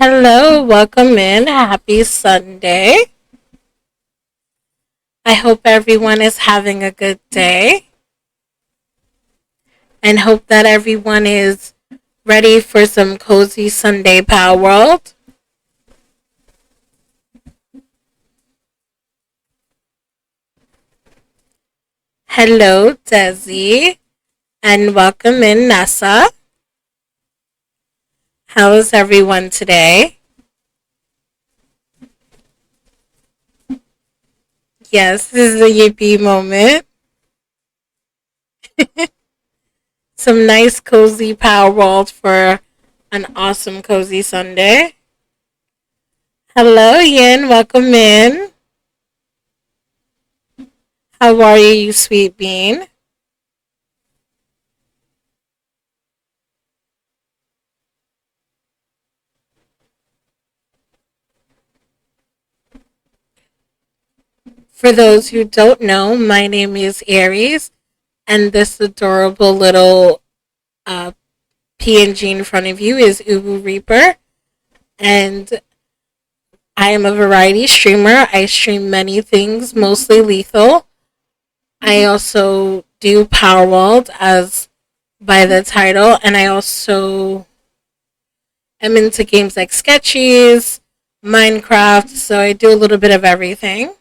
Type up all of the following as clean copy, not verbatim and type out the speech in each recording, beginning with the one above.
Hello, welcome in. Happy Sunday. I hope everyone is having a good day and hope that everyone is ready for some cozy Sunday Power World. Hello, Desi, and welcome in, Nessa. How is everyone today? Yes, this is a yippee moment. Some nice cozy Power World for an awesome cozy Sunday. Hello, Yin. Welcome in. How are you, you sweet bean? For those who don't know, my name is Aries, and this adorable little uh, PNG in front of you is Ubu Reaper, and I am a variety streamer. I stream many things, mostly lethal. I also do Power World as by the title, and I also am into games like Sketchies, Minecraft, so I do a little bit of everything.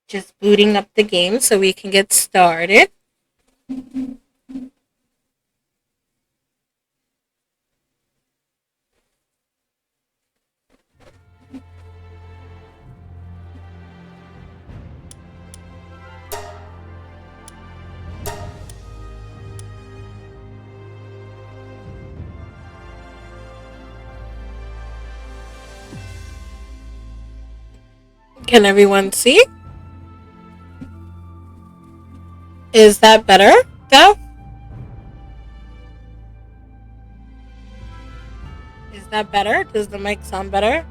Just booting up the game so we can get started. Can everyone see? Is that better, Dev? Is that better? Does the mic sound better?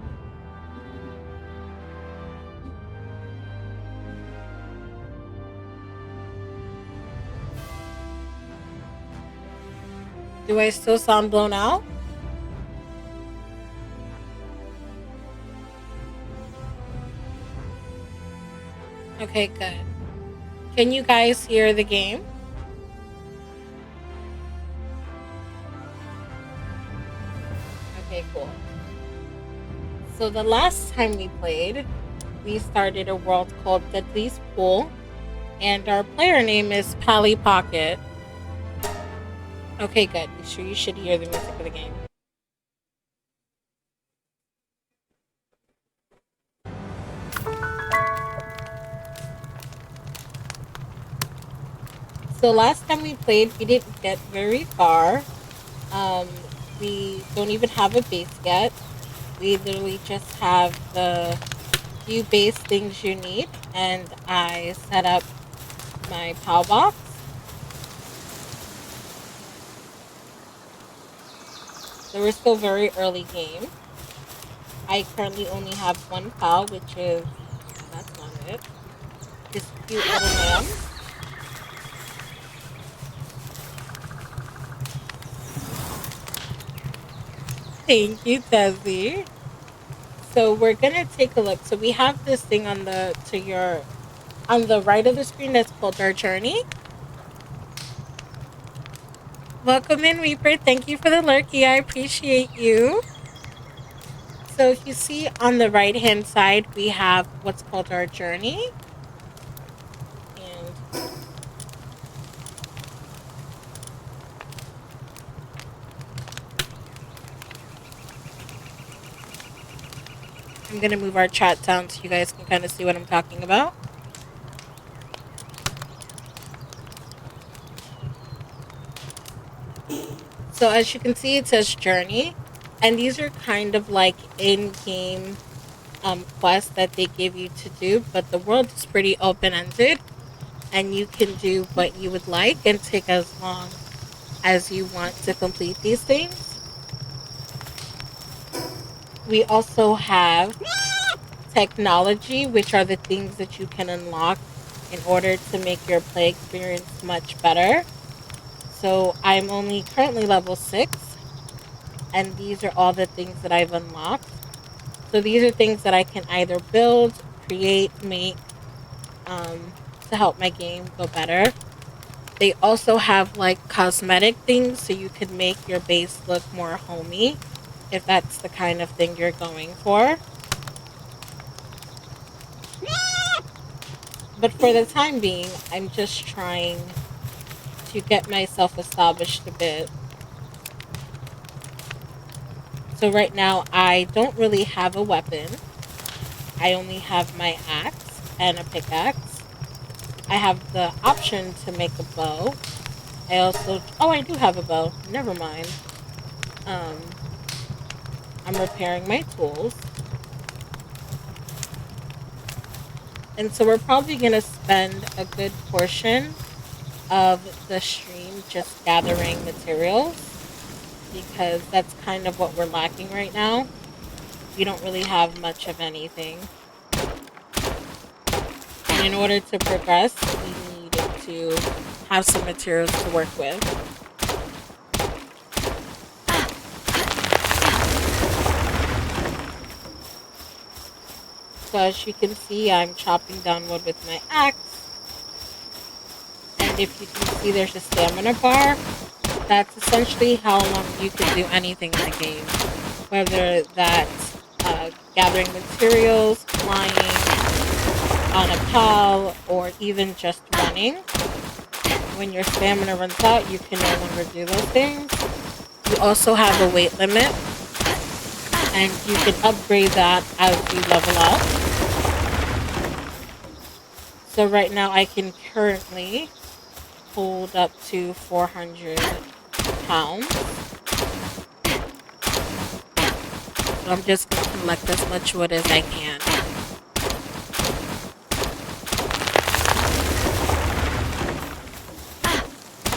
Do I still sound blown out? Okay, good. Can you guys hear the game? Okay, cool. So the last time we played, we started a world called Deadly's Pool, and our player name is Pally Pocket. Okay, good. Sure, you should hear the music of the game. So last time we played, we didn't get very far. Um, we don't even have a base yet. We literally just have the few base things you need, and I set up my POW box. So we're still very early game. I currently only have one POW, which is that's not it. This cute little man. Thank you, Desi. So we're gonna take a look. So we have this thing on the right of the screen that's called our journey. Welcome in, Reaper. Thank you for the lurky. I appreciate you. So if you see on the right hand side, we have what's called our journey. And I'm going to move our chat down so you guys can kind of see what I'm talking about. So as you can see, it says journey. And these are kind of like in-game quests that they give you to do. But the world is pretty open-ended. And you can do what you would like and take as long as you want to complete these things. We also have technology, which are the things that you can unlock in order to make your play experience much better. So I'm only currently level 6, and these are all the things that I've unlocked. So these are things that I can either build, create, make, to help my game go better. They also have like cosmetic things, so you can make your base look more homey if that's the kind of thing you're going for. But for the time being, I'm just trying to get myself established a bit. So right now, I don't really have a weapon. I only have my axe and a pickaxe. I have the option to make a bow. Oh, I do have a bow. Never mind. Um, I'm repairing my tools. And so we're probably going to spend a good portion of the stream just gathering materials because that's kind of what we're lacking right now. We don't really have much of anything. And in order to progress, we need to have some materials to work with. So as you can see, I'm chopping down wood with my axe. And if you can see, there's a stamina bar. That's essentially how long you can do anything in the game. Whether that's gathering materials, flying on a pal, or even just running. When your stamina runs out, you can no longer do those things. You also have a weight limit, and you can upgrade that as you level up. So right now I can currently hold up to 400 pounds. So I'm just going to collect as much wood as I can.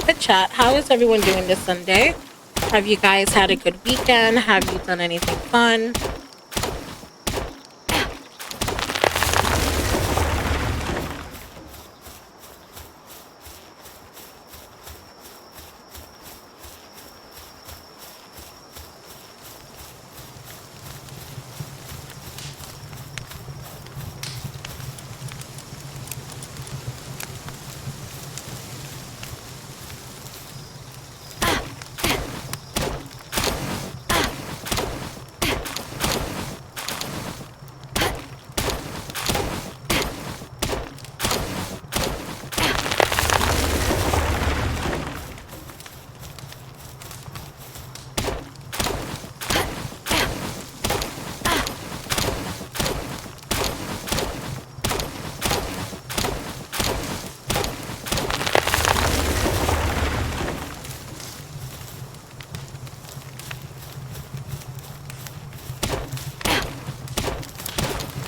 But chat, how is everyone doing this Sunday? Have you guys had a good weekend? Have you done anything fun?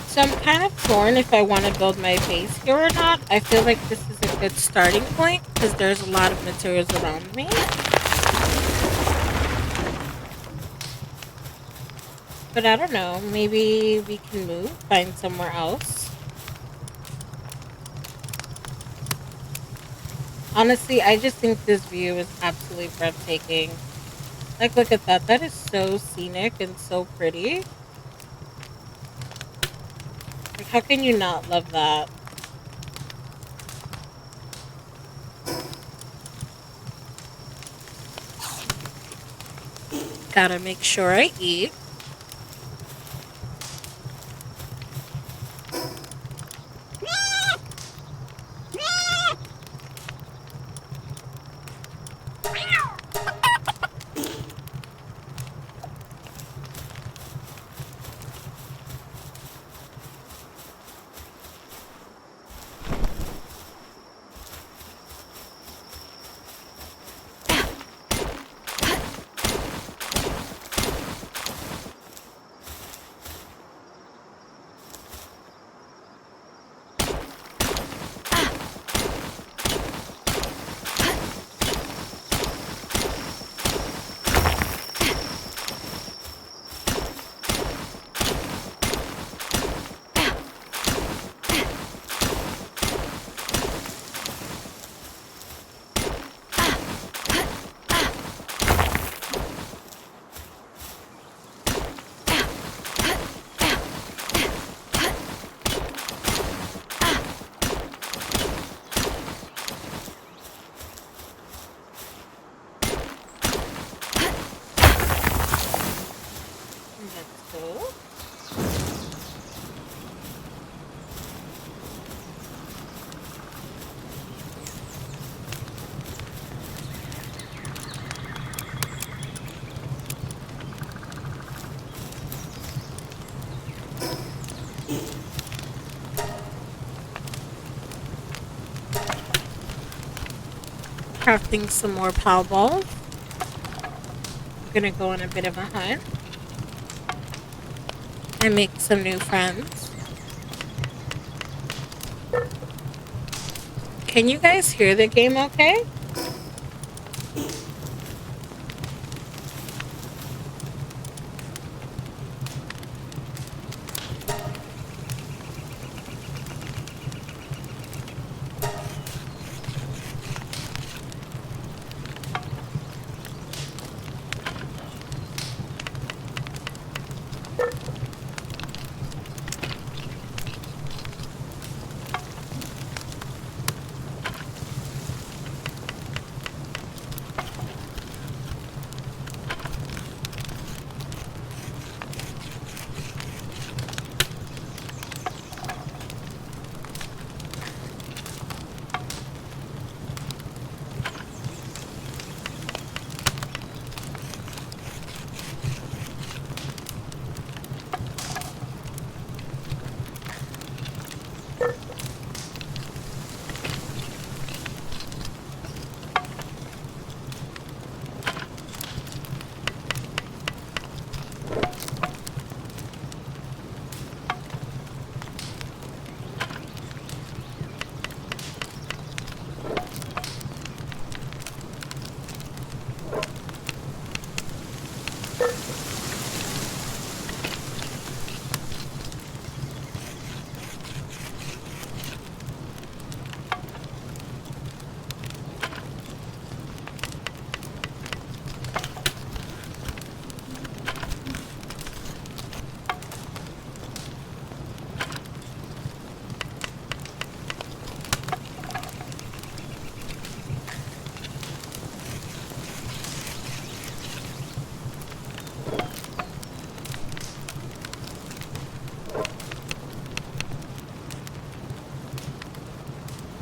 So I'm kind of torn if I want to build my base here or not. I feel like this is a good starting point because there's a lot of materials around me. But I don't know, maybe we can move, find somewhere else. Honestly, I just think this view is absolutely breathtaking. Like, look at that. That is so scenic and so pretty. Like, how can you not love that? Gotta make sure I eat. crafting some more pal balls. I'm gonna go on a bit of a hunt and make some new friends. Can you guys hear the game okay?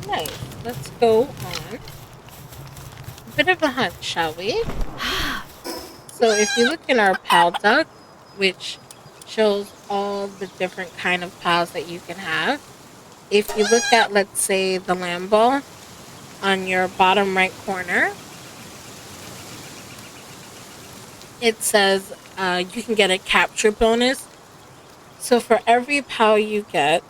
Nice. Let's go on a bit of a hunt, shall we? So if you look in our pal duck, which shows all the different kind of pals that you can have, if you look at, let's say, the lamb ball on your bottom right corner, it says you can get a capture bonus. So for every pal you get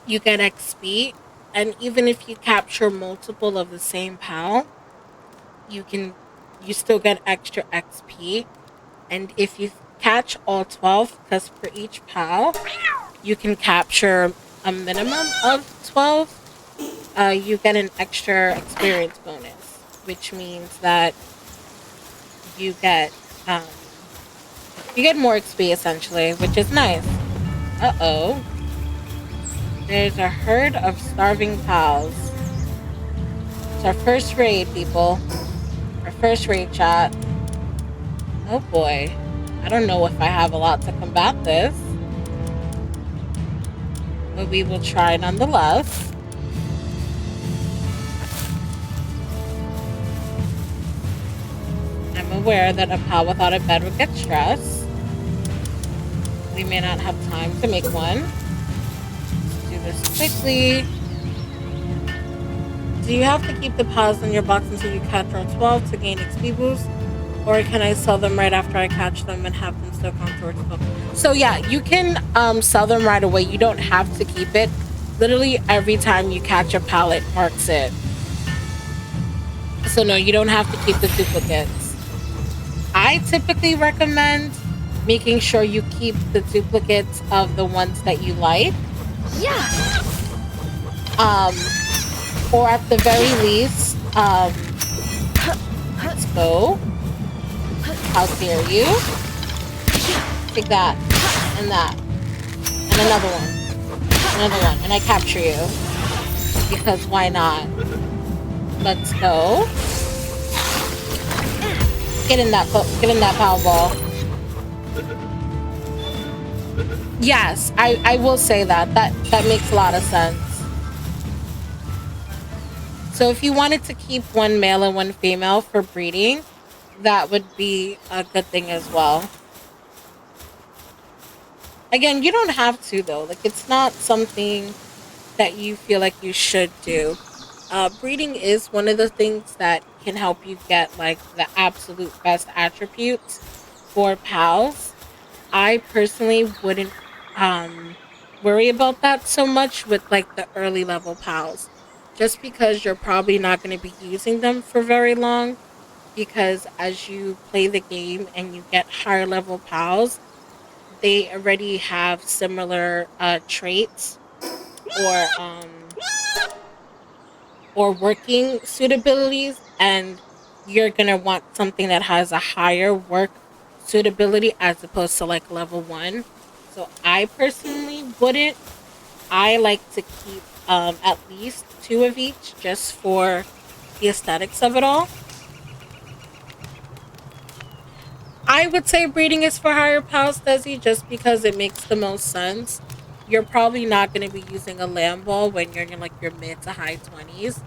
XP, and even if you capture multiple of the same pal, you still get extra XP. And if you catch all 12, because for each pal you can capture a minimum of 12, you get an extra experience bonus, which means that you get um, more XP essentially, which is nice. Uh-oh. There's a herd of starving pals. It's our first raid, people. Our first raid, chat. Oh boy. I don't know if I have a lot to combat this, but we will try nonetheless. I'm aware that a pal without a bed would get stressed. We may not have time to make one. Let's do this quickly. Do you have to keep the pals in your box until you catch all 12 to gain XP boost? Or can I sell them right after I catch them and have them still count towards 12? So yeah, you can sell them right away. You don't have to keep it. Literally every time you catch a pal, it marks it. So no, you don't have to keep the duplicates. I typically recommend making sure you keep the duplicates of the ones that you like. Yeah. Or at the very least, let's go. How dare you? Take that, and that, and another one, and I capture you. Because why not? Let's go. Get in that power ball. Yes, I will say that makes a lot of sense. So if you wanted to keep one male and one female for breeding, that would be a good thing as well. Again, you don't have to though. Like, it's not something that you feel like you should do. Breeding is one of the things that can help you get like the absolute best attributes for pals. I personally wouldn't um worry about that so much with like the early level pals. Just because you're probably not going to be using them for very long, because as you play the game and you get higher level pals, they already have similar traits or working suitabilities, and you're going to want something that has a higher work suitability as opposed to like level 1. So I personally wouldn't. I like to keep at least 2 of each just for the aesthetics of it all. I would say breeding is for higher pals, Desi, just because it makes the most sense. You're probably not going to be using a lamb ball when you're in like your mid to high 20s,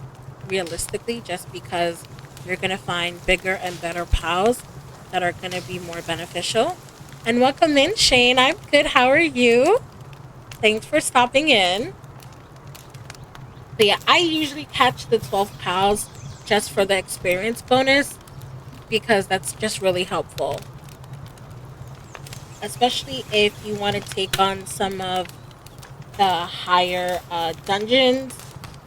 realistically, just because you're going to find bigger and better pals that are going to be more beneficial. And welcome in, Shane. I'm good. How are you? Thanks for stopping in. But yeah, I usually catch the 12 pals just for the experience bonus because that's just really helpful, especially if you want to take on some of the higher dungeons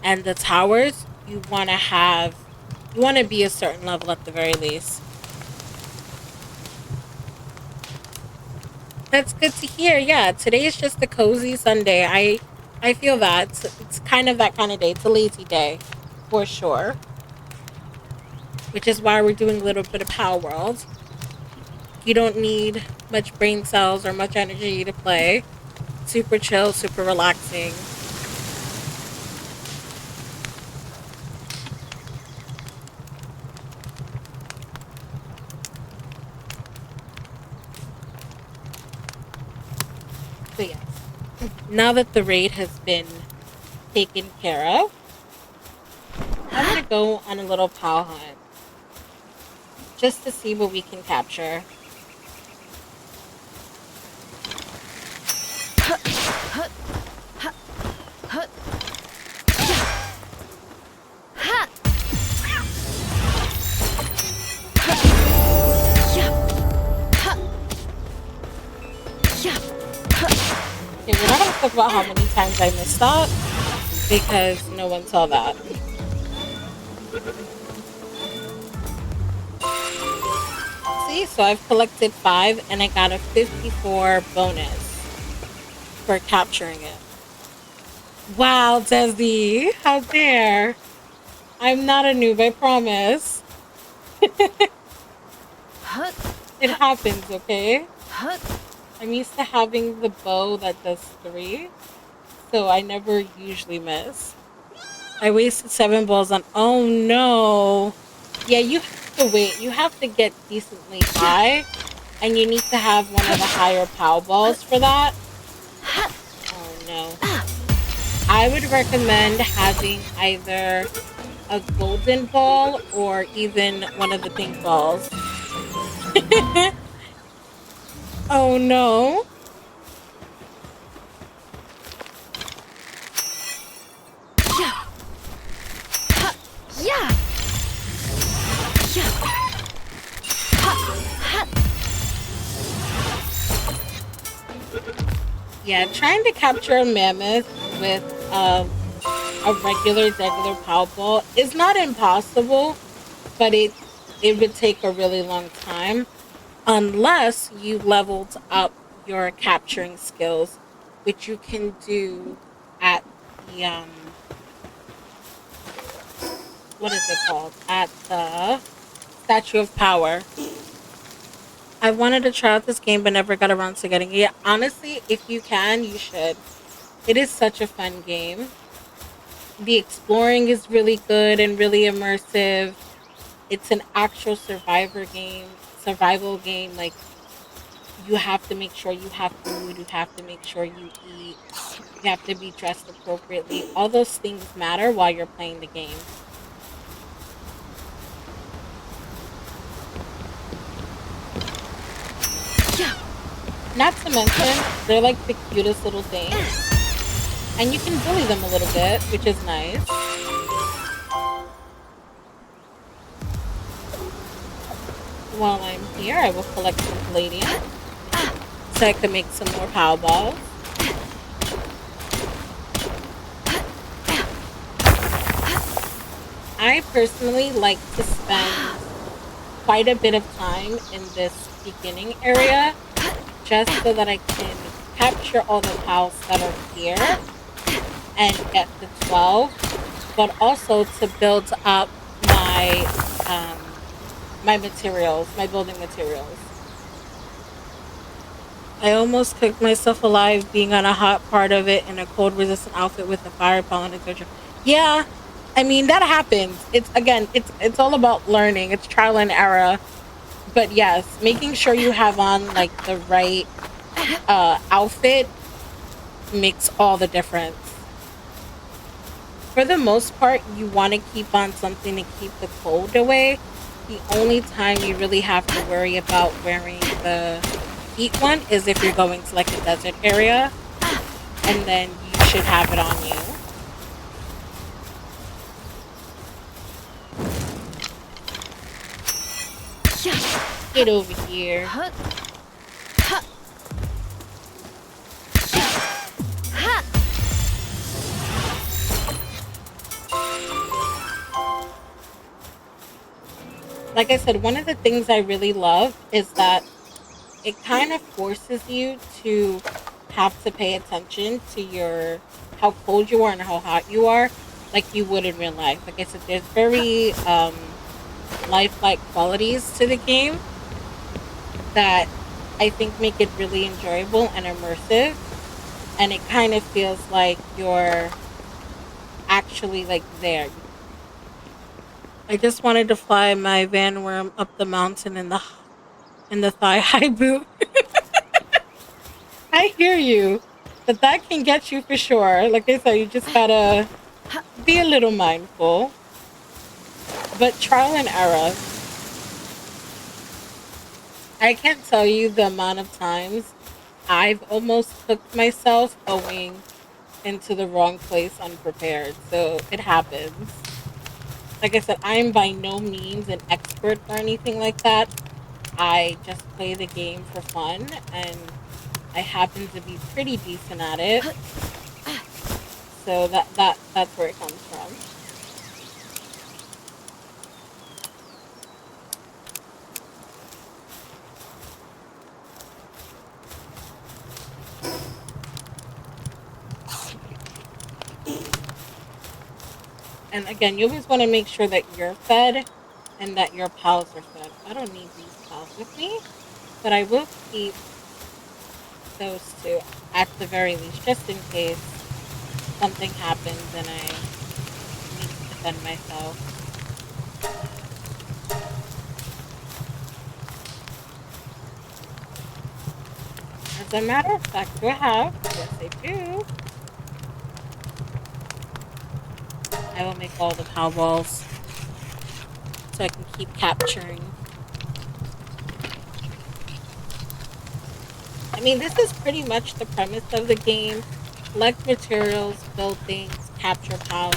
and the towers. You want to be a certain level at the very least. That's good to hear. Yeah, today is just a cozy Sunday. I feel that it's kind of that kind of day. It's a lazy day, for sure. Which is why we're doing a little bit of Power World. You don't need much brain cells or much energy to play. Super chill, super relaxing. But yes, now that the raid has been taken care of, I'm gonna go on a little pal hunt just to see what we can capture. Okay, we're not gonna talk about how many times I missed that because no one saw that. See, so I've collected 5 and I got a 54 bonus for capturing it. Wow, Desi, how dare! I'm not a noob, I promise. It happens, okay? I'm used to having the bow that does 3, so I never usually miss. I wasted 7 balls on. Oh no! Yeah, you have to wait. You have to get decently high, and you need to have one of the higher POW balls for that. Oh no. I would recommend having either a golden ball or even one of the pink balls. Oh no. Yeah, trying to capture a mammoth with a regular Powerball is not impossible, but it would take a really long time unless you leveled up your capturing skills, which you can do at the what is it called? At the Statue of Power. I wanted to try out this game but never got around to getting it. Honestly, if you can, you should. It is such a fun game. The exploring is really good and really immersive. It's an actual survival game. Like, you have to make sure you have food, you have to make sure you eat, you have to be dressed appropriately. All those things matter while you're playing the game. Not to mention, they're like the cutest little things. And you can bully them a little bit, which is nice. while I'm here, I will collect some palladium so I can make some more power balls. I personally like to spend quite a bit of time in this beginning area just so that I can capture all the pals that are here and get the 12, but also to build up my my materials, my building materials. I almost cooked myself alive being on a hot part of it in a cold resistant outfit with a fire pollen, etc. Yeah, I mean that happens. It's again, it's all about learning. It's trial and error. But yes, making sure you have on like the right outfit makes all the difference. For the most part, you want to keep on something to keep the cold away. The only time you really have to worry about wearing the heat one is if you're going to like a desert area, and then you should have it on you. Get over here. Like I said, one of the things I really love is that it kind of forces you to have to pay attention to your how cold you are and how hot you are, like you would in real life. Like I said, there's very lifelike qualities to the game that I think make it really enjoyable and immersive, and it kind of feels like you're actually like there. I just wanted to fly my Van Worm up the mountain in the thigh high boot. I hear you, but that can get you for sure. Like I said, you just gotta be a little mindful, but trial and error. I can't tell you the amount of times I've almost cooked myself going into the wrong place unprepared. So it happens. Like I said, I'm by no means an expert or anything like that. I just play the game for fun, and I happen to be pretty decent at it. So that's where it comes from. And again, you always want to make sure that you're fed and that your pals are fed. I don't need these pals with me, but I will keep those two at the very least, just in case something happens and I need to defend myself. As a matter of fact, do I have? Yes, I do. I will make all the Poweballs so I can keep capturing. I mean, this is pretty much the premise of the game. Collect materials, build things, capture pals.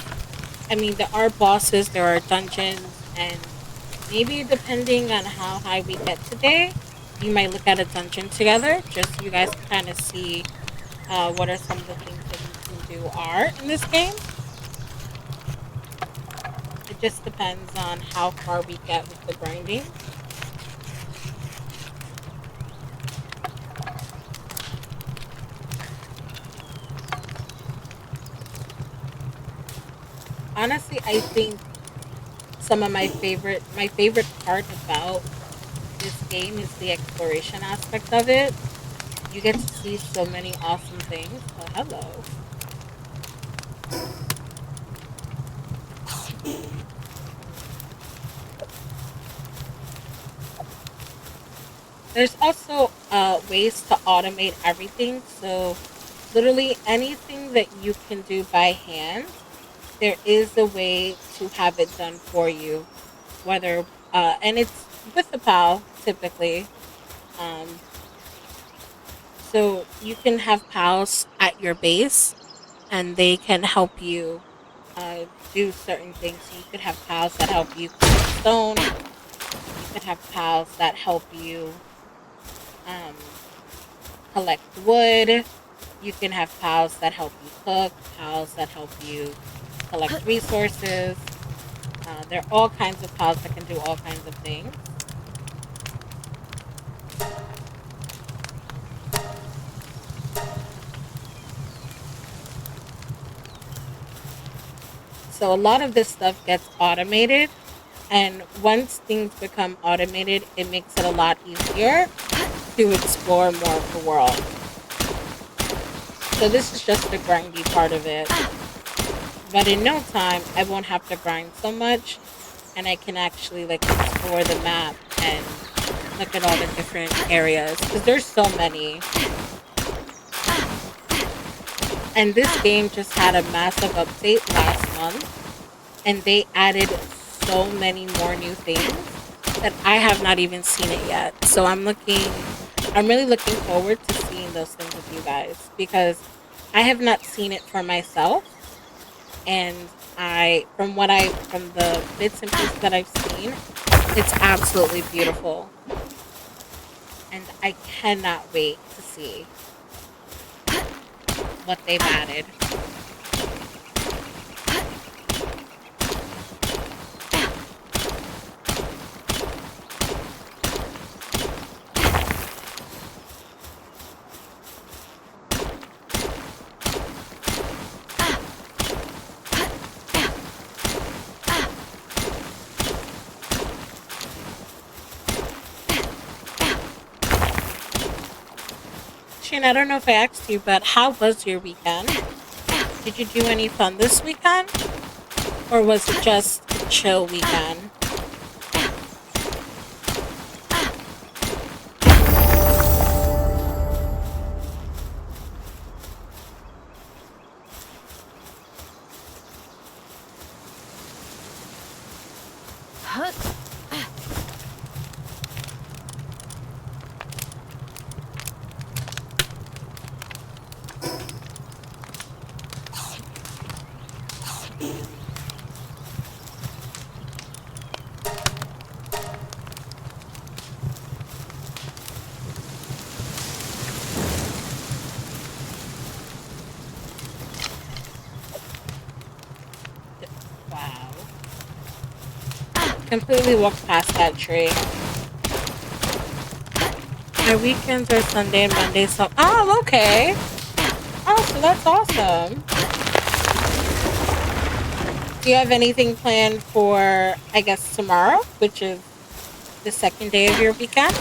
I mean, there are bosses, there are dungeons, and maybe depending on how high we get today, you might look at a dungeon together, just so you guys can kind of see what are some of the things that you can do are in this game. It just depends on how far we get with the grinding. Honestly, I think some of my favorite part about this game is the exploration aspect of it. You get to see so many awesome things. Oh, hello. There's also ways to automate everything. So, literally anything that you can do by hand, there is a way to have it done for you. Whether and it's with the PAL typically. Um, so you can have pals at your base, and they can help you do certain things. So you could have pals that help you collect stone. You can have pals that help you um, collect wood. You can have pals that help you cook, pals that help you collect resources. There are all kinds of pals that can do all kinds of things. So a lot of this stuff gets automated. And once things become automated, it makes it a lot easier to explore more of the world. So this is just the grindy part of it. But in no time, I won't have to grind so much, and I can actually like explore the map and look at all the different areas because there's so many. And this game just had a massive update last month, and they added so many more new things that I have not even seen it yet. So I'm really looking forward to seeing those things with you guys because I have not seen it for myself. And from the bits and pieces that I've seen, it's absolutely beautiful. And I cannot wait to see what they've added. Shane, I don't know if I asked you, but how was your weekend? Did you do any fun this weekend? Or was it just a chill weekend? Wow. Completely walked past that tree. My weekends are Sunday and Monday, so oh, okay. Oh, so that's awesome. Do you have anything planned for, I guess, tomorrow, which is the second day of your weekend?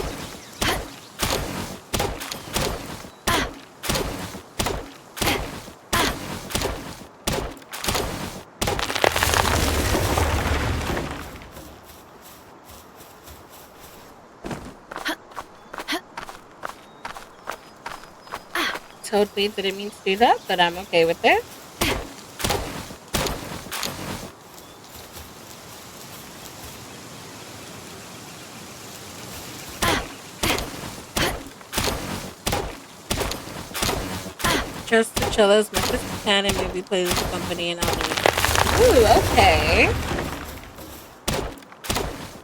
Totally didn't mean to do that, but I'm okay with it. Just to chill as much as we can and maybe play with company and I'll leave. Ooh, okay.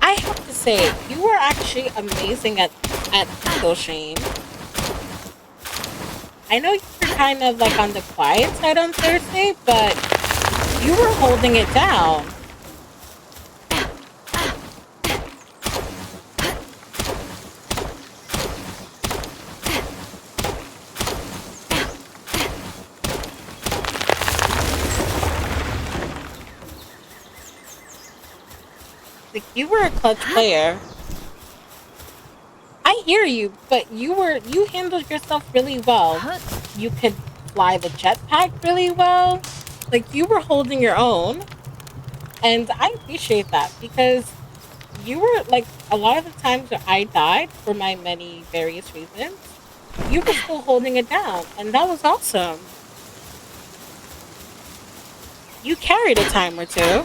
I have to say, you were actually amazing at Pickle Shane. I know you were kind of like on the quiet side on Thursday, but you were holding it down. Like you were a clutch player. I hear you, but you handled yourself really well. You could fly the jetpack really well. Like you were holding your own, and I appreciate that because you were like a lot of the times where I died for my many various reasons, you were still holding it down, and that was awesome. You carried a time or two.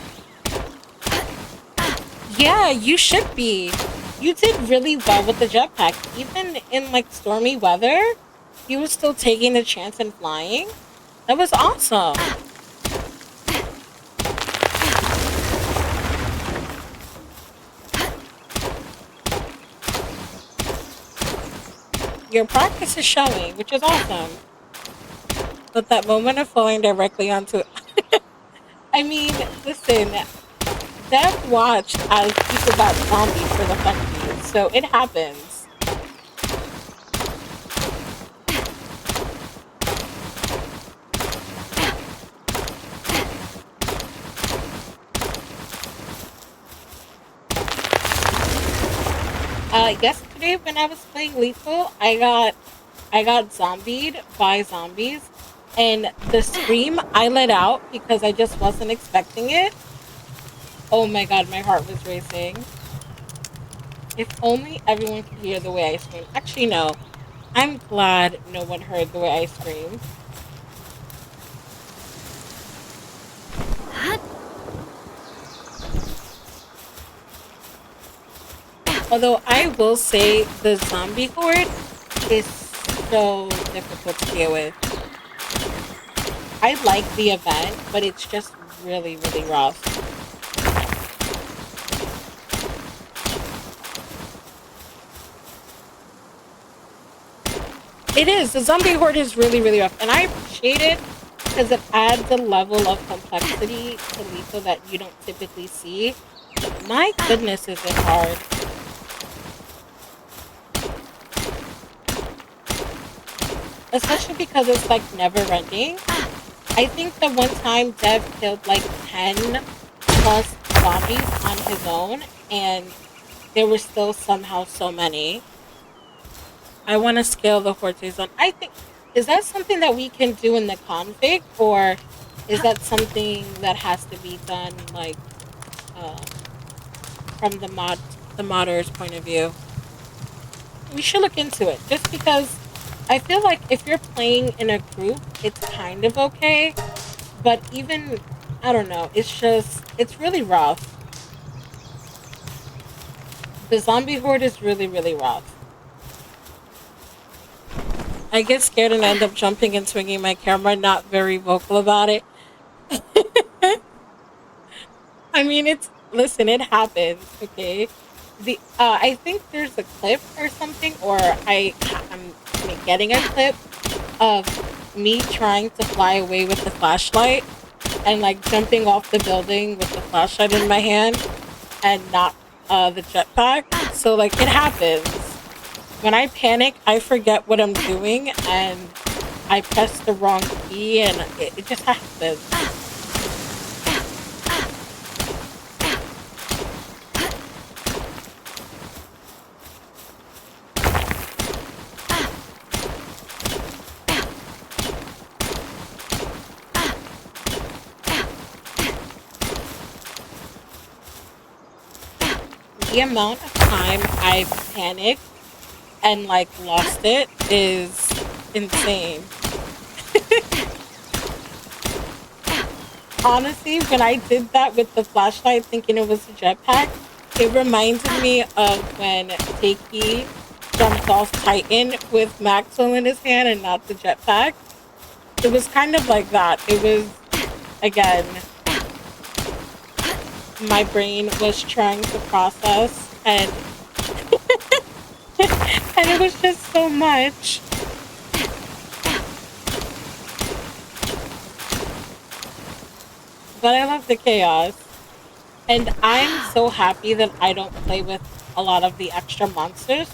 Yeah, you should be. You did really well with the jetpack. Even in like stormy weather, you were still taking the chance and flying. That was awesome. your practice is showing, which is awesome. But that moment of falling directly onto it. I mean, listen, Dev watched as people got zombies for the funsies, so it happens. Yesterday when I was playing Lethal, I got zombied by zombies, and the scream I let out because I just wasn't expecting it. Oh my god, my heart was racing. If only everyone could hear the way I scream. Actually, no. I'm glad no one heard the way I screamed. Although I will say the zombie horde is so difficult to deal with. I like the event, but it's just really, really rough. It is. The zombie horde is really, really rough. And I appreciate it because it adds a level of complexity to Lethal that you don't typically see. My goodness, is it hard. Especially because it's like never ending. I think the one time Dev killed like 10 plus zombies on his own, and there were still somehow so many. I want to scale the Horde zone. I think, is that something that we can do in the config, or is that something that has to be done like um, from the modder's point of view? We should look into it just because I feel like if you're playing in a group, it's kind of okay. But even, I don't know, it's really rough. The zombie horde is really, really rough. I get scared and end up jumping and swinging my camera, not very vocal about it. I mean, listen, it happens, okay? I think there's a clip or something, or I'm getting a clip of me trying to fly away with the flashlight and like jumping off the building with the flashlight in my hand and not the jetpack. So like it happens. When I panic, I forget what I'm doing and I press the wrong key and it just happens. The amount of time I've panicked and like lost it is insane. Honestly, when I did that with the flashlight thinking it was a jetpack, it reminded me of when Takey jumped off Titan with Maxwell in his hand and not the jetpack. It was kind of like that. It was, again, my brain was trying to process and and it was just so much. But I love the chaos. And I'm so happy that I don't play with a lot of the extra monsters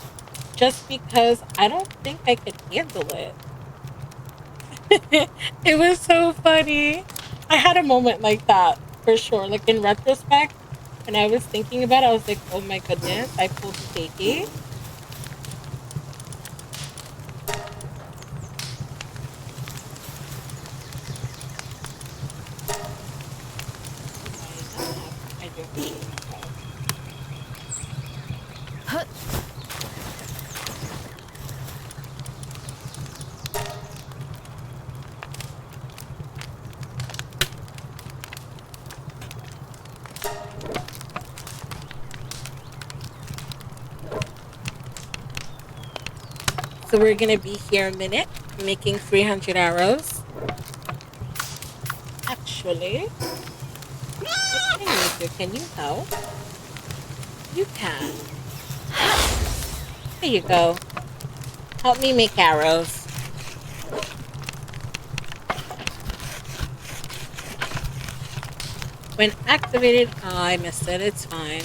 just because I don't think I could handle it. It was so funny. I had a moment like that for sure. Like in retrospect, when I was thinking about it, I was like, oh my goodness, I pulled a Takey. Why not? I do appreciate myself. So we're gonna be here a minute, making 300 arrows. Actually, what can you do? Can you help? You can. There you go. Help me make arrows. When activated, oh, I missed it. It's fine.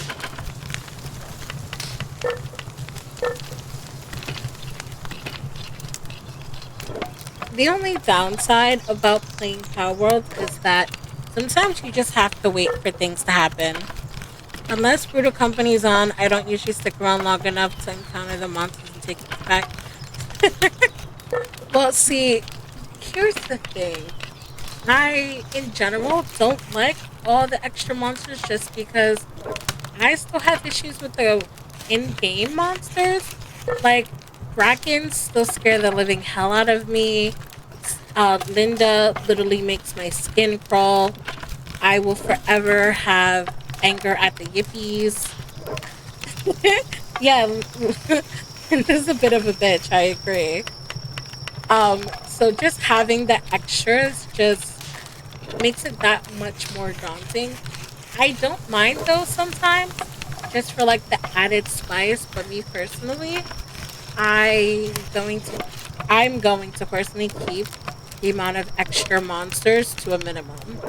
The only downside about playing Power World is that sometimes you just have to wait for things to happen. Unless Brutal Company's on, I don't usually stick around long enough to encounter the monsters and take it back. Well, see, here's the thing. I, in general, don't like all the extra monsters just because I still have issues with the in-game monsters. Like, Bracken still scare the living hell out of me. Linda literally makes my skin crawl. I will forever have anger at the yippies. Yeah, Linda's a bit of a bitch, I agree. So just having the extras just makes it that much more daunting. I don't mind though sometimes, just for like the added spice. But me personally, I going to I'm going to personally keep the amount of extra monsters to a minimum.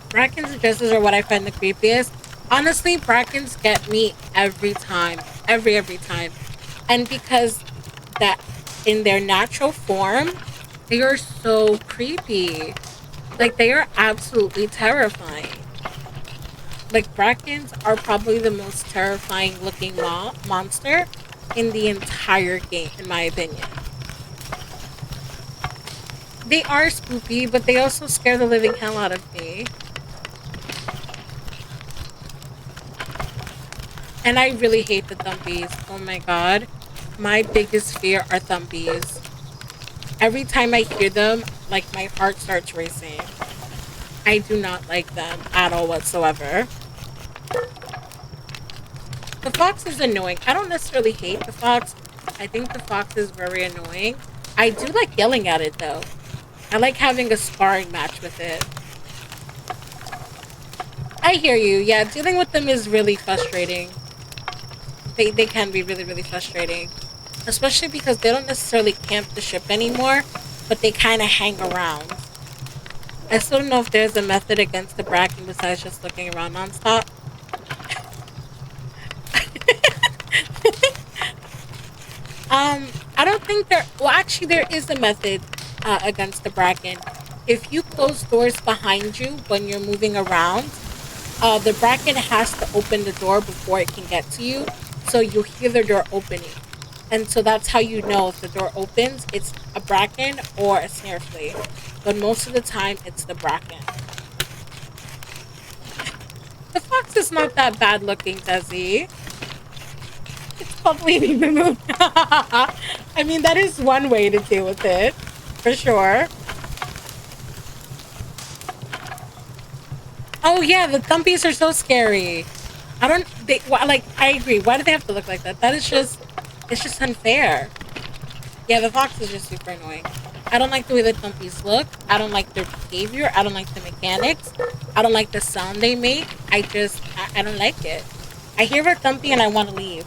Bracken's addresses are what I find the creepiest. Honestly, Brackens get me every time. Every time. And because that in their natural form, they are so creepy. Like they are absolutely terrifying. Like Brackens are probably the most terrifying looking monster in the entire game, in my opinion. They are spooky, but they also scare the living hell out of me. And I really hate the thumpies. Oh my god. My biggest fear are thumpies. Every time I hear them, like my heart starts racing. I do not like them at all whatsoever. The fox is annoying. I don't necessarily hate the fox. I think the fox is very annoying. I do like yelling at it though. I like having a sparring match with it. I hear you. Yeah, dealing with them is really frustrating. They can be really frustrating. Especially because they don't necessarily camp the ship anymore, but they kind of hang around. I still don't know if there's a method against the Bracken besides just looking around nonstop. I don't think there. Well, actually, there is a method against the Bracken. If you close doors behind you when you're moving around, the Bracken has to open the door before it can get to you, so you hear the door opening. And so that's how you know if the door opens, it's a Bracken or a snare flea. But most of the time, it's the Bracken. The fox is not that bad looking, Desi. It's called leaving the moon. I mean, that is one way to deal with it, for sure. Oh yeah, the thumpies are so scary. I don't. They like. I agree. Why do they have to look like that? That is just. It's just unfair. Yeah, the fox is just super annoying. I don't like the way the thumpies look. I don't like their behavior. I don't like the mechanics. I don't like the sound they make. I don't like it. I hear a thumpy and I want to leave.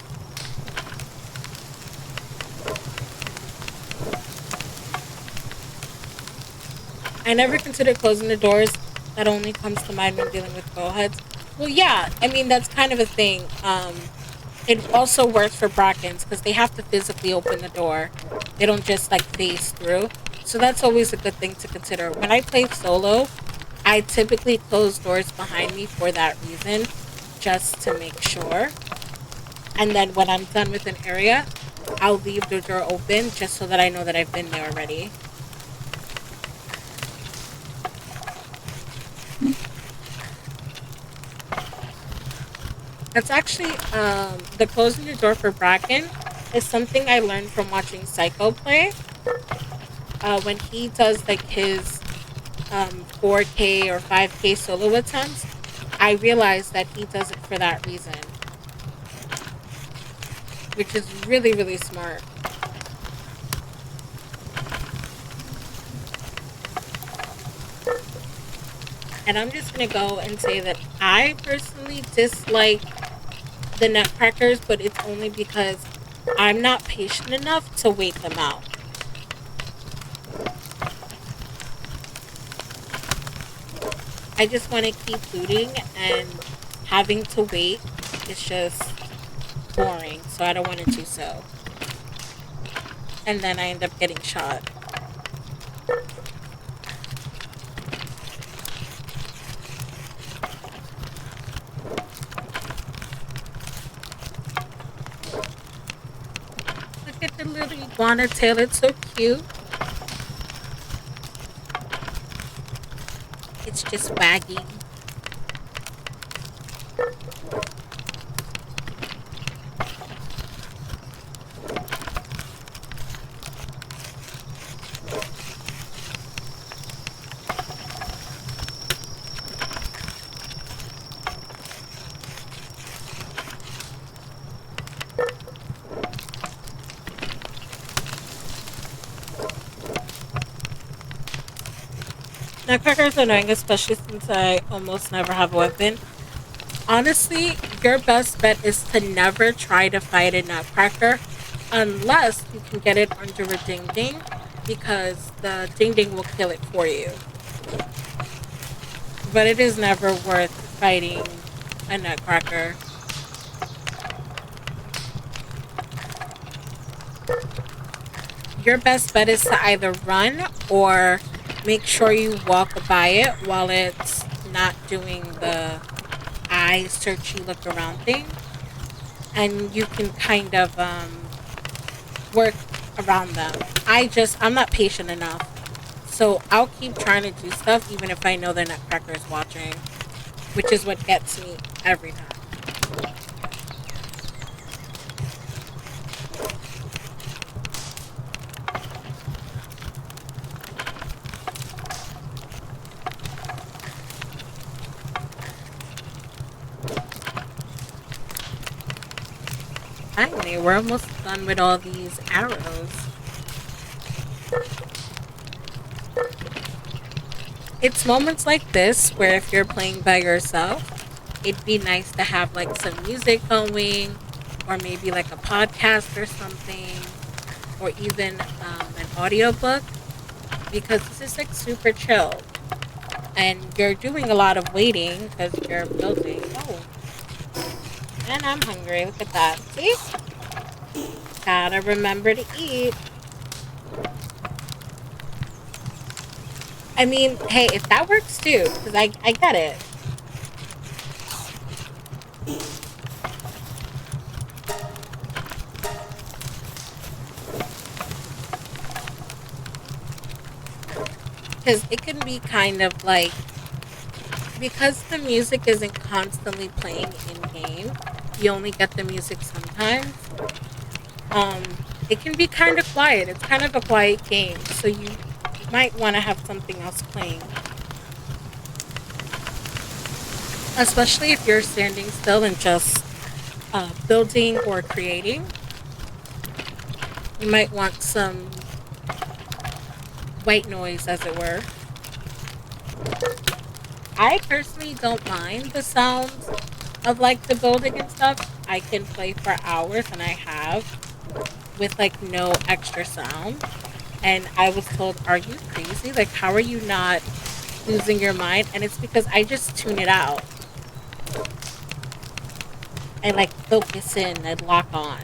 I never considered closing the doors. That only comes to mind when dealing with bowheads. Well, yeah. I mean, that's kind of a thing. It also works for Brackens because they have to physically open the door. They don't just like phase through. So that's always a good thing to consider. When I play solo, I typically close doors behind me for that reason, just to make sure. And then when I'm done with an area, I'll leave the door open just so that I know that I've been there already. That's actually the closing the door for Bracken is something I learned from watching Psycho play. When he does like his 4K or 5K solo attempts, I realized that he does it for that reason, which is really smart. And I'm just gonna go and say that I personally dislike the nutcrackers, but it's only because I'm not patient enough to wait them out. I just want to keep looting, and having to wait is just boring, so I don't want to do so. And then I end up getting shot. Look at the little iguana tail, it's so cute. It's just wagging. Nutcrackers are annoying, especially since I almost never have a weapon. Honestly, your best bet is to never try to fight a nutcracker unless you can get it under a ding ding, because the ding ding will kill it for you. But it is never worth fighting a nutcracker. Your best bet is to either run or make sure you walk by it while it's not doing the eye searchy look around thing, and you can kind of work around them. I'm not patient enough, so I'll keep trying to do stuff even if I know the nutcracker is watching, which is what gets me every time. Finally, we're almost done with all these arrows. It's moments like this where if you're playing by yourself, it'd be nice to have like some music going, or maybe like a podcast or something, or even an audiobook, because this is like super chill. And you're doing a lot of waiting because you're building. Oh, and I'm hungry. Look at that. See? Gotta remember to eat. I mean, hey, if that works too, because I get it. Because it can be kind of like, because the music isn't constantly playing in game, you only get the music sometimes. Um, it can be kind of quiet. It's kind of a quiet game, so you might want to have something else playing. Especially if you're standing still and just building or creating. You might want some white noise, as it were. I personally don't mind the sounds of like the building and stuff. I can play for hours, and I have, with like no extra sound. And I was told, "Are you crazy? Like, how are you not losing your mind?" And it's because I just tune it out. I like focus in and lock on.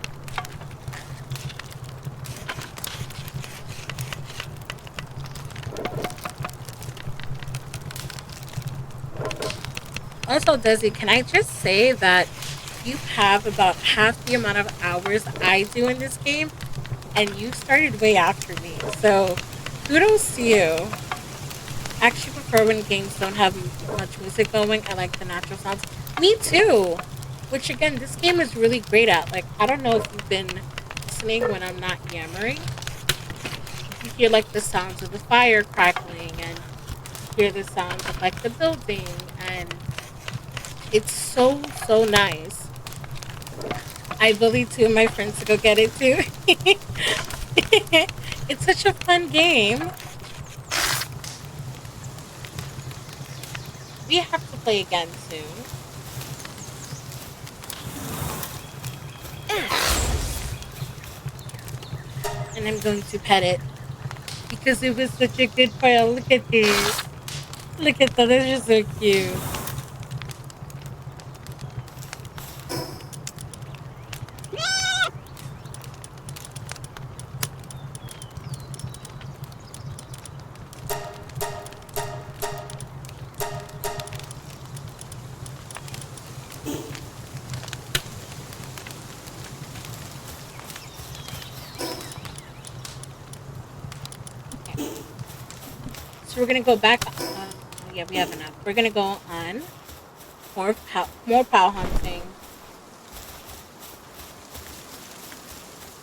Also, Desi, can I just say that you have about half the amount of hours I do in this game, and you started way after me. So, kudos to you. I actually prefer when games don't have much music going. I like the natural sounds. Me too. Which again, this game is really great at. Like, I don't know if you've been listening when I'm not yammering. You hear like the sounds of the fire crackling, and hear the sounds of like the building, and it's so nice. I bullied two of my friends to go get it too. It's such a fun game. We have to play again soon. And I'm going to pet it because it was such a good pile. Look at this. Look at that. They're just so cute. Okay. So we're gonna go back. Yeah, we have enough. We're gonna go on more pal hunting.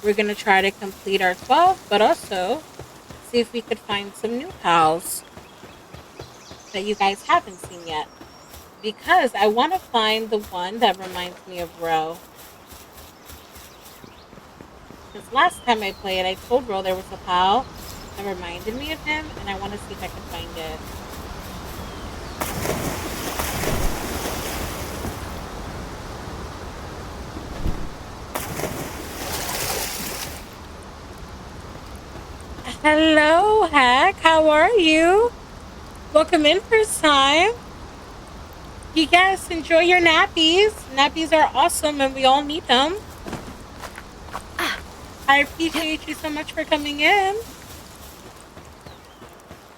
We're gonna try to complete our 12, but also see if we could find some new pals that you guys haven't seen yet. Because I want to find the one that reminds me of Ro. Because last time I played, I told Ro there was a pal that reminded me of him, and I want to see if I can find it. Hello, Hack. How are you? Welcome in first time. You guys enjoy your nappies. Nappies are awesome and we all need them. I appreciate you so much for coming in.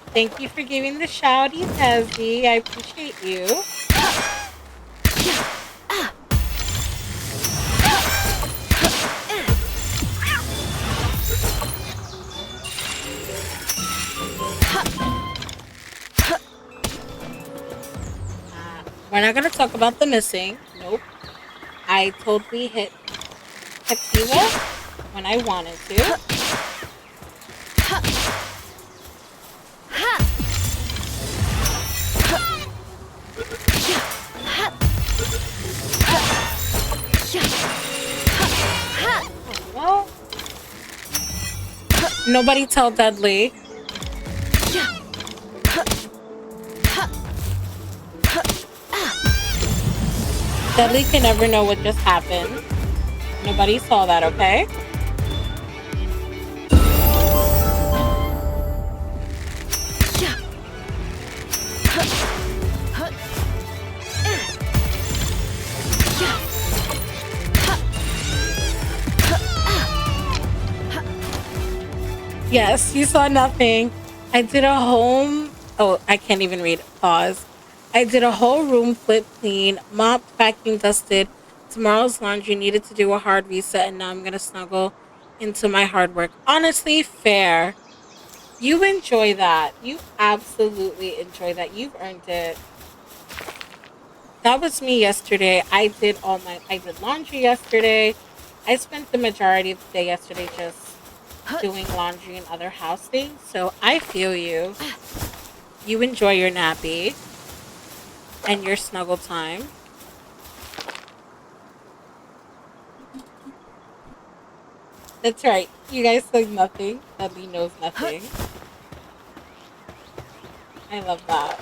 Thank you for giving the shouty, Tezzy. I appreciate you. We're not going to talk about the missing. Nope. I totally hit Tequila when I wanted to. Well, nobody tell Dudley. Dudley can never know what just happened. Nobody saw that, okay? Yes, you saw nothing. I did a home... Oh, I can't even read. Pause. I did a whole room flip clean, mopped, vacuum, dusted. Tomorrow's laundry needed to do a hard reset, and now I'm going to snuggle into my hard work. Honestly, fair. You enjoy that. You absolutely enjoy that. You've earned it. That was me yesterday. I did laundry yesterday. I spent the majority of the day yesterday just doing laundry and other house things. So I feel you. You enjoy your nappy and your snuggle time. That's right. You guys said nothing. Dudley knows nothing. I love that.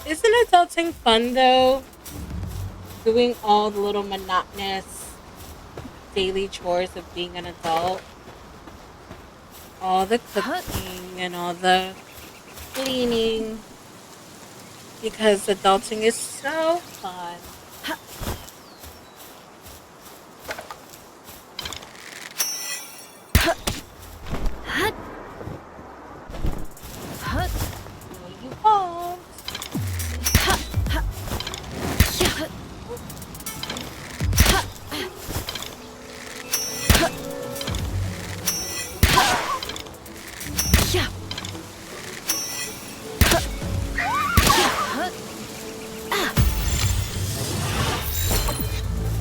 Isn't adulting fun though? Doing all the little monotonous daily chores of being an adult. All the cooking and all the cleaning. Because adulting is so fun. No, you won't.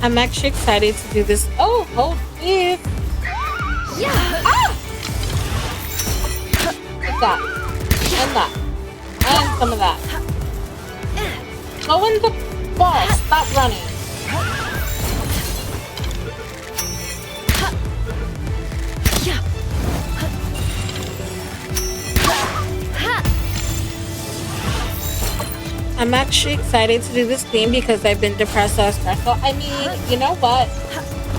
I'm actually excited to do this. Oh, hold please. Yeah. What's that? And that. And some of that. Go in the ball. Stop running. I'm actually excited to do this clean because I've been depressed as espresso. I mean, you know what?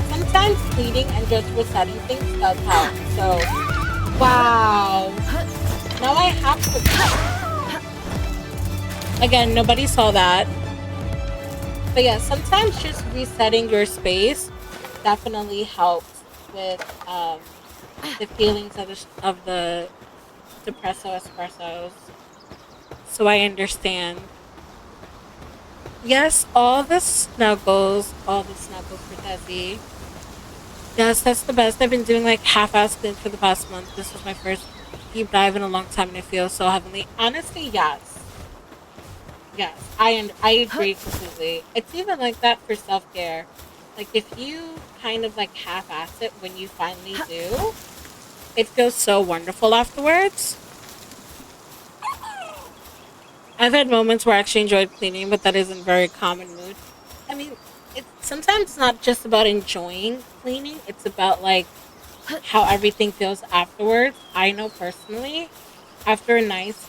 Sometimes cleaning and just resetting things does help. So, wow. Now I have to. Again, nobody saw that. But yeah, sometimes just resetting your space definitely helps with the feelings of the depresso espressos. So I understand. Yes, all the snuggles for Desi. Yes, that's the best. I've been doing like half-assed things for the past month. This was my first deep dive in a long time, and I feel so heavenly. Honestly, yes, yes, I agree completely. It's even like that for self-care. Like if you kind of like half-ass it when you finally do, it feels so wonderful afterwards. I've had moments where I actually enjoyed cleaning, but that isn't very common mood. I mean, it's sometimes not just about enjoying cleaning, it's about like how everything feels afterwards. I know personally, after a nice,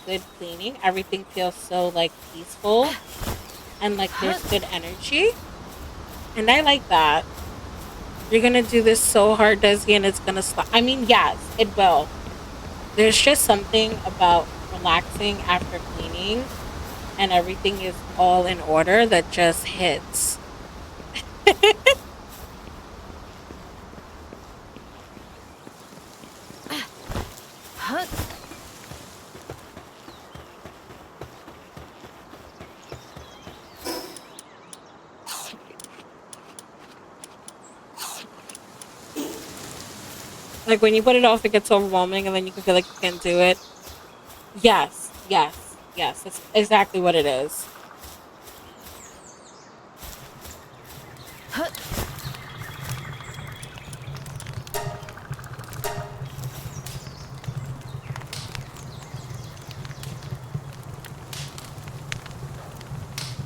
good cleaning, everything feels so like peaceful and like there's good energy. And I like that. You're gonna do this so hard, Desi, and it's gonna slap. I mean, yes, it will. There's just something about relaxing after cleaning and everything is all in order that just hits. Like when you put it off, it gets overwhelming, and then you can feel like you can't do it. Yes, yes, yes. That's exactly what it is.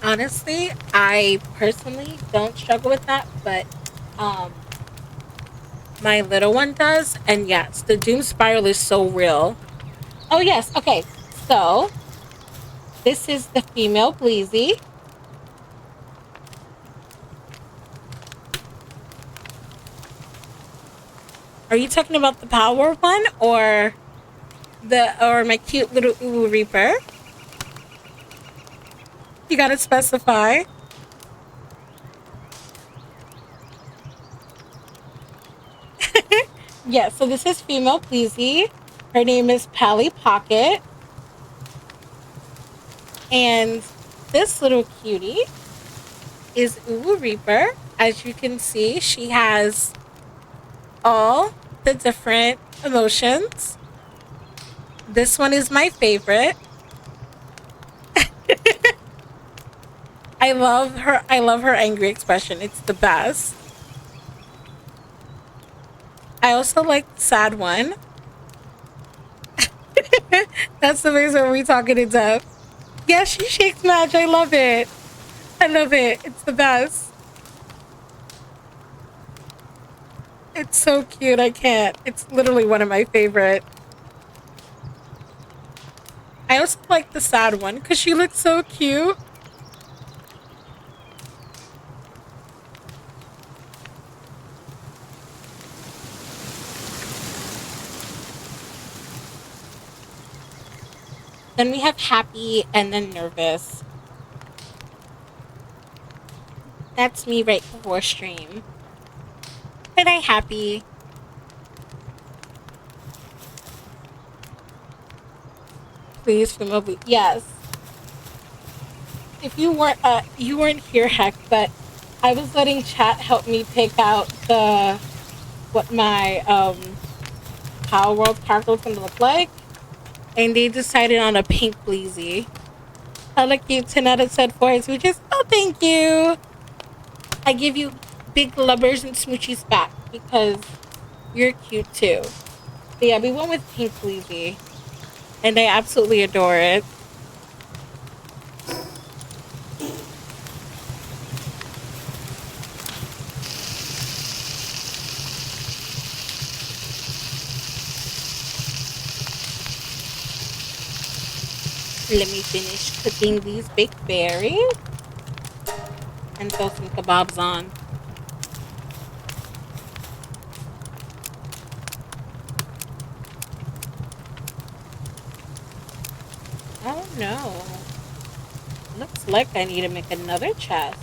Honestly, I personally don't struggle with that, but um, my little one does. And yes, the doom spiral is so real. Oh yes, okay. So this is the female Bleezy. Are you talking about the power one or my cute little Uwu Reaper? You gotta specify. Yeah, so this is female Pleasy. Her name is Pally Pocket. And this little cutie is Uwu Reaper. As you can see, she has all the different emotions. This one is my favorite. I love her angry expression. It's the best. I also like the sad one. That's the reason we talking in depth. Yeah, she shakes match. I love it. I love it. It's the best. It's so cute. I can't. It's literally one of my favorite. I also like the sad one because she looks so cute. Then we have happy and then nervous. That's me right before stream. And I happy. Please from over. Yes. If you weren't here, heck, but I was letting chat help me pick out the what my Power World character was gonna look like, and they decided on a pink Bleezy. I like you 10 out of 10 for his smooches. Oh, thank you. I give you big lubbers and smoochies back because you're cute too. But yeah, we went with pink Bleezy. and I absolutely adore it. Let me finish cooking these baked berries and throw some kebabs on. Oh no. Looks like I need to make another chest.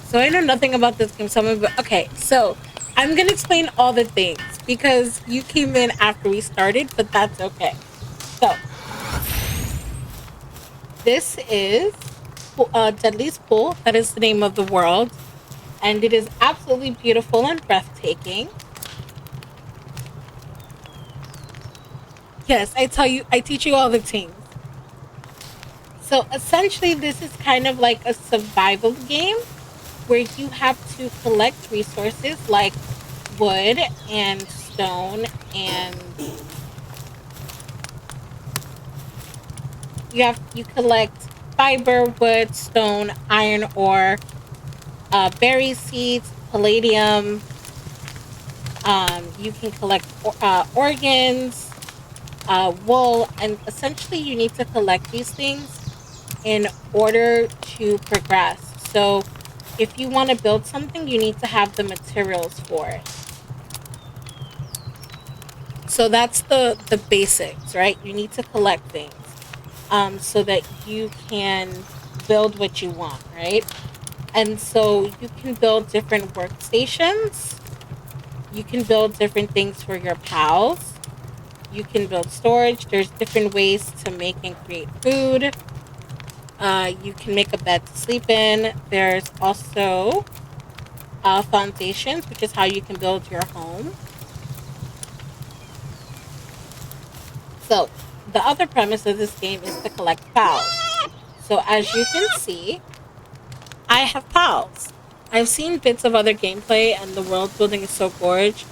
So I know nothing about this game. Okay, so I'm gonna explain all the things because you came in after we started, but that's okay. So this is Dudley's Pool. That is the name of the world, and it is absolutely beautiful and breathtaking. Yes, I teach you all the things. So essentially, this is kind of like a survival game where you have to collect resources like wood and stone, and you collect fiber, wood, stone, iron ore, berry seeds, palladium. You can collect organs, wool, and essentially you need to collect these things in order to progress. So if you want to build something, you need to have the materials for it. So that's the basics, right? You need to collect things so that you can build what you want, right? And so you can build different workstations. You can build different things for your pals. You can build storage. There's different ways to make and create food. You can make a bed to sleep in. There's also foundations, which is how you can build your home. So the other premise of this game is to collect pals. So as you can see, I have pals. I've seen bits of other gameplay, and the world building is so gorgeous.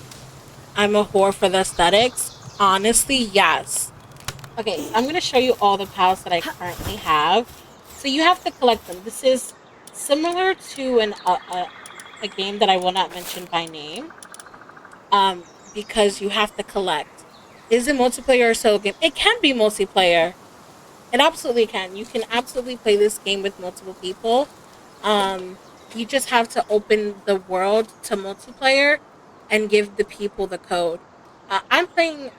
I'm a whore for the aesthetics. Honestly, yes. Okay, so I'm going to show you all the pals that I currently have. So you have to collect them. This is similar to a game that I will not mention by name, because you have to collect. Is it multiplayer or solo game? It can be multiplayer. It absolutely can. You can absolutely play this game with multiple people. You just have to open the world to multiplayer and give the people the code. I'm playing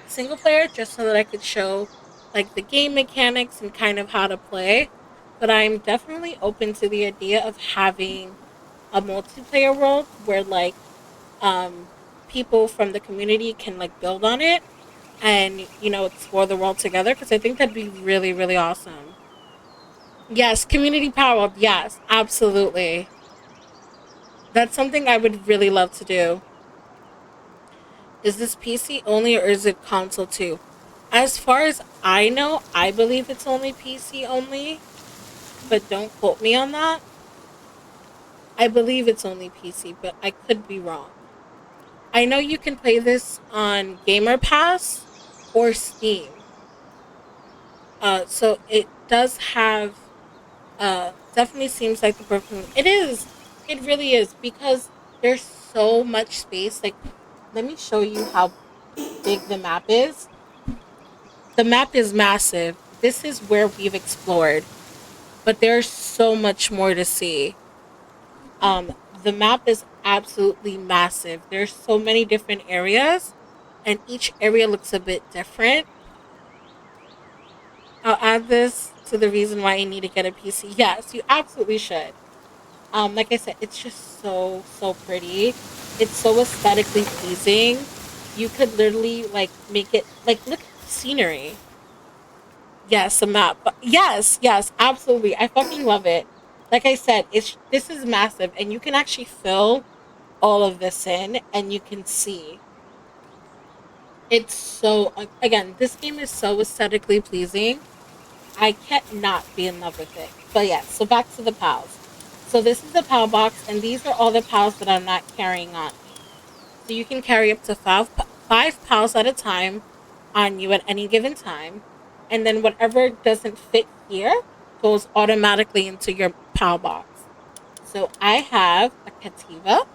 single player just so that I could show like the game mechanics and kind of how to play. But I'm definitely open to the idea of having a multiplayer world where like um, people from the community can like build on it and explore the world together, because I think that'd be really really awesome. Yes, community power up. Yes, absolutely. That's something I would really love to do. Is this PC only or is it console too? As far as I know, I believe it's only PC only, but don't quote me on that. I believe it's only PC, but I could be wrong. I know you can play this on Gamer Pass or Steam. So it does have definitely seems like the perfect. It is. It really is, because there's so much space. Like, let me show you how big the map is. The map is massive. This is where we've explored, but there's so much more to see. The map is absolutely massive. There's so many different areas, and each area looks a bit different. I'll add this to the reason why you need to get a PC. Yes, you absolutely should. Like I said, it's just so pretty. It's so aesthetically pleasing. You could literally like make it like look at the scenery. Yes, a map. But yes, absolutely. I fucking love it. Like I said, it's this is massive, and you can actually fill all of this in, and you can see. It's so again, this game is so aesthetically pleasing. I can't not be in love with it. But yeah, so back to the pals. So this is the PAL box, and these are all the PALs that I'm not carrying on me. So you can carry up to five PALs at a time on you at any given time. And then whatever doesn't fit here goes automatically into your PAL box. So I have a Cativa.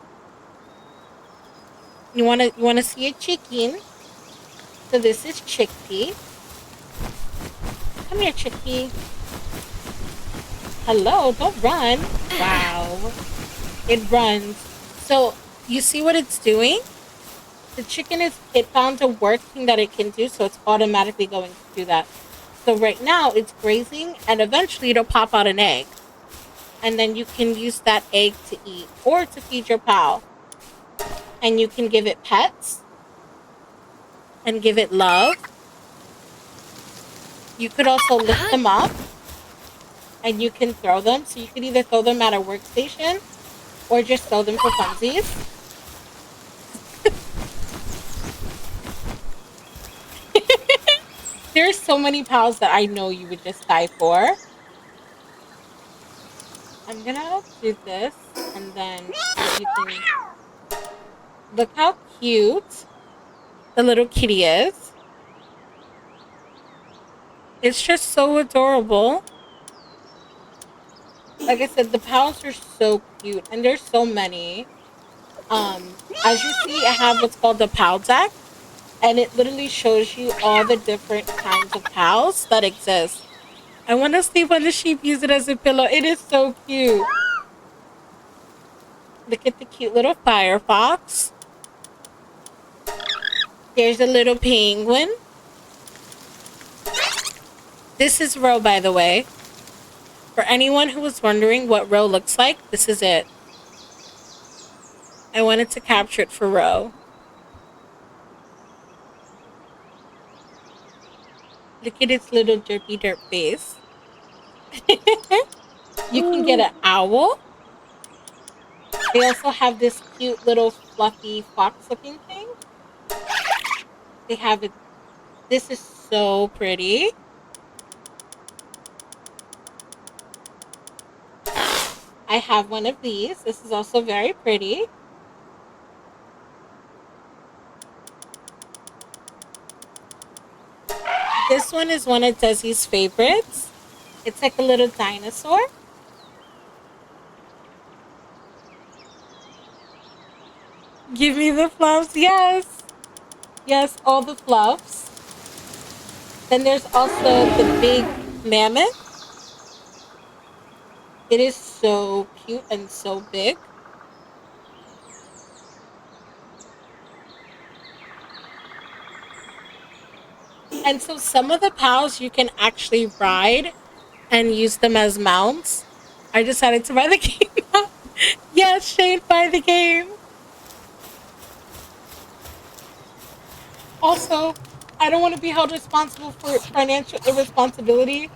You wanna see a chicken? So this is Chickpea. Come here, Chickpea. Hello, don't run. Wow. It runs. So you see what it's doing? The chicken it found a working that it can do, so it's automatically going to do that. So right now it's grazing, and eventually it'll pop out an egg. And then you can use that egg to eat or to feed your pal. And you can give it pets and give it love. You could also lift them up and you can throw them. So you could either throw them at a workstation or just throw them for funsies. There's so many pals that I know you would just die for. I'm gonna do this and then you can look how cute the little kitty is. It's just so adorable. Like I said, the pals are so cute and there's so many. As you see, I have what's called the pal deck, and it literally shows you all the different kinds of pals that exist. I want to sleep on the sheep, use it as a pillow. It is so cute. Look at the cute little firefox. There's a little penguin. This is Ro, by the way. For anyone who was wondering what Ro looks like, this is it. I wanted to capture it for Ro. Look at its little derpy derp face. You can get an owl. They also have this cute little fluffy fox looking thing. They have it. This is so pretty. I have one of these. This is also very pretty. This one is one of Desi's favorites. It's like a little dinosaur. Give me the fluffs. Yes. Yes, all the fluffs. Then there's also the big mammoth. It is so cute and so big. And so some of the pals you can actually ride and use them as mounts. I decided to buy the game. Yes, Shane, buy the game. Also, I don't want to be held responsible for financial irresponsibility.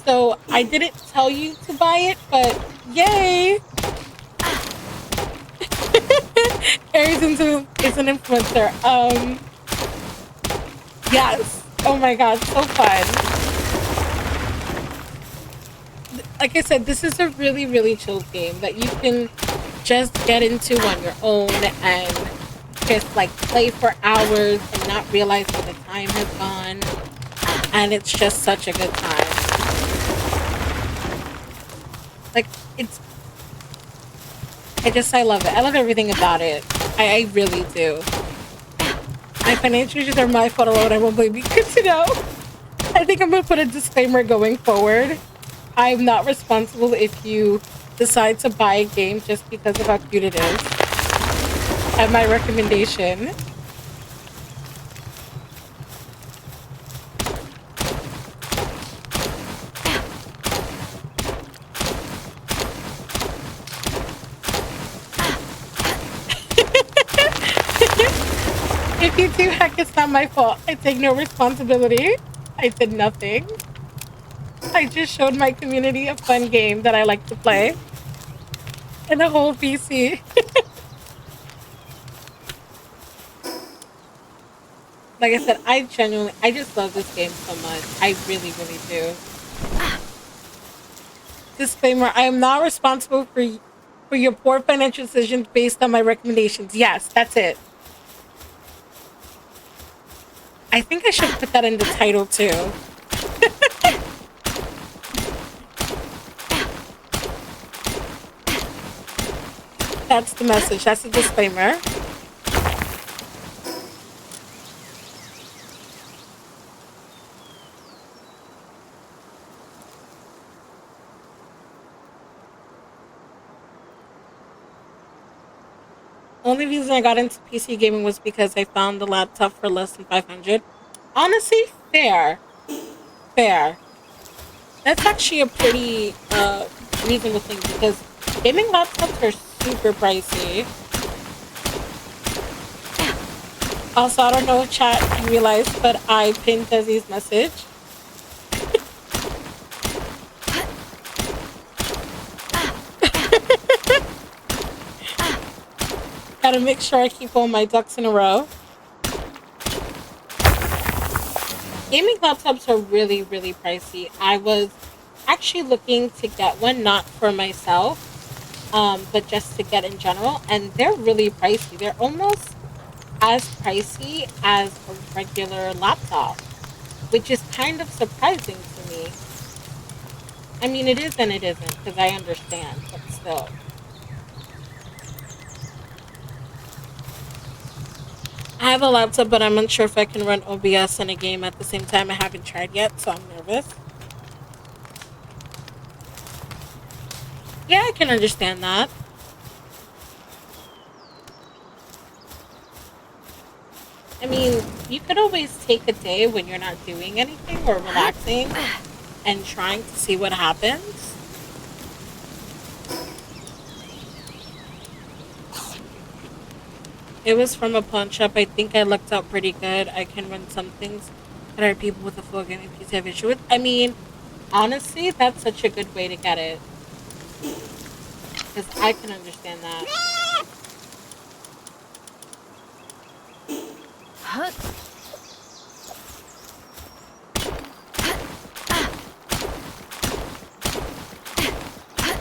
So I didn't tell you to buy it, but yay! Aries is an influencer. Yes. Oh my god, so fun. Like I said, this is a really, really chill game that you can just get into on your own and just like play for hours and not realize when the time has gone. And it's just such a good time. Like, I love it. I love everything about it. I really do. My financial issues are my fault alone. I won't blame you. Good to know. I think I'm going to put a disclaimer going forward. I'm not responsible if you decide to buy a game just because of how cute it is. And my recommendation. If you do hack, it's not my fault. I take no responsibility. I did nothing. I just showed my community a fun game that I like to play. And a whole PC. Like I said, I just love this game so much. I really, really do. Disclaimer, I am not responsible For your poor financial decisions based on my recommendations. Yes, that's it. I think I should put that in the title too. That's the message. That's the disclaimer. Only reason I got into PC gaming was because I found the laptop for less than 500. Honestly, fair. Fair. That's actually a pretty reasonable thing because gaming laptops are super pricey. Also, I don't know if chat you realized, but I pinned Desi's message. Gotta make sure I keep all my ducks in a row. Gaming laptops are really, really pricey. I was actually looking to get one, not for myself, but just to get in general, and they're really pricey. They're almost as pricey as a regular laptop, which is kind of surprising to me. I mean, it is and it isn't, because I understand, but still. I have a laptop, but I'm unsure if I can run OBS in a game at the same time. I haven't tried yet, so I'm nervous. Yeah, I can understand that. I mean, you could always take a day when you're not doing anything or relaxing and trying to see what happens. It was from a pawn shop. I think I lucked out pretty good. I can run some things that are people with a full gaming PC have issue with. I mean, honestly, that's such a good way to get it. Because I can understand that.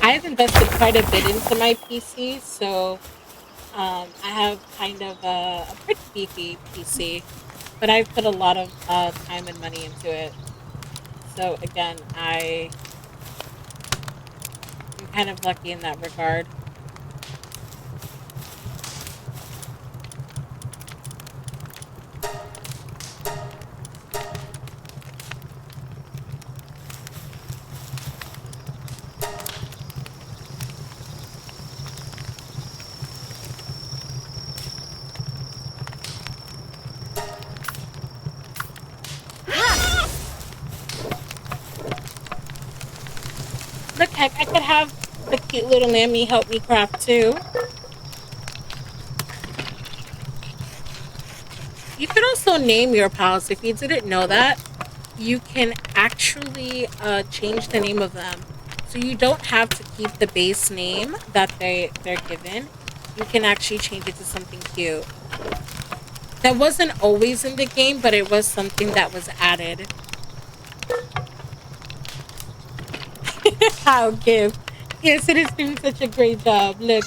I've invested quite a bit into my PC, so I have kind of a pretty beefy PC, but I've put a lot of time and money into it. So again, I'm kind of lucky in that regard. Look, heck, I could have the cute little Lammy help me craft too. You could also name your pals. If you didn't know that, you can actually change the name of them. So you don't have to keep the base name that they're given. You can actually change it to something cute. That wasn't always in the game, but it was something that was added. How give. Yes, it is doing such a great job. Look.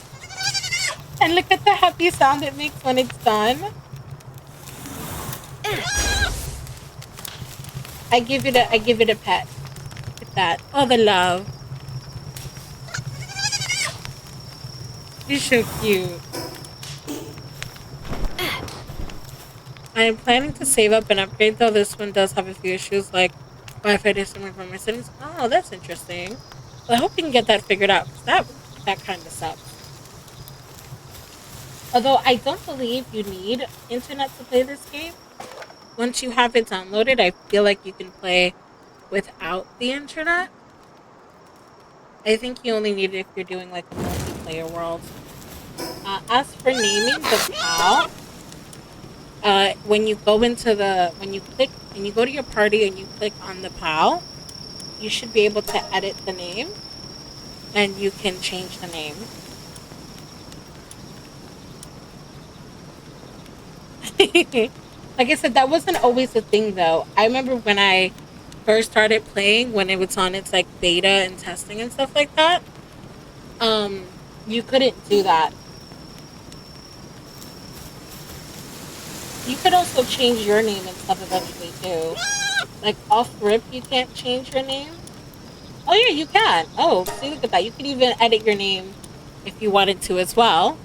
And look at the happy sound it makes when it's done. I give it a pet. Look at that. Oh, the love. You're so cute. I am planning to save up and upgrade, though this one does have a few issues, like Wi-Fi disconnect from my settings. Oh, that's interesting. Well, I hope you can get that figured out, because that kind of sucks. Although I don't believe you need internet to play this game. Once you have it downloaded, I feel like you can play without the internet. I think you only need it if you're doing like a multiplayer world. As for naming the pal, when you go to your party and you click on the pal, you should be able to edit the name, and you can change the name. Like I said, that wasn't always a thing though. I remember when I first started playing, when it was on its like beta and testing and stuff like that. Um, You couldn't do that. You could also change your name and stuff eventually too. Like off rip, you can't change your name. Oh yeah, you can. Oh, see, look at that. You can even edit your name if you wanted to as well.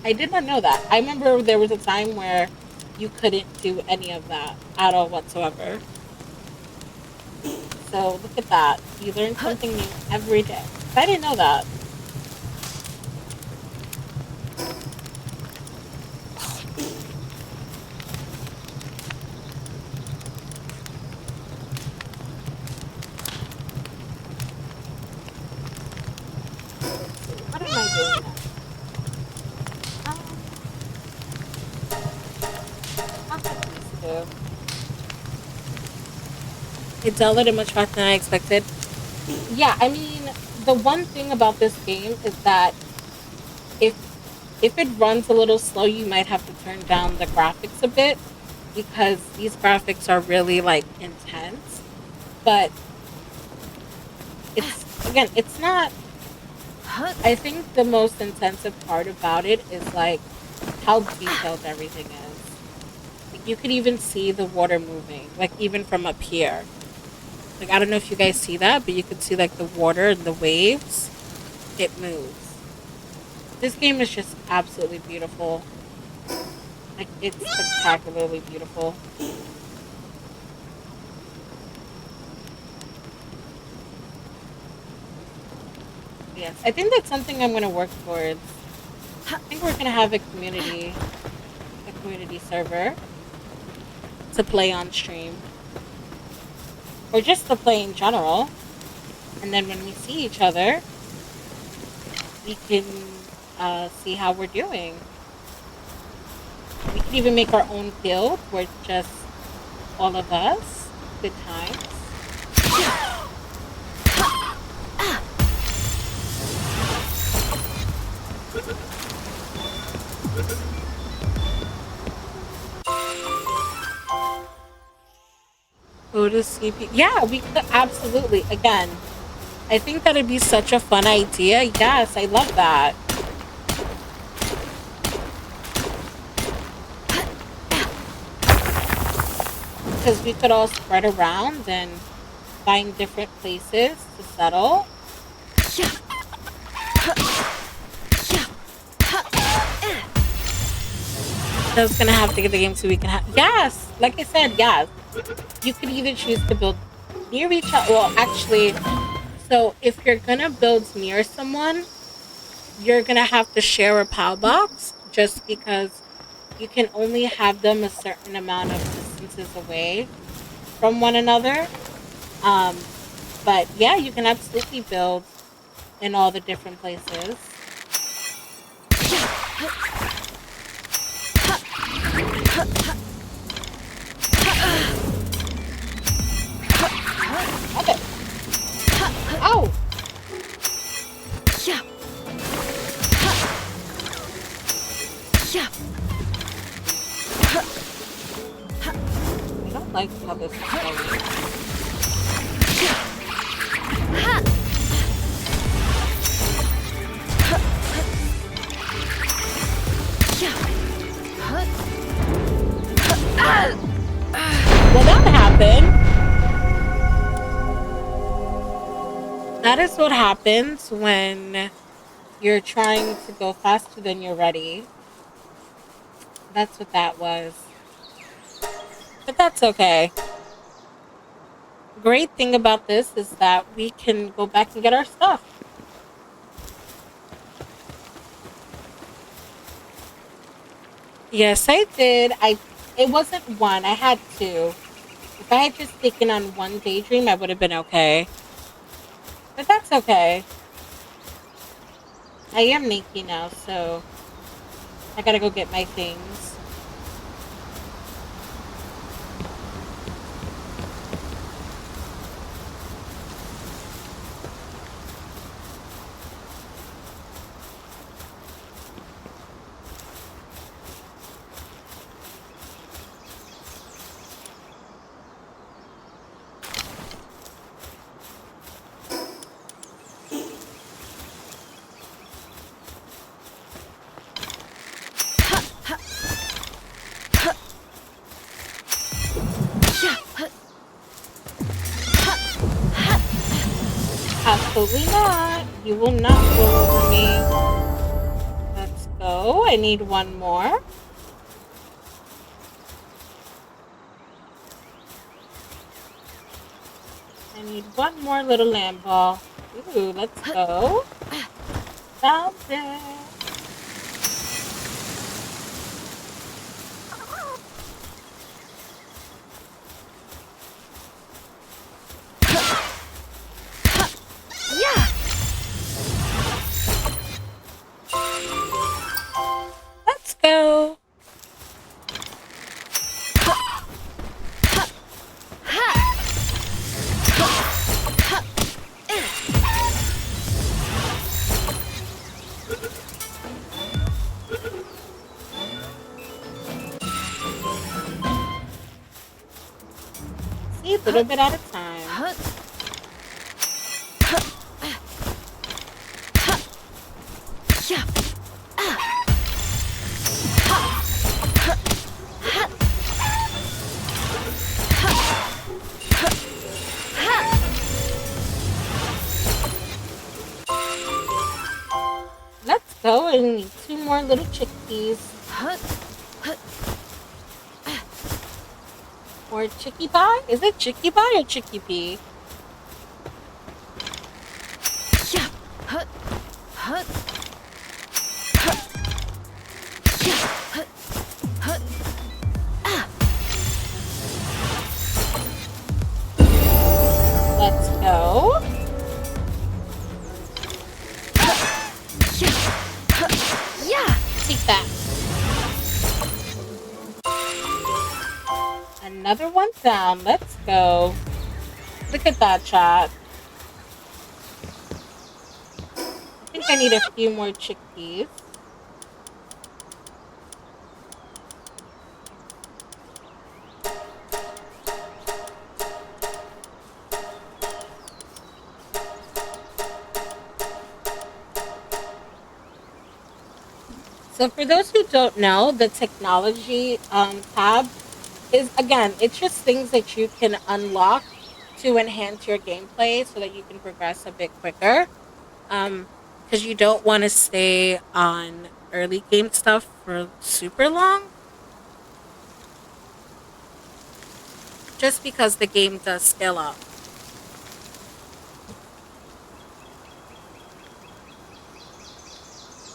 I did not know that. I remember there was a time where you couldn't do any of that at all whatsoever. So look at that. You learn something new every day. I didn't know that. Let's see. What am I doing now? I'll take these two. It downloaded much faster than I expected. Yeah, I mean, the one thing about this game is that if if it runs a little slow, you might have to turn down the graphics a bit because these graphics are really like intense. But it's not. I think the most intensive part about it is like how detailed everything is. Like you could even see the water moving, like even from up here. Like I don't know if you guys see that, but you could see like the water and the waves. It moves. This game is just absolutely beautiful. Like it's spectacularly beautiful. Yes, I think that's something I'm gonna work towards. I think we're gonna have a community server to play on stream, or just to play in general. And then when we see each other, we can see how we're doing. We could even make our own guild where it's just all of us. Good times. Go to sleep. Yeah, we could absolutely. Again, I think that'd be such a fun idea. Yes, I love that. Because we could all spread around and find different places to settle. I was gonna have to get the game so we can have. Yes, like I said, yes. You could either choose to build near each other. Well, actually, so if you're gonna build near someone, you're gonna have to share a POW box just because you can only have them a certain amount of distances away from one another. Um, but yeah, you can absolutely build in all the different places. Okay. Oh! I don't like how this is going. Well, that happened. That is what happens when you're trying to go faster than you're ready. That's what that was. But that's okay. Great thing about this is that we can go back and get our stuff. Yes, I did. It wasn't one. I had two. If I had just taken on one daydream, I would have been okay. But that's okay. I am Nikki now, so I gotta go get my things. Absolutely not. You will not go over me. Let's go. I need one more. I need one more little lamp ball. Ooh, let's go. Found it. Yeah. Let's go. See, a little bit at a time. Let's go. I need two more little chickpeas. Or chicky pie? Is it chicky pie or chicky pea? Let's go. Yeah. Take that. Another one down. Let's go. Look at that, chat. I think I need a few more chickpeas. So for those who don't know, the technology tab is, again, it's just things that you can unlock to enhance your gameplay so that you can progress a bit quicker. Because you don't want to stay on early game stuff for super long. Just because the game does scale up.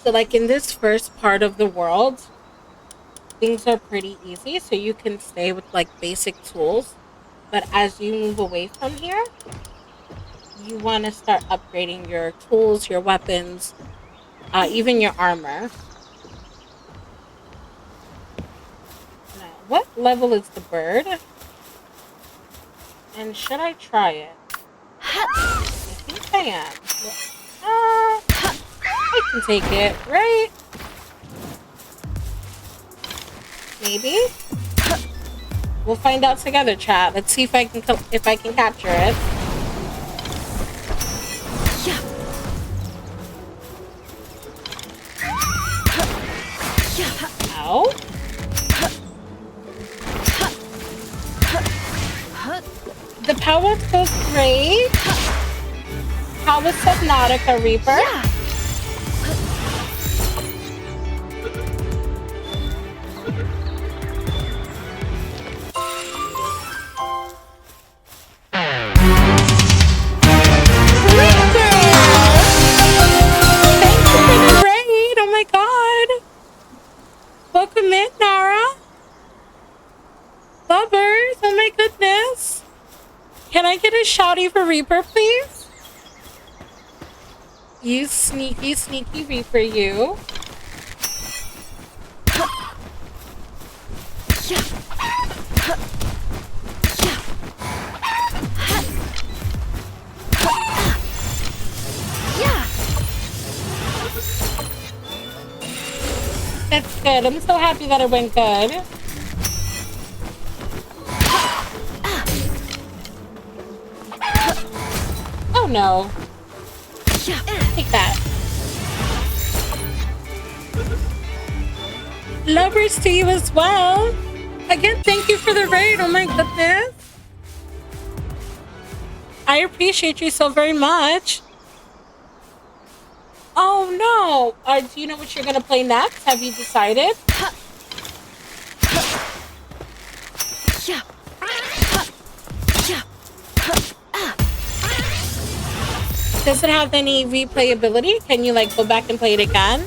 So like in this first part of the world, things are pretty easy, so you can stay with like basic tools. But as you move away from here, you want to start upgrading your tools, your weapons, even your armor. Now, what level is the bird? And should I try it? I think I am. I can take it, right? Maybe? We'll find out together, chat. Let's see if I can capture it. Ow. The power goes great. How was Subnautica, Reaper? Welcome in, Nara. Lovers, oh my goodness. Can I get a shouty for Reaper, please? You sneaky, sneaky Reaper, you. That's good. I'm so happy that it went good. Oh no. Take that. Lovers to you as well. Again, thank you for the raid. Oh my goodness. I appreciate you so very much. Oh no! Do you know what you're gonna play next? Have you decided? Yeah. Yeah. Does it have any replayability? Can you like go back and play it again?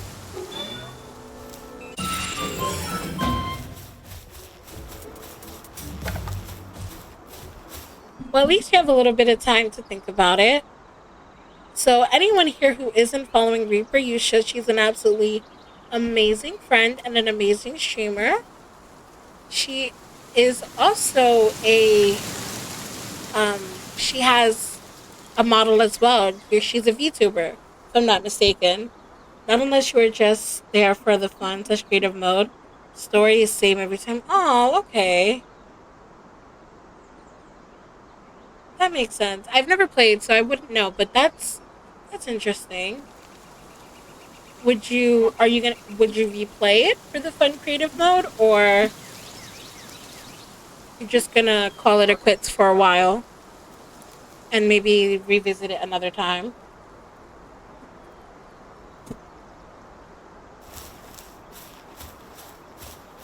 Well, at least you have a little bit of time to think about it. So, anyone here who isn't following Reaper, you should. She's an absolutely amazing friend and an amazing streamer. She is also she has a model as well. She's a VTuber, if I'm not mistaken. Not unless you were just there for the fun, such creative mode. Story is same every time. Oh, okay. That makes sense. I've never played, so I wouldn't know, but that's interesting. Would you replay it for the fun creative mode, or you're just gonna call it a quits for a while and maybe revisit it another time?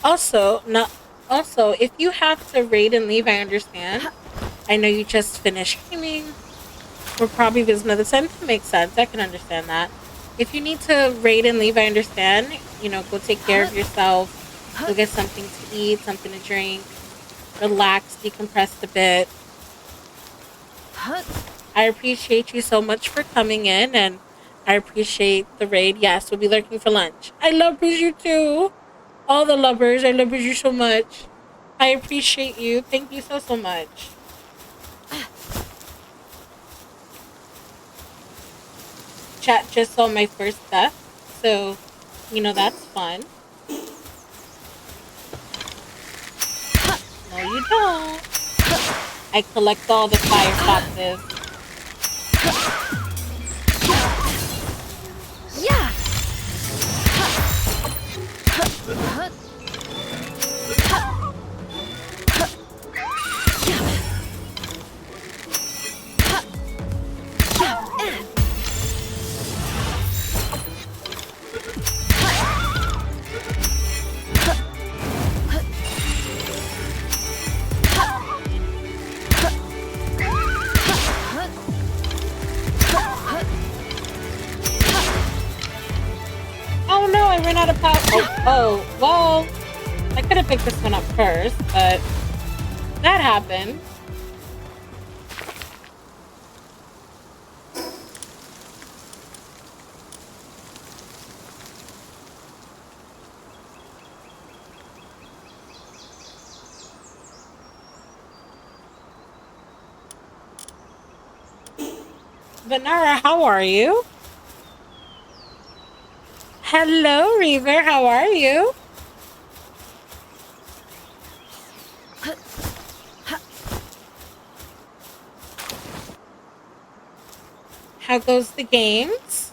Also, not also, if you have to raid and leave, I understand. I know you just finished streaming. We're probably visiting another time. That makes sense. I can understand that. If you need to raid and leave, I understand. You know, go take care of yourself. Go get something to eat, something to drink. Relax, decompress a bit. I appreciate you so much for coming in, and I appreciate the raid. Yes, we'll be lurking for lunch. I love you too. All the lovers, I love you so much. I appreciate you. Thank you so much. Chat just saw my first death, so you know that's fun. No, you don't. I collect all the fire foxes. Yeah. Oh no, I ran out of power. Oh, well, I could have picked this one up first, but that happened. Vanara, how are you? Hello, Reaver, how are you? How goes the games?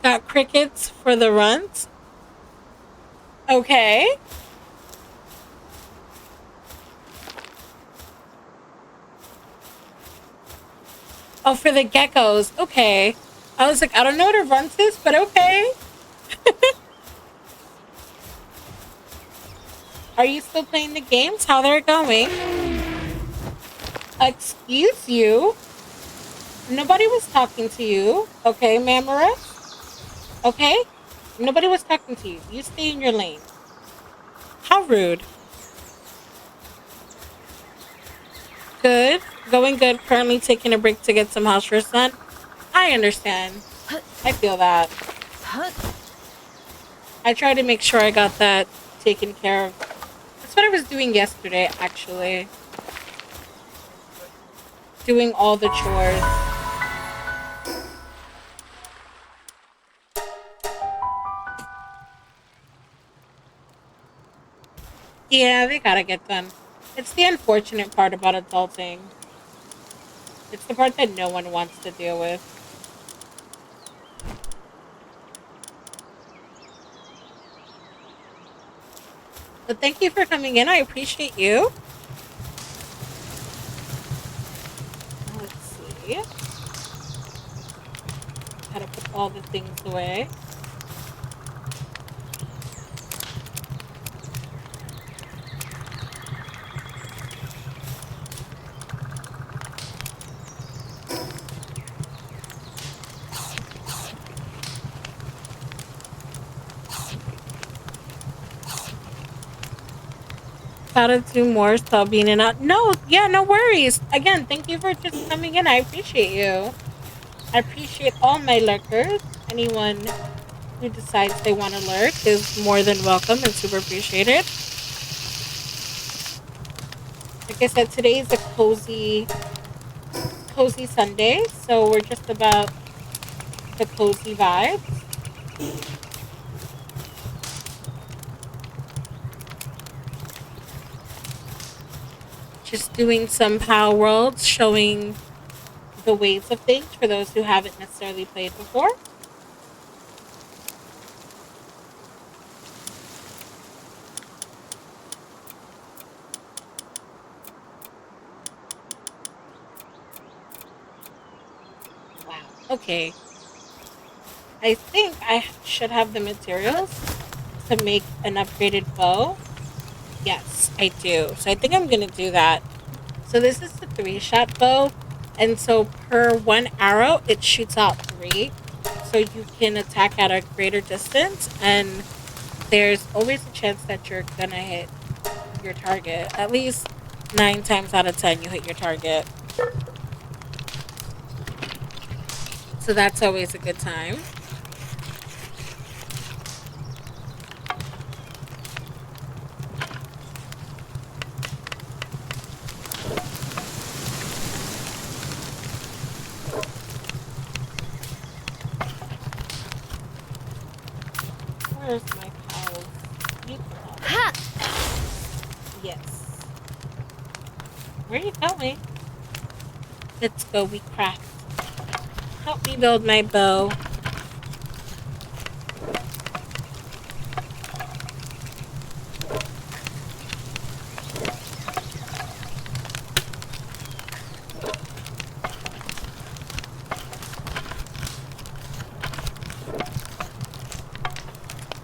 Got crickets for the runs? Okay. Oh, for the geckos. Okay. I was like, I don't know what a runt is, but okay. Are you still playing the games? How they're going? Excuse you? Nobody was talking to you. Okay, Mamoris? Okay? Nobody was talking to you. You stay in your lane. How rude. Good. Going good. Currently taking a break to get some house chores done. I understand. I feel that. I tried to make sure I got that taken care of. That's what I was doing yesterday, actually. Doing all the chores. Yeah, they gotta get done. It's the unfortunate part about adulting. It's the part that no one wants to deal with. But thank you for coming in. I appreciate you. Let's see. how to put all the things away. How to do more subbing and out. No, yeah, no worries. Again, thank you for just coming in. I appreciate you. I appreciate all my lurkers. Anyone who decides they want to lurk is more than welcome and super appreciated. Like I said, today is a cozy Sunday, so we're just about the cozy vibes. Just doing some Power Worlds, showing the ways of things for those who haven't necessarily played before. Wow. Okay. I think I should have the materials to make an upgraded bow. Yes, I do. So I think I'm going to do that. So this is the 3-shot bow. And so per 1 arrow, it shoots out 3. So you can attack at a greater distance. And there's always a chance that you're going to hit your target. At least 9 times out of 10, you hit your target. So that's always a good time. Where's my cow's sleep? Yes. Where are you going? Let's go, we craft. Help me build my bow.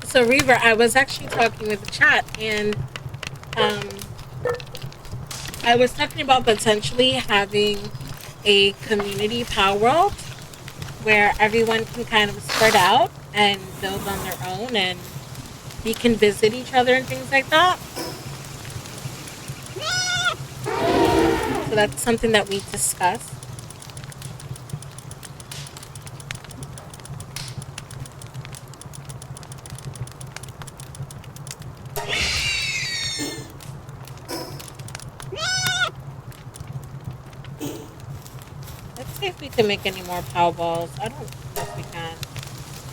So Reaver, I was actually talking with the chat, and I was talking about potentially having a community Power World where everyone can kind of spread out and build on their own, and we can visit each other and things like that. So that's something that we discussed. Let's see if we can make any more Power Balls. I don't know if we can.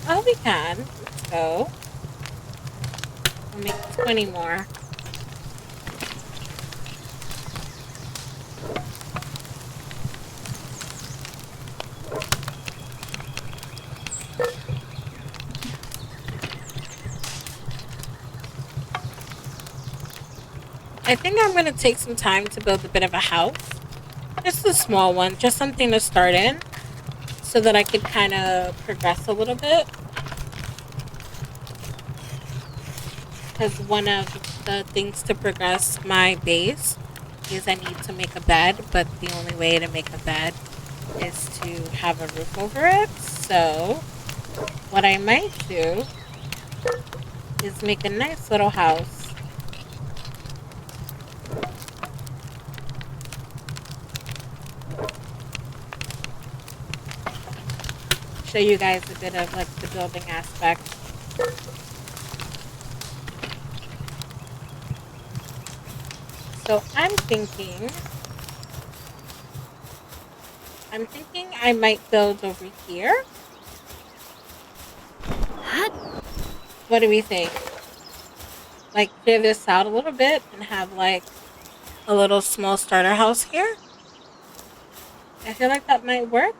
Oh, we can. Let's go. We'll make 20 more. I think I'm going to take some time to build a bit of a house. Just a small one. Just something to start in. So that I could kind of progress a little bit. Because one of the things to progress my base is I need to make a bed. But the only way to make a bed is to have a roof over it. So what I might do is make a nice little house. Show you guys a bit of like the building aspect. So I'm thinking I might build over here. What do we think? Like clear this out a little bit and have like a little small starter house here. I feel like that might work.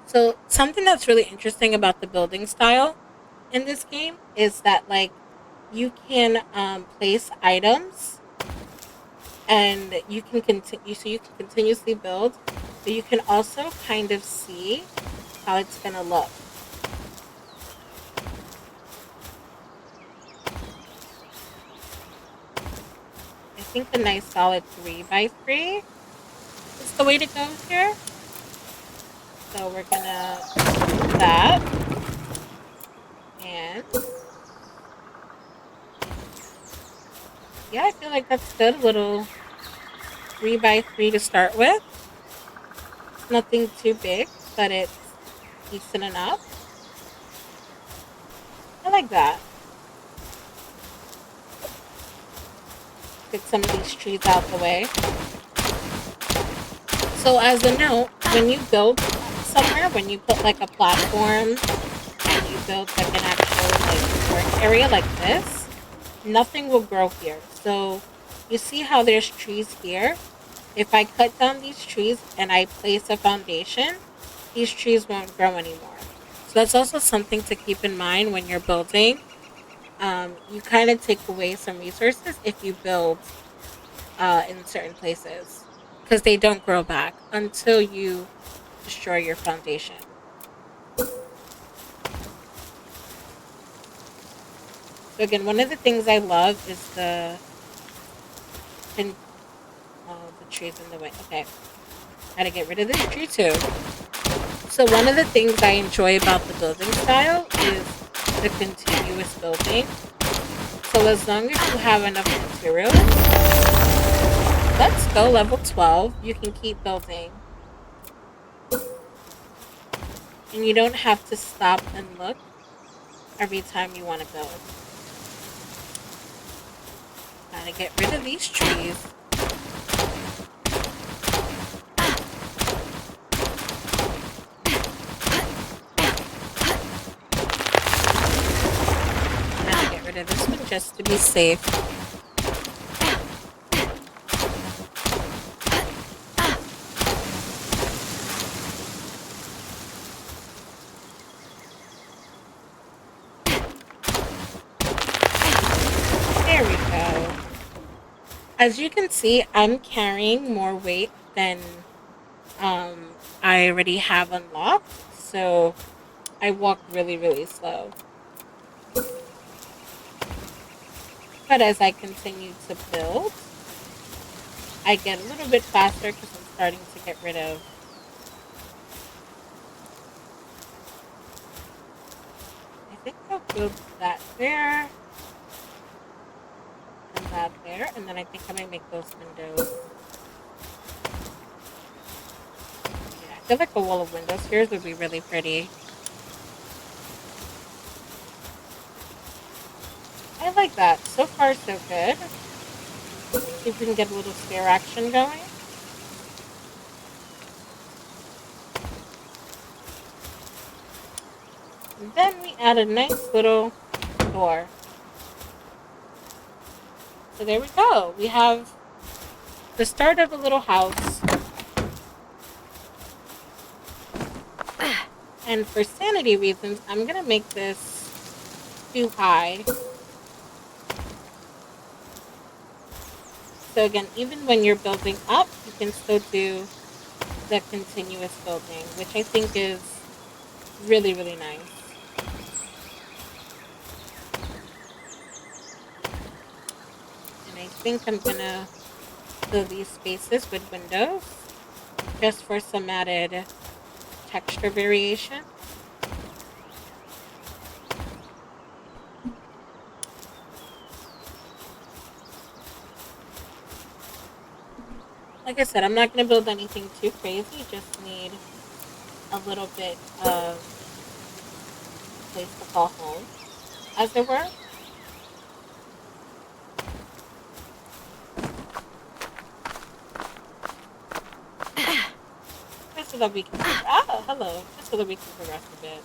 So something that's really interesting about the building style in this game is that like you can place items and you can continue, so you can continuously build, but you can also kind of see how it's gonna look. I think a nice solid 3x3 is the way to go here. So we're gonna do that, and yeah, I feel like that's good. A little 3x3 to start with. Nothing too big, but it's decent enough. I like that. Get some of these trees out the way. So as a note, when you build somewhere, when you put like a platform and you build like an actual like work area like this, nothing will grow here. So you see how there's trees here? If I cut down these trees and I place a foundation, these trees won't grow anymore. So that's also something to keep in mind when you're building. You kind of take away some resources if you build in certain places, because they don't grow back until you destroy your foundation. So again, one of the things I love is the trees in the way. Okay, gotta get rid of this tree too. So one of the things I enjoy about the building style is the continuous building. So as long as you have enough materials, let's go level 12. You can keep building. And you don't have to stop and look every time you want to build. Gotta get rid of these trees. Gotta get rid of this one just to be safe. There we go. As you can see, I'm carrying more weight than I already have unlocked, so I walk really, really slow. But as I continue to build, I get a little bit faster because I'm starting to get rid of I think I'll build that there and that there, and then I think I might make those windows. Yeah, I feel like a wall of windows here would be really pretty. I like that. So far, so good. See if we can get a little stair action going. And then we add a nice little door. So there we go. We have the start of a little house. And for sanity reasons, I'm going to make this too high. So again, even when you're building up, you can still do the continuous building, which I think is really, really nice. And I think I'm gonna fill these spaces with windows just for some added texture variation. Like I said, I'm not going to build anything too crazy. Just need a little bit of place to call home, as it were. Just so that we can hello. Just so that we can progress a bit.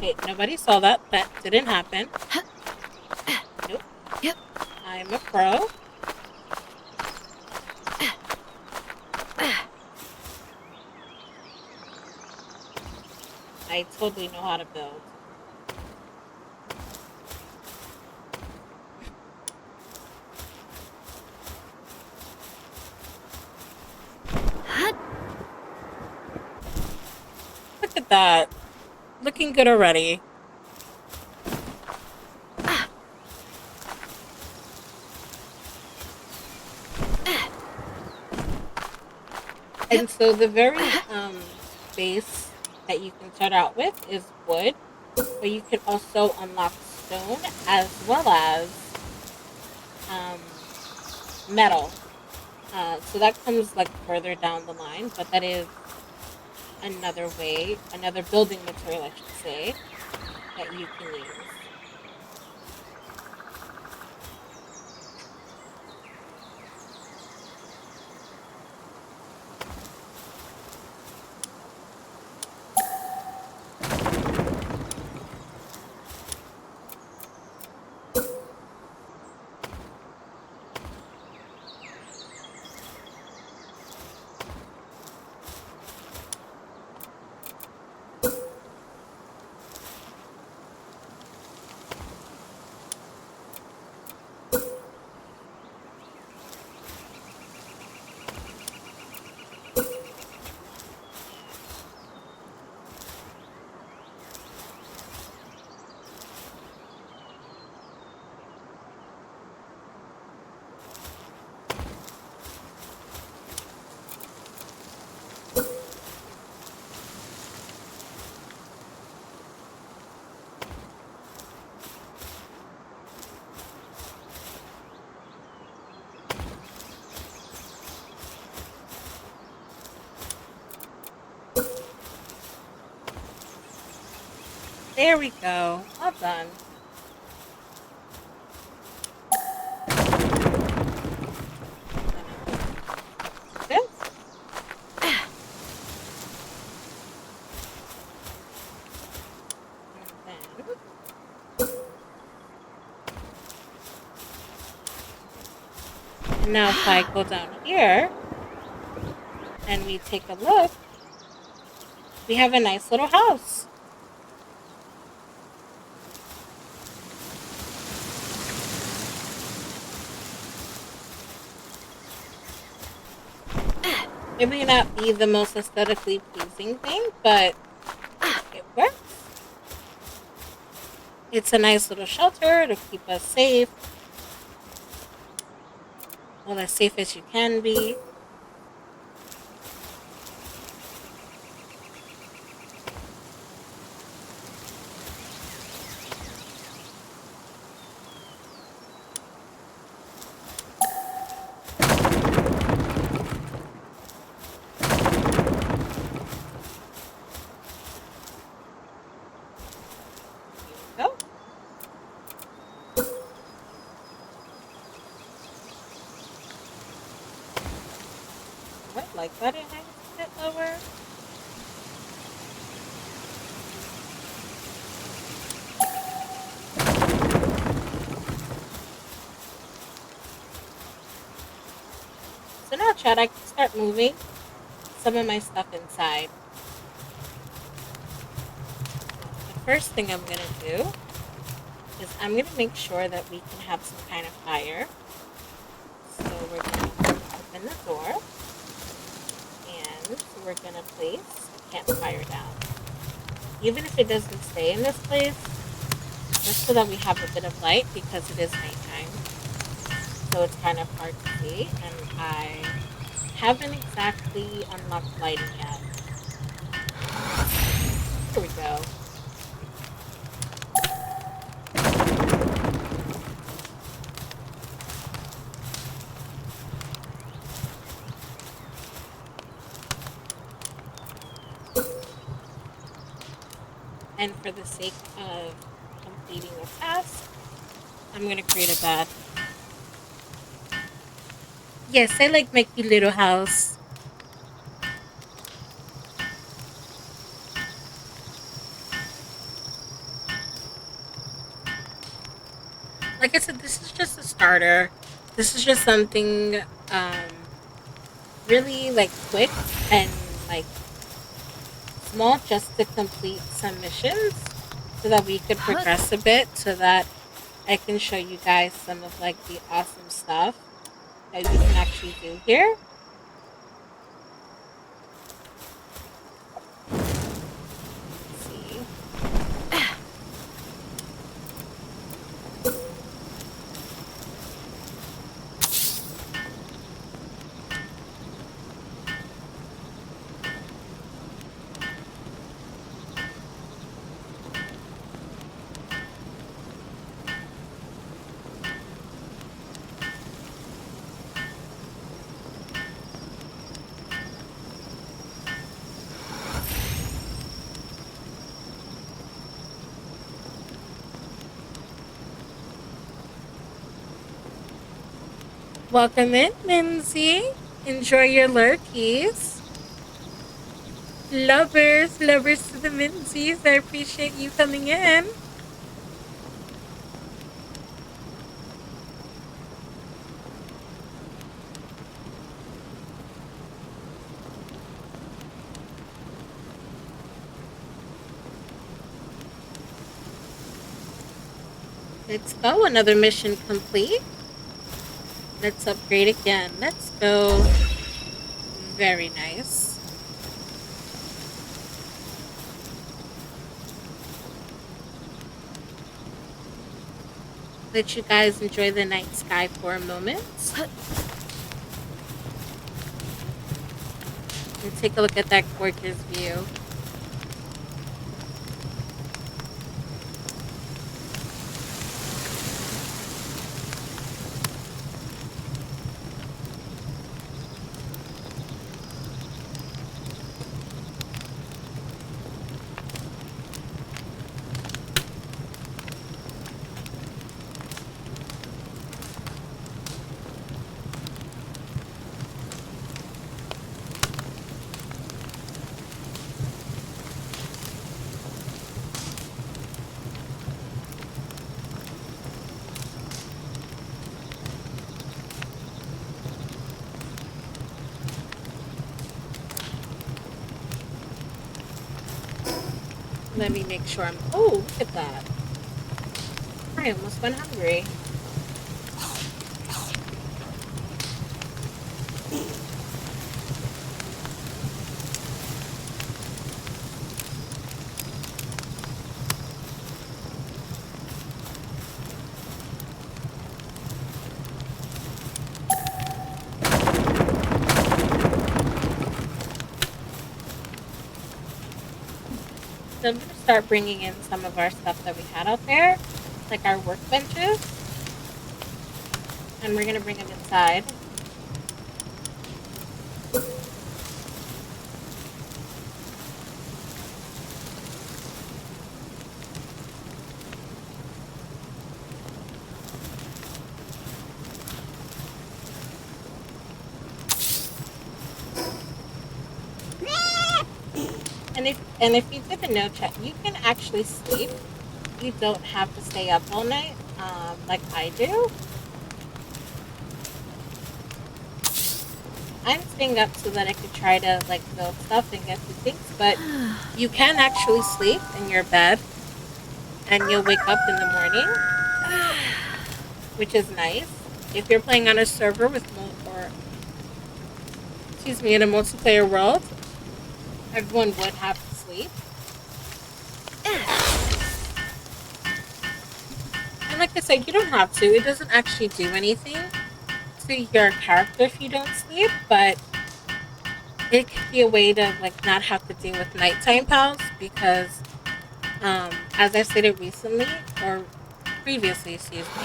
Okay, nobody saw that. That didn't happen. Nope. Yep. I'm a pro. I totally know how to build. Look at that. Looking good already. And so the very base that you can start out with is wood, but you can also unlock stone as well as um, metal. So that comes like further down the line, but that is another way, another building material, I should say, that you can use. There we go. All done. Good. And now if I go down here and we take a look, we have a nice little house. It may not be the most aesthetically pleasing thing, but it works. It's a nice little shelter to keep us safe. Well, as safe as you can be. Go. What? Like that? It hangs a bit lower. So now, Chad, I can start moving some of my stuff inside. The first thing I'm going to do is I'm going to make sure that we can have some kind of fire. So we're going to open the door and we're going to place a campfire down. Even if it doesn't stay in this place, just so that we have a bit of light because it is nighttime. So it's kind of hard to see, and I haven't exactly unlocked lighting yet. Here we go. And for the sake of completing the task, I'm going to create a bed. Yes, I like my cute little house. Like I said, this is just a starter. This is just something really like quick and like small just to complete some missions so that we could progress a bit so that I can show you guys some of like the awesome stuff that we can actually do here. Let's see. Welcome in, Lindsay. Enjoy your lurkies. Lovers to the Minzies. I appreciate you coming in. Let's go. Another mission complete. Let's upgrade again. Let's go. Very nice. Let you guys enjoy the night sky for a moment. And take a look at that gorgeous view. Let me make sure I'm... Oh, look at that. I almost went hungry. So I'm going to start bringing in some of our stuff that we had out there, like our workbenches. And we're going to bring them inside. And if you didn't know, chat, you can actually sleep. You don't have to stay up all night, like I do. I'm staying up so that I could try to like build stuff and get through things, but you can actually sleep in your bed, and you'll wake up in the morning, which is nice. If you're playing on a server with in a multiplayer world, everyone would have to sleep. And like I said, you don't have to. It doesn't actually do anything to your character if you don't sleep, but it could be a way to like not have to deal with nighttime pals because, as I stated recently or previously, excuse me,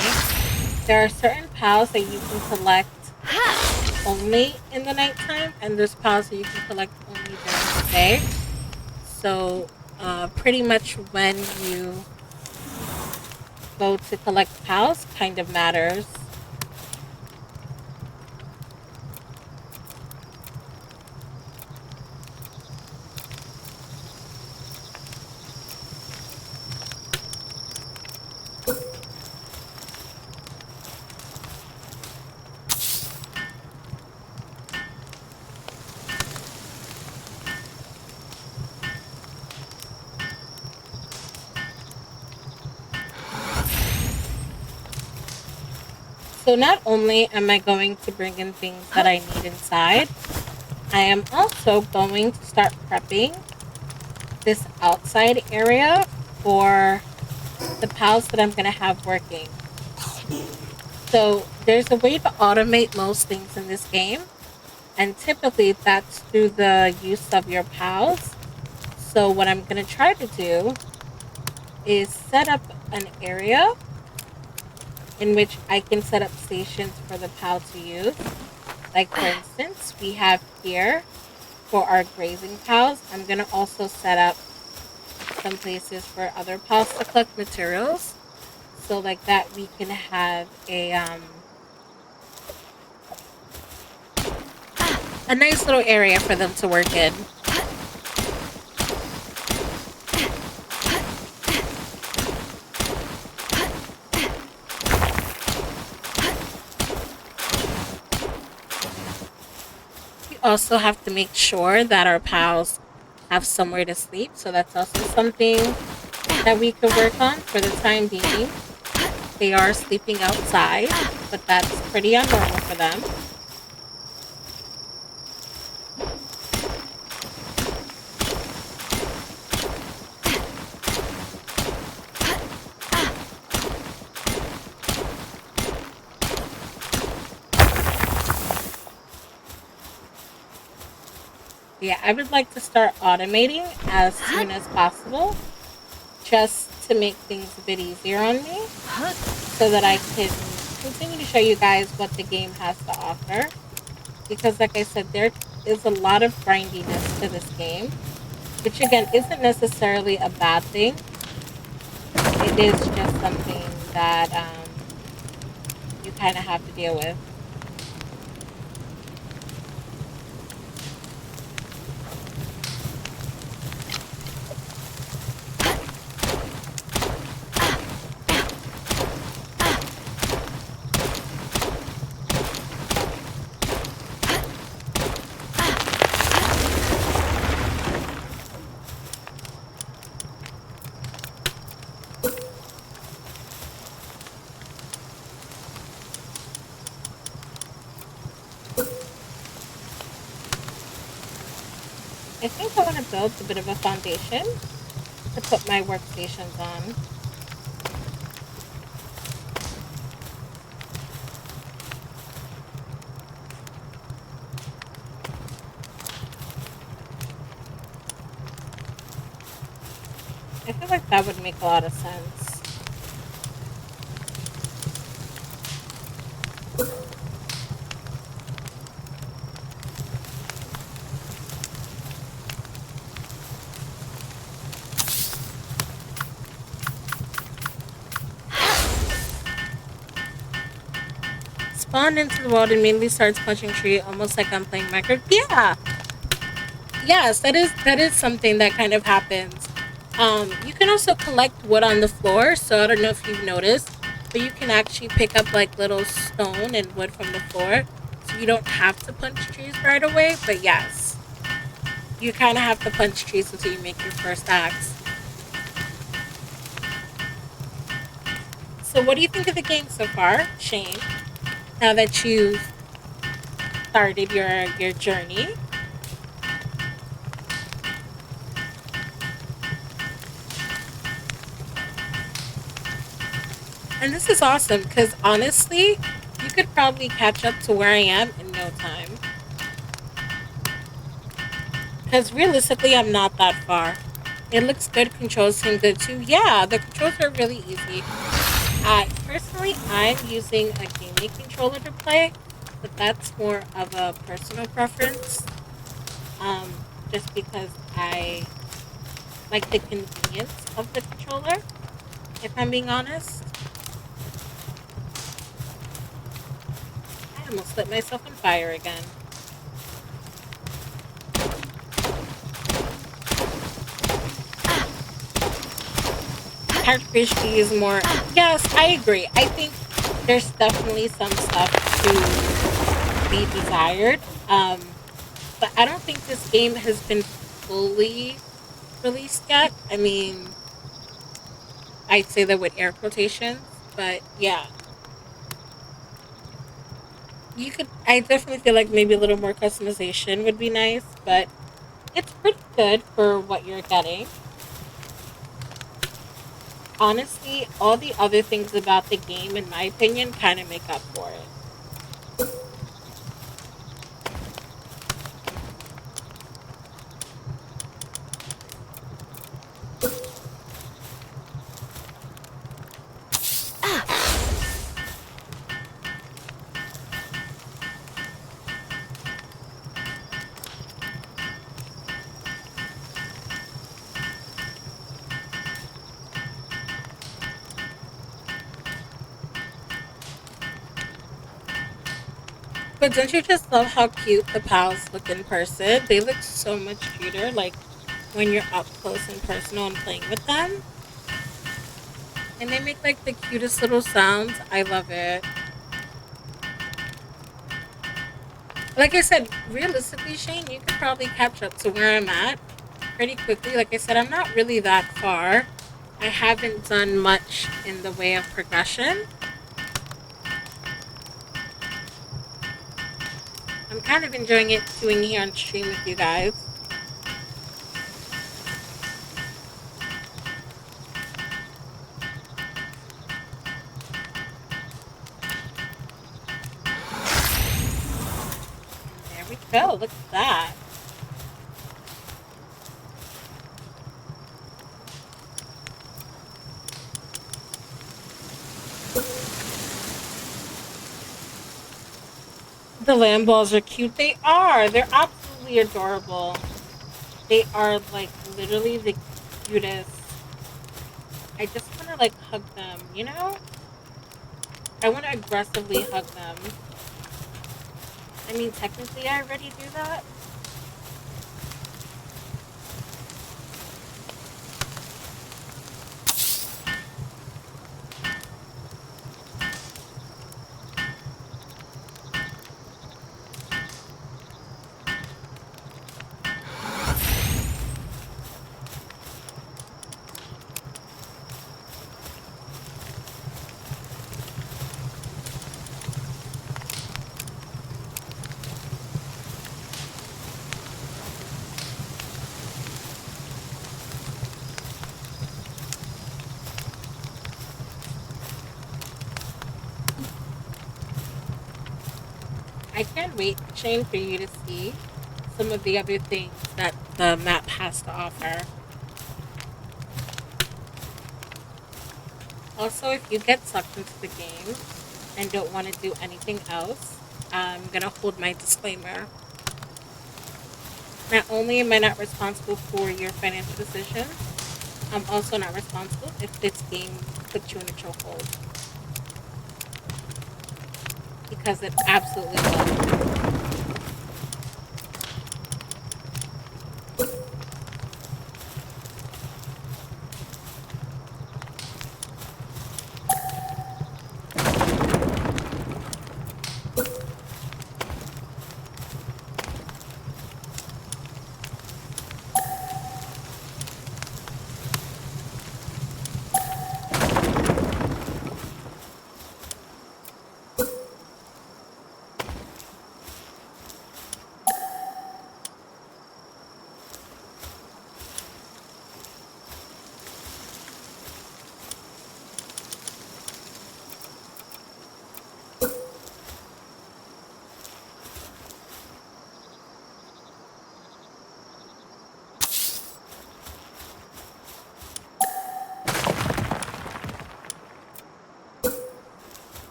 there are certain pals that you can collect only in the nighttime, and there's pals that you can collect only during the day. So, pretty much when you go to collect pals kind of matters. So not only am I going to bring in things that I need inside, I am also going to start prepping this outside area for the pals that I'm going to have working. So there's a way to automate most things in this game, and typically that's through the use of your pals. So what I'm going to try to do is set up an area in which I can set up stations for the pal to use. Like for instance, we have here for our grazing pals. I'm going to also set up some places for other pals to collect materials. So like that we can have a nice little area for them to work in. We also have to make sure that our pals have somewhere to sleep. So that's also something that we could work on for the time being. They are sleeping outside, but that's pretty abnormal for them. Yeah, I would like to start automating as soon as possible, just to make things a bit easier on me, so that I can continue to show you guys what the game has to offer. Because like I said, there is a lot of grindiness to this game, which again isn't necessarily a bad thing. It is just something that you kind of have to deal with. I think I want to build a bit of a foundation to put my workstations on. I feel like that would make a lot of sense. Spawn into the world and immediately starts punching tree, almost like I'm playing Minecraft. Yeah, yes, that is something that kind of happens. You can also collect wood on the floor. So I don't know if you've noticed, but you can actually pick up like little stone and wood from the floor, so you don't have to punch trees right away. But yes, you kind of have to punch trees until you make your first axe. So what do you think of the game so far, Shane? Now that you've started your journey. And this is awesome because honestly, you could probably catch up to where I am in no time. Because realistically, I'm not that far. It looks good. Controls seem good too. Yeah, the controls are really easy. Personally, I'm using a gaming controller to play, but that's more of a personal preference. Just because I like the convenience of the controller, if I'm being honest. I almost lit myself on fire again. Character creation is more. Yes, I agree. I think there's definitely some stuff to be desired. But I don't think this game has been fully released yet. I mean, I'd say that with air quotations, but yeah. You could. I definitely feel like maybe a little more customization would be nice, but it's pretty good for what you're getting. Honestly, all the other things about the game, in my opinion, kind of make up for it. But don't you just love how cute the pals look in person? They look so much cuter, like when you're up close and personal and playing with them. And they make like the cutest little sounds. I love it. Like I said, realistically, Shane, you could probably catch up to where I'm at pretty quickly. Like I said, I'm not really that far. I haven't done much in the way of progression. I'm kind of enjoying it doing here on stream with you guys. There we go. Look at that. The lamb balls are cute. They are. They're absolutely adorable. They are like literally the cutest. I just want to like hug them, you know? I want to aggressively hug them. I mean, technically, I already do that. I can't wait, Shane, for you to see some of the other things that the map has to offer. Also, if you get sucked into the game and don't want to do anything else, I'm going to hold my disclaimer. Not only am I not responsible for your financial decisions, I'm also not responsible if this game puts you in a chokehold. Because it absolutely will.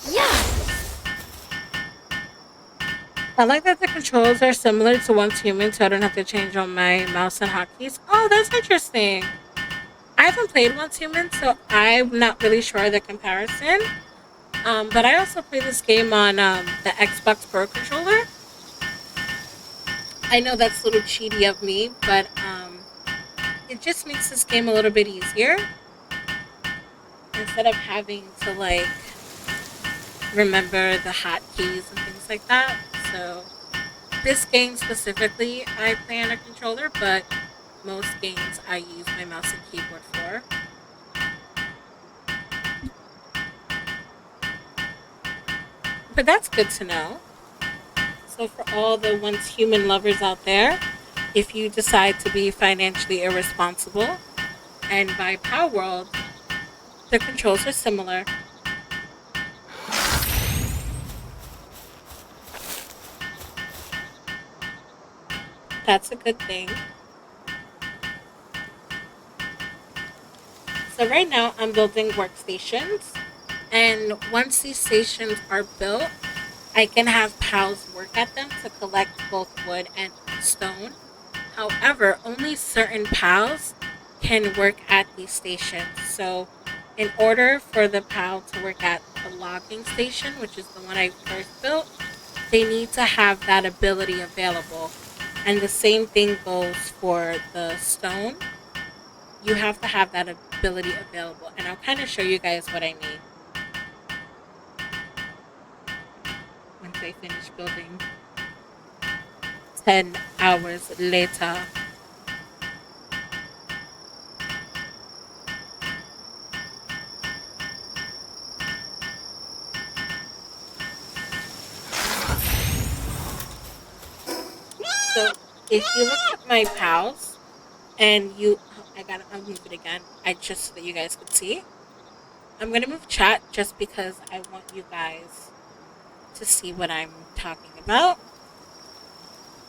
Yeah! I like that the controls are similar to Once Human, so I don't have to change on my mouse and hotkeys. Oh, that's interesting. I haven't played Once Human, so I'm not really sure the comparison. But I also play this game on the Xbox Pro controller. I know that's a little cheaty of me, but it just makes this game a little bit easier instead of having to like remember the hotkeys and things like that. So this game specifically, I play on a controller, but most games I use my mouse and keyboard for. But that's good to know. So for all the once human lovers out there, if you decide to be financially irresponsible and buy Power World, the controls are similar. That's a good thing. So right now I'm building workstations, and once these stations are built, I can have pals work at them to collect both wood and stone. However, only certain pals can work at these stations. So in order for the pal to work at the logging station, which is the one I first built, they need to have that ability available. And the same thing goes for the stone. You have to have that ability available. And I'll kind of show you guys what I mean once I finish building. 10 hours later. So if you look at my pals and I'll move it again. So that you guys could see. I'm gonna move chat just because I want you guys to see what I'm talking about.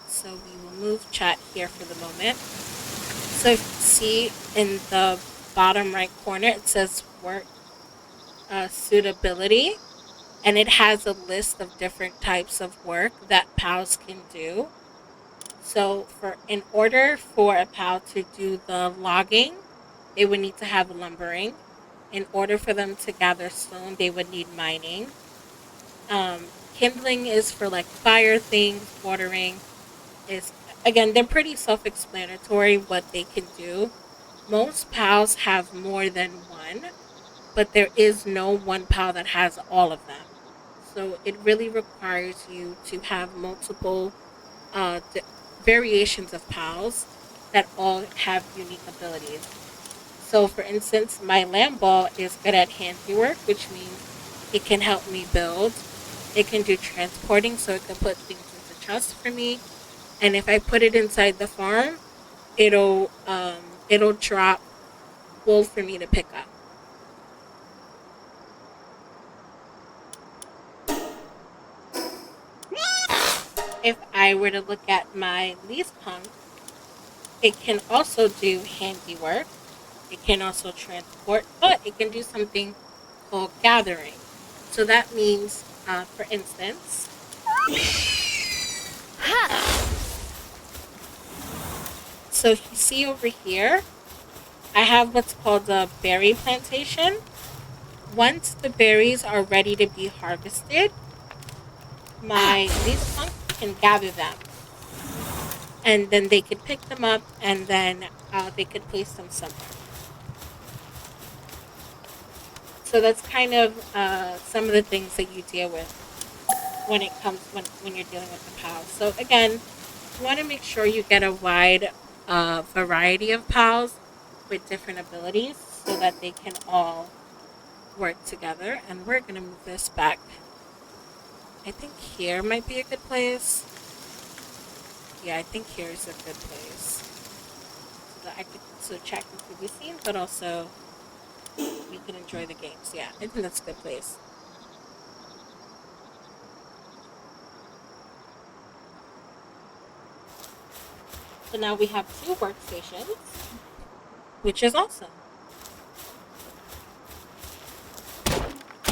So we will move chat here for the moment. So if you see in the bottom right corner, it says work suitability, and it has a list of different types of work that pals can do. So in order for a pal to do the logging, they would need to have lumbering. In order for them to gather stone, they would need mining. Kindling is for like fire things. Watering is, again, they're pretty self-explanatory what they can do. Most pals have more than one, but there is no one pal that has all of them. So it really requires you to have multiple variations of pals that all have unique abilities. So, for instance, my lamb ball is good at handiwork, which means it can help me build. It can do transporting, so it can put things into chests for me. And if I put it inside the farm, it'll drop wool for me to pick up. If I were to look at my leaf punk, it can also do handiwork. It can also transport, but it can do something called gathering. So that means, for instance, so if you see over here, I have what's called a berry plantation. Once the berries are ready to be harvested, my leaf punk can gather them. And then they could pick them up, and then they could place them somewhere. So that's kind of some of the things that you deal with when you're dealing with the pals. So again, you want to make sure you get a wide variety of pals with different abilities so that they can all work together. And we're gonna move this back. I think here might be a good place. Yeah, I think here is a good place so chat can be seen, but also we can enjoy the games. Yeah, I think that's a good place. So now we have 2 workstations, which is awesome.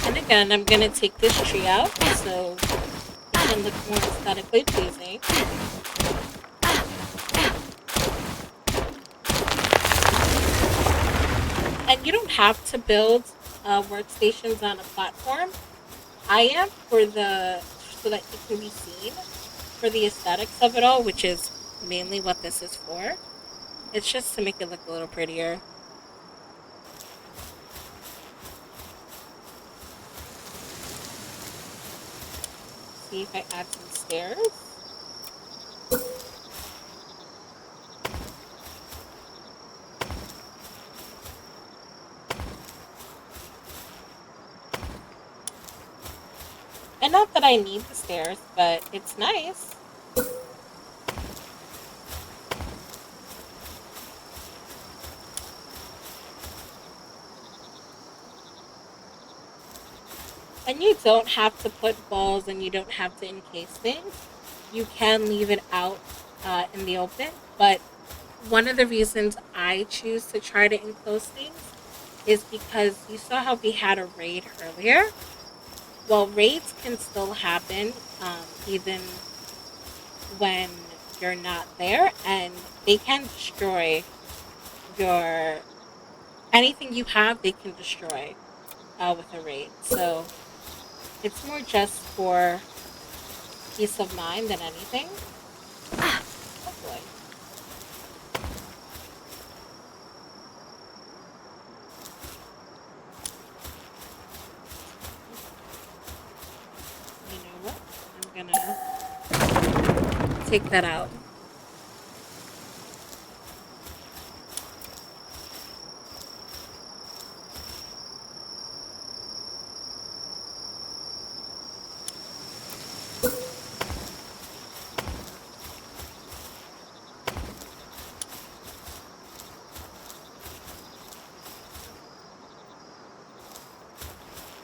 And again, I'm going to take this tree out so it can look more aesthetically pleasing. And you don't have to build workstations on a platform. I am so that it can be seen for the aesthetics of it all, which is mainly what this is for. It's just to make it look a little prettier. See if I add some stairs. And not that I need the stairs, but it's nice. And you don't have to put balls and you don't have to encase things. You can leave it out in the open. But one of the reasons I choose to try to enclose things is because you saw how we had a raid earlier. Well, raids can still happen even when you're not there, and they can destroy your anything you have. They can destroy with a raid. So it's more just for peace of mind than anything. Oh boy. You know what? I'm gonna take that out.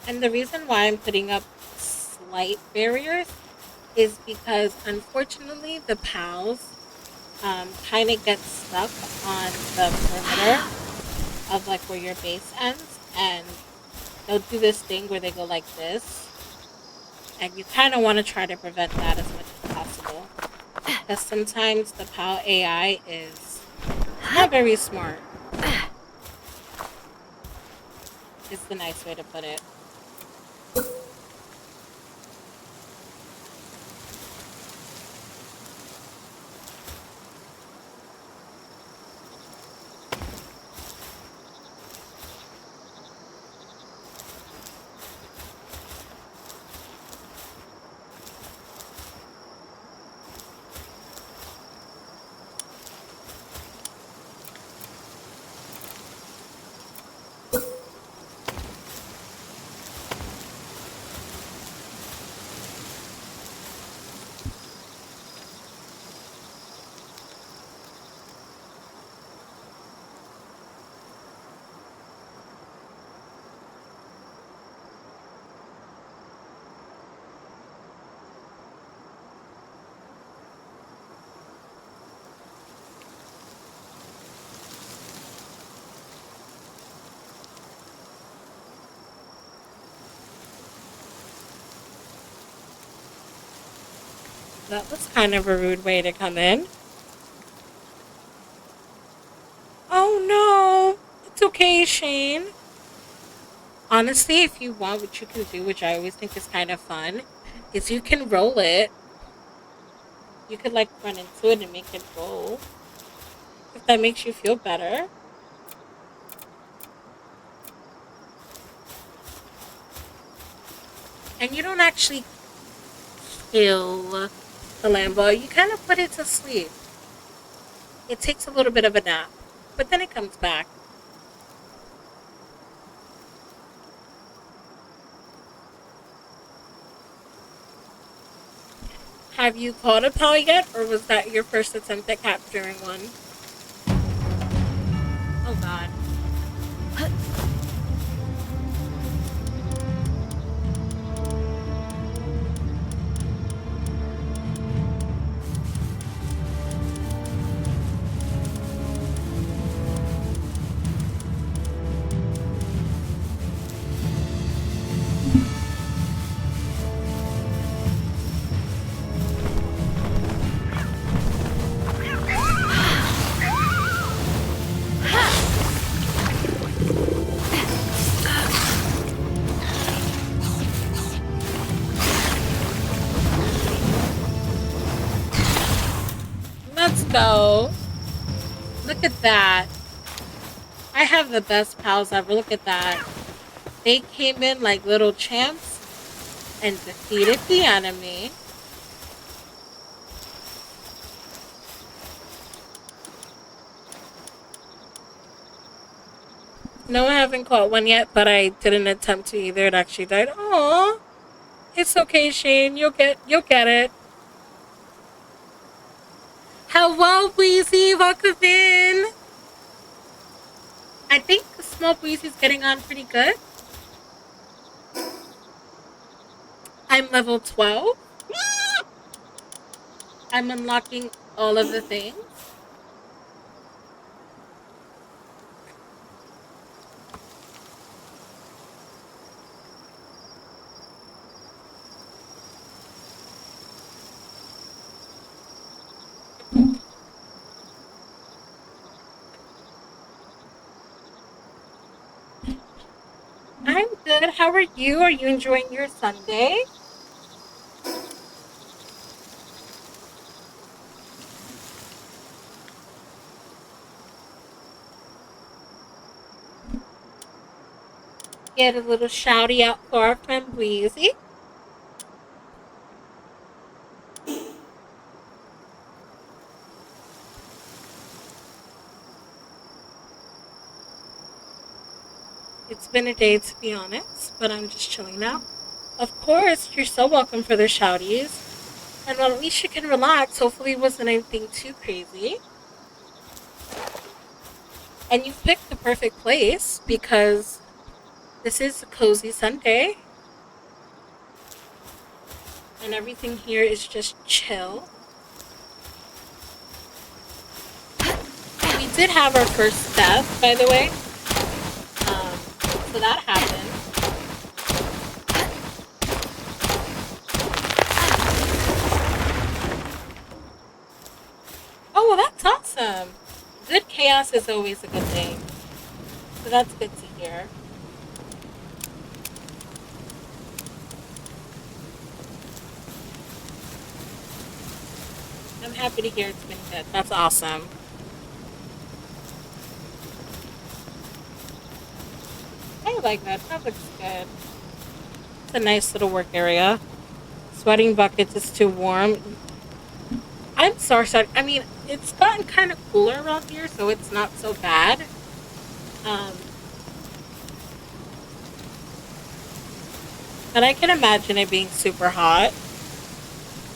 And the reason why I'm putting up slight barriers is because unfortunately the pals kind of get stuck on the perimeter of like where your base ends, and they'll do this thing where they go like this, and you kind of want to try to prevent that as much as possible because sometimes the pal AI is not very smart. Is the nice way to put it. That was kind of a rude way to come in. Oh no, it's okay, Shane. Honestly, if you want, what you can do, which I always think is kind of fun, is you can roll it. You could like run into it and make it roll if that makes you feel better. And you don't actually kill the Lambo, you kind of put it to sleep. It takes a little bit of a nap, but then it comes back. Have you caught a pal yet, or was that your first attempt at capturing one? Oh god. Let's go. Look at that. I have the best pals ever. Look at that. They came in like little champs and defeated the enemy. No, I haven't caught one yet, but I didn't attempt to either. It actually died. Aww. It's okay, Shane. You'll get it. Hello, Breezy. Welcome in. I think Small Breezy's getting on pretty good. I'm level 12. I'm unlocking all of the things. I'm good. How are you? Are you enjoying your Sunday? Get a little shouty out for our friend Breezy. It's been a day, to be honest, but I'm just chilling now. Of course, you're so welcome for the shouties. And at least you can relax. Hopefully, it wasn't anything too crazy. And you've picked the perfect place because this is a cozy Sunday and everything here is just chill. We did have our first death, by the way. So that happened. Oh, well, that's awesome. Good chaos is always a good thing. So that's good to hear. I'm happy to hear it's been good. That's awesome. I like that. That looks good. It's a nice little work area. Sweating buckets is too warm. I'm sorry. I mean, it's gotten kind of cooler around here, so it's not so bad. Um, but I can imagine it being super hot.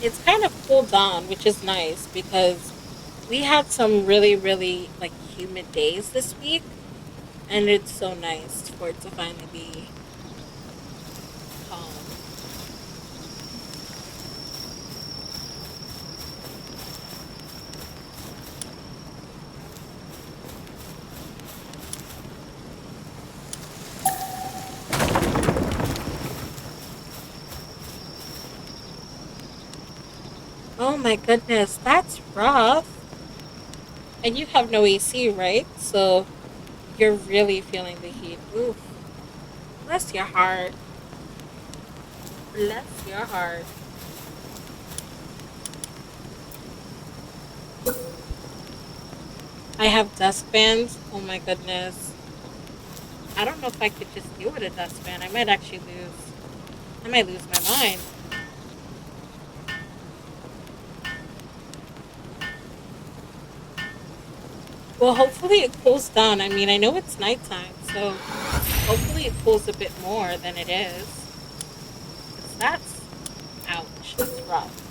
It's kind of cooled down, which is nice because we had some really, really like humid days this week, and it's so nice for it to finally be calm. Oh my goodness, that's rough. And you have no AC, right? So you're really feeling the heat. Oof. Bless your heart. Bless your heart. I have dustbands. Oh my goodness. I don't know if I could just deal with a dustband. I might actually lose. I might lose my mind. Well, hopefully it cools down. I mean, I know it's nighttime, so hopefully it cools a bit more than it is. 'Cause that's, ouch, that's rough.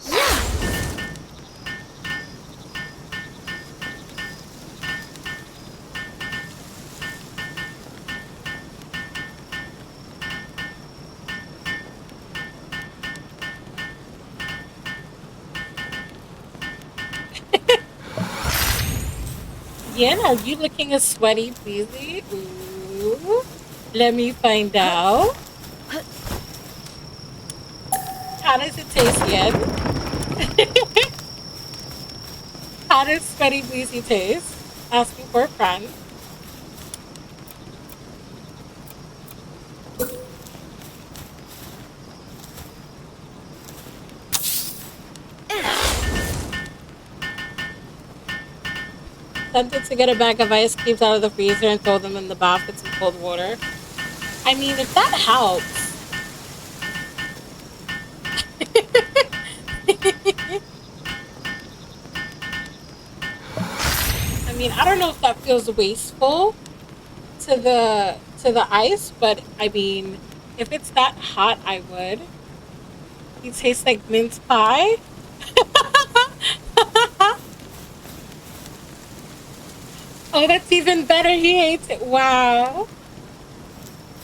Yeah! Yen, are you looking a sweaty breezy? Ooh. Let me find out. How does it taste, Yen? How does sweaty breezy taste? Asking for a friend. Tempted to get a bag of ice cubes out of the freezer and throw them in the bath with some cold water. I mean, if that helps. I mean, mean, I don't know if that feels wasteful to the ice, but I mean, if it's that hot, I would. You taste like mince pie. Oh, that's even better. He hates it. Wow.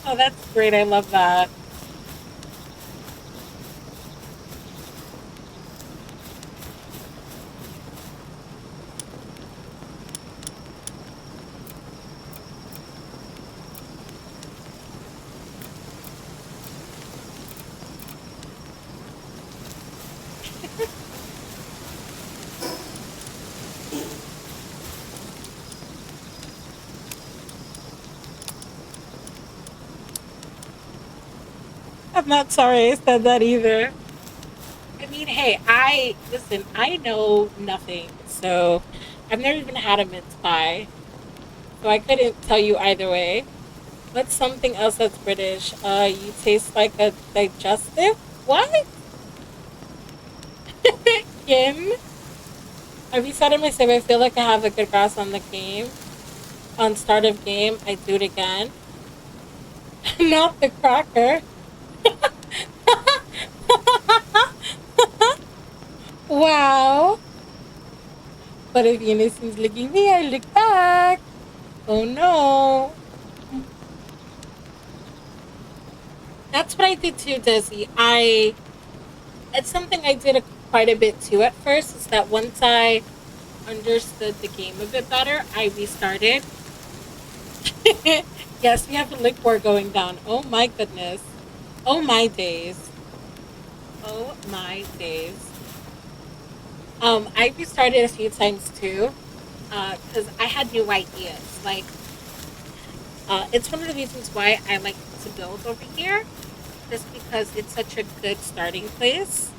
Oh, that's great. I love that. I'm not sorry I said that either. I mean, hey, I listen. I know nothing, so I've never even had a mince pie, so I couldn't tell you either way. What's something else that's British? You taste like a digestive. What? Kim? I restarted my save. I feel like I have a good grasp on the game. On start of game, I do it again. Not the cracker. Wow. But if Eunice is looking me, I look back. Oh no. That's what I did too, Desi. It's something I did quite a bit too at first, is that once I understood the game a bit better, I restarted. Yes, we have a lick war going down. Oh my goodness. Oh my days. Oh my days. I restarted a few times too, because I had new ideas. Like, it's one of the reasons why I like to build over here, just because it's such a good starting place.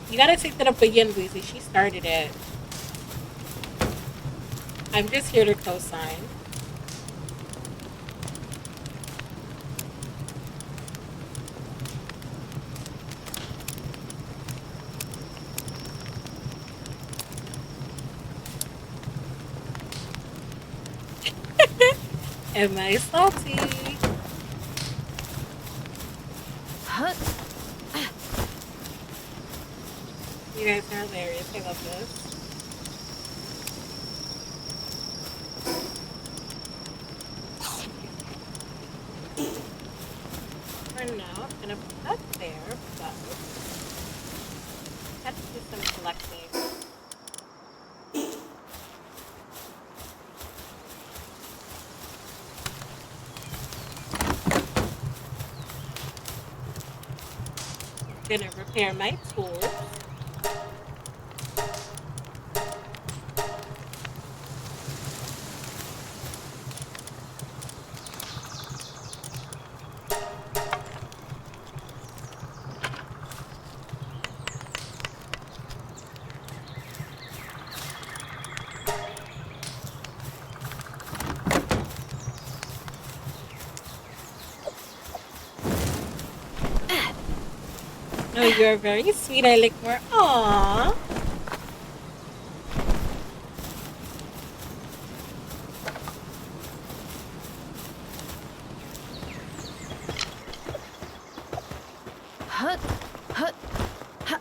You gotta take that up again, Breezy. She started it. I'm just here to co-sign. Am I salty? Huh? You guys are hilarious. I love this. For now, I'm gonna put that there, but I have to do some collecting. I'm gonna repair my tools. No, you're very sweet. I like more. Aww. Huh? Huh? Huh?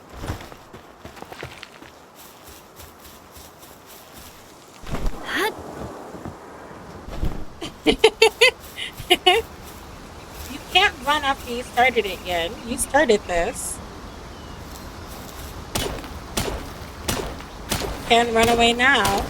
Huh? You can't run after you started it yet. You started this. Can't run away now.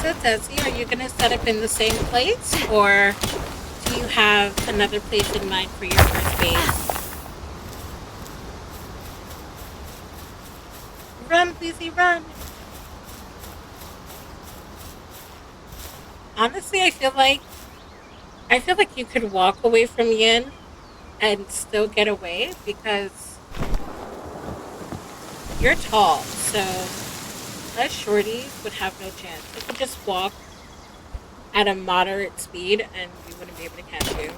So, Desi, are you going to set up in the same place, or do you have another place in mind for your first base? Run, Lizzie, run. Honestly, I feel like you could walk away from Yin and still get away because you're tall. So us shorties would have no chance. You could just walk at a moderate speed and we wouldn't be able to catch you.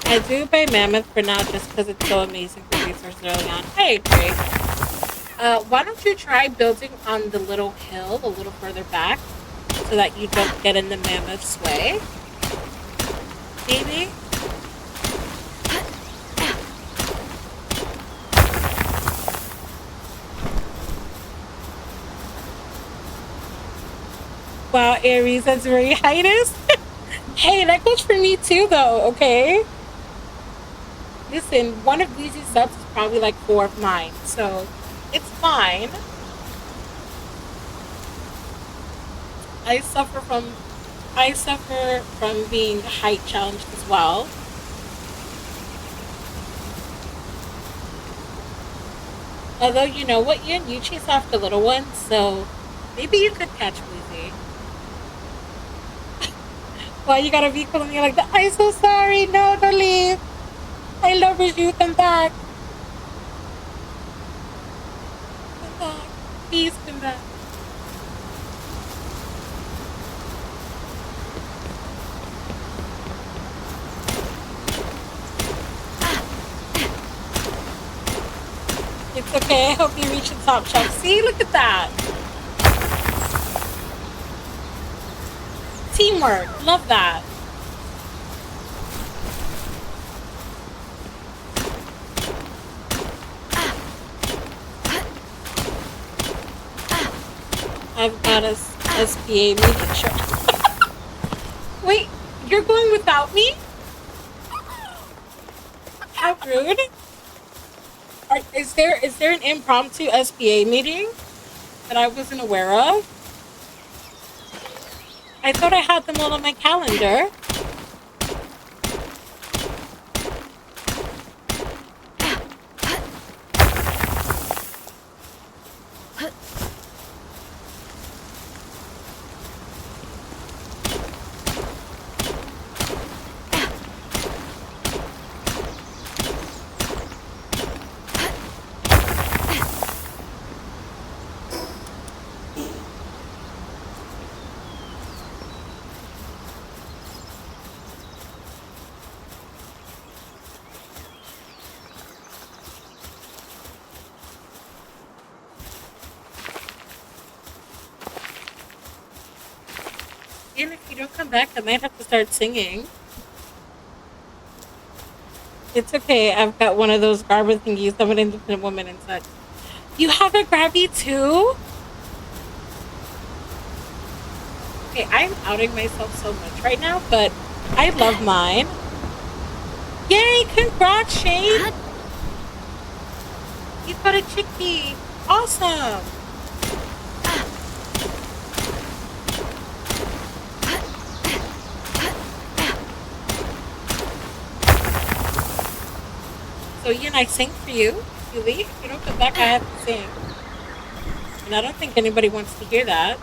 I do buy Mammoth for now just because it's so amazing for resources early on. I agree. Why don't you try building on the little hill a little further back so that you don't get in the Mammoth's way? Maybe? Wow, Aries, that's very highness. Hey, that goes for me too, though, okay? Listen, one of these subs is probably like four of mine, so it's fine. I suffer from I suffer from being height challenged as well. Although you know what, you chase off the little ones, so maybe you could catch Wheezy. Well, you gotta be cool and you're like, I'm so sorry, no, don't leave. I love you, come back. Come back. Please come back. It's okay, I hope you reach the top shelf. See, look at that. Teamwork, love that. I've got a SPA meeting show. Wait, you're going without me? How rude. Is there an impromptu SPA meeting that I wasn't aware of? I thought I had them all on my calendar. And if you don't come back, I might have to start singing. It's okay. I've got one of those garber thingies. I'm an independent woman and such. You have a grabby too? Okay, I'm outing myself so much right now, but I love mine. Yay! Congrats, Shane! You got a chicky. Awesome. So Ian, I sing for you. If you leave, if you don't come back, I have to sing. And I don't think anybody wants to hear that.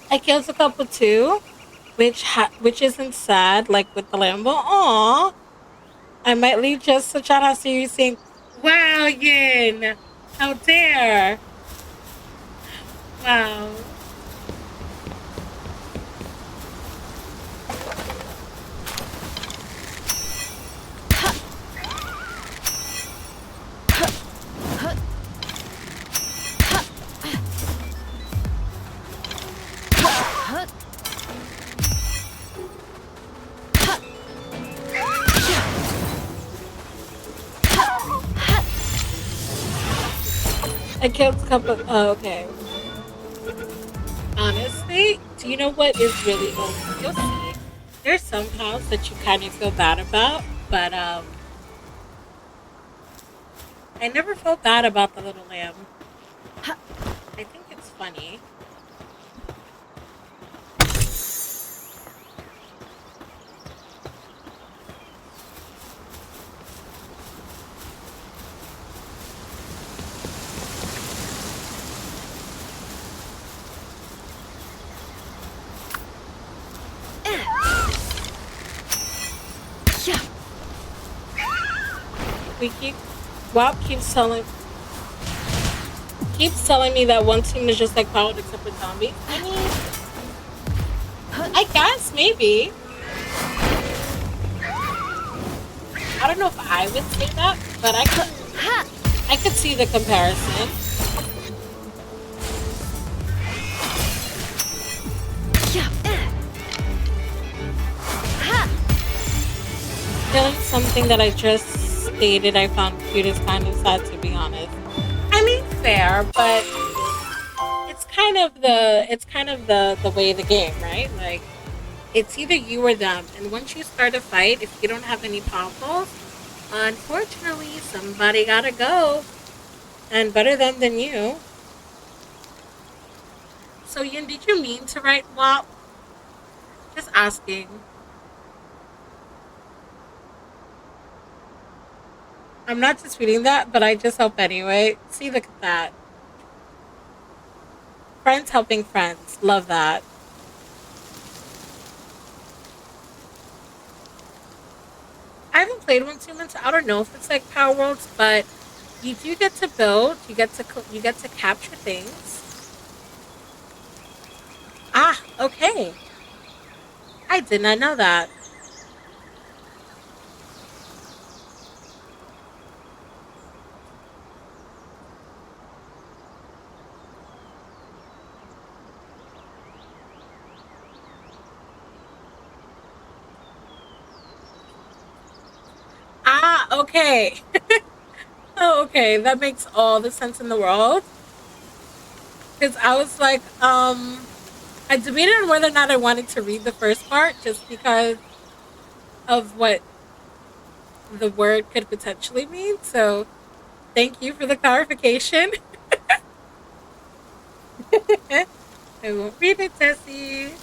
I killed a couple too, which isn't sad, like with the Lambo. Aw, I might leave just to chat out you saying, "Wow, Yin, how dare! Wow." I killed a couple. Oh, okay. Honestly, do you know what is really? Oh, you'll see. There's some cows that you kind of feel bad about, but I never felt bad about the little lamb. Ha! I think it's funny. Yeah! We keep. WoW keeps telling me that one team is just like Powered except for zombies. I mean, I guess maybe. I don't know if I would say that, but Ha! I could see the comparison. Yeah! Ha! Killing something that I just stated I found cute is kind of sad, to be honest. I mean, fair, but it's kind of the way of the game, right? Like it's either you or them, and once you start a fight, if you don't have any powerfuls, unfortunately, somebody gotta go, and better them than you. So, Yin, did you mean to write WAP? Just asking. I'm not disputing that, but I just hope anyway. See, look at that. Friends helping friends. Love that. I haven't played one too much. I don't know if it's like Power Worlds, but you do get to build. You get to capture things. Ah, okay. I did not know that. Ah, okay. Oh, okay. That makes all the sense in the world. Because I was like, I debated on whether or not I wanted to read the first part just because of what the word could potentially mean. So thank you for the clarification. I won't read it, Tessie.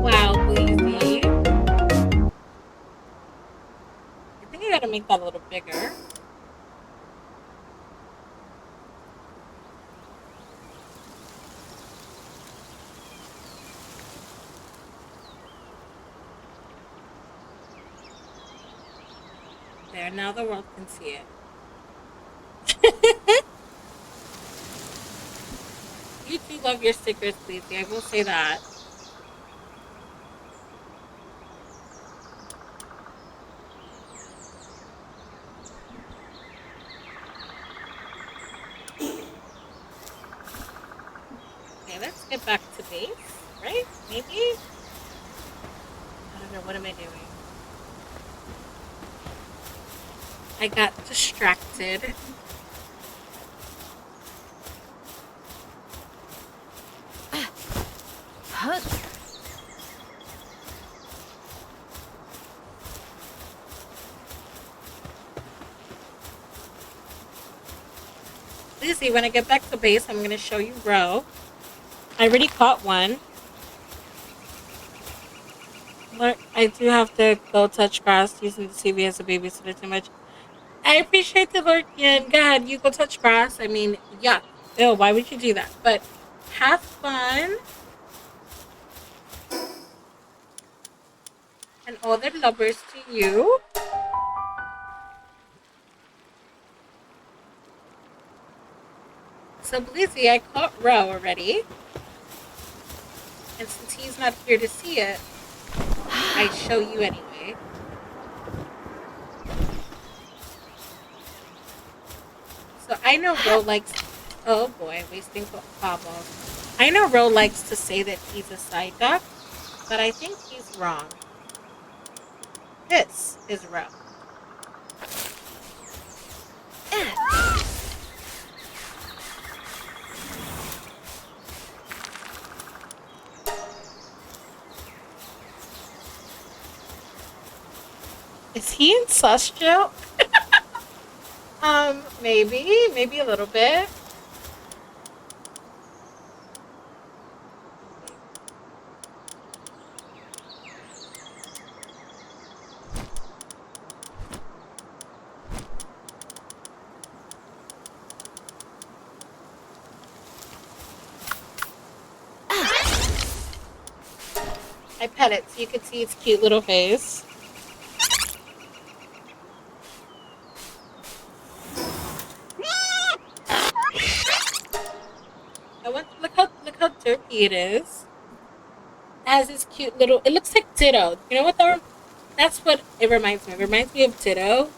Wow, Bleezy. I think I gotta make that a little bigger. There, now the world can see it. You do love your stickers, Bleezy. I will say that. Okay, let's get back to base, right? Maybe? I don't know. What am I doing? I got distracted. Ha! Lizzie, when I get back to base, I'm going to show you row. I already caught one. But I do have to go touch grass using the TV as a babysitter too much. I appreciate the Lurkian. Go ahead, you go touch grass. I mean, yuck. Ew, why would you do that? But have fun and all the lovers to you. So, Blizzy, I caught Ro already. And since he's not here to see it, I show you anyway. So I know Ro likes. Oh boy, wasting fireballs. I know Ro likes to say that he's a side duck, but I think he's wrong. This is Ro. Is he ancestral? Maybe a little bit. I pet it so you can see its cute little face. Look how derpy it is. It has this cute little. It looks like Ditto. You know what that's what it reminds me of. It reminds me of Ditto.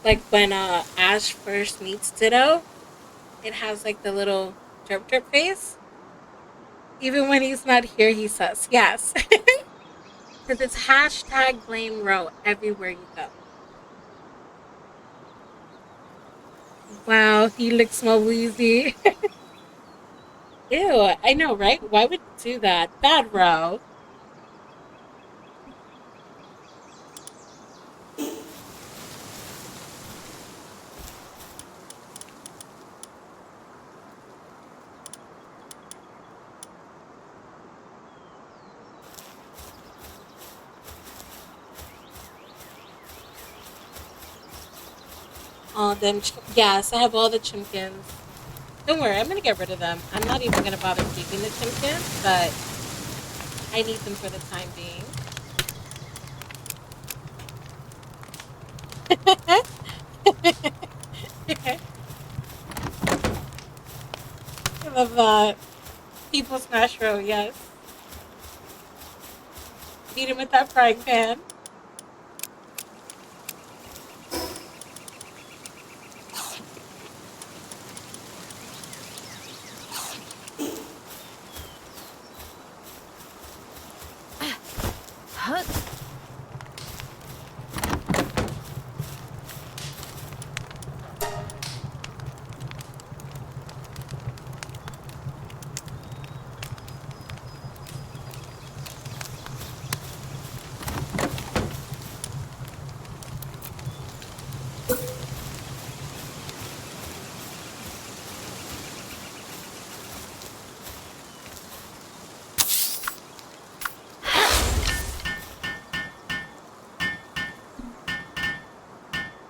Like when Ash first meets Ditto, it has like the little derp face. Even when he's not here, he says yes. Because it's hashtag blame Ro everywhere you go. Wow, he looks so wheezy. Ew, I know, right? Why would you do that? Bad Ro. All them, yes, I have all the chimkins. Don't worry, I'm gonna get rid of them. I'm not even gonna bother keeping the chimkins, but I need them for the time being. I love that. People smash Ro, yes. Beat him with that frying pan.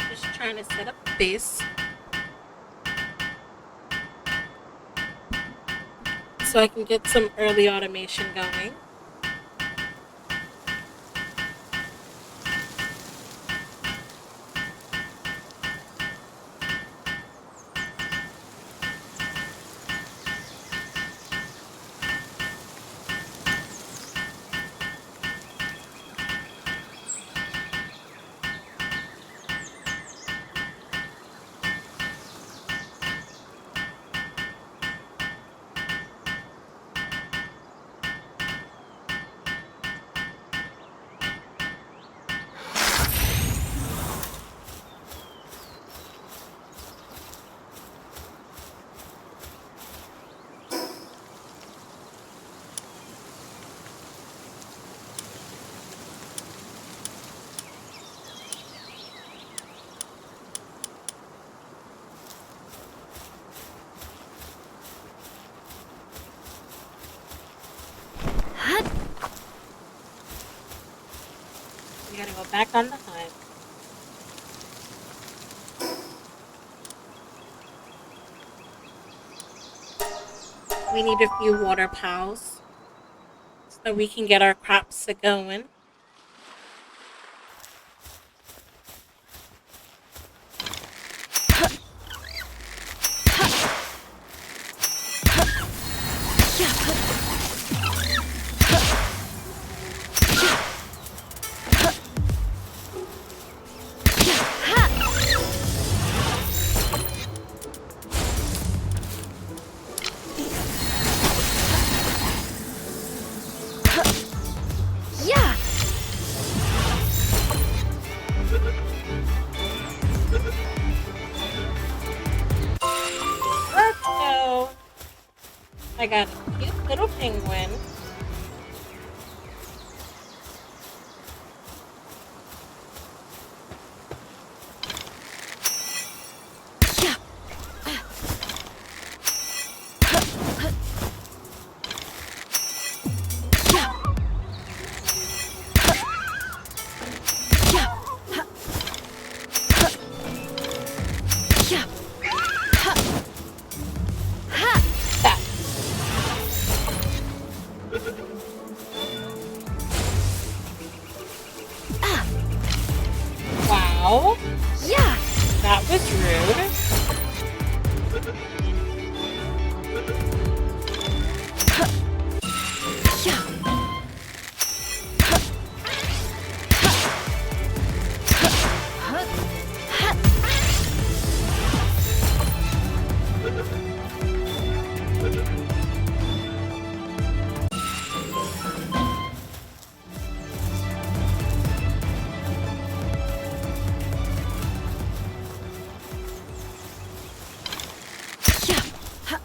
Just trying to set up a base so I can get some early automation going. We gotta go back on the hunt. We need a few water pals so we can get our crops a going. Yeah! Let's go. I got a cute little penguin. Yeah! Yeah! Yeah! Yeah! Ha! That. Wow. Yeah! That was rude. Yeah! Yeah! Ha!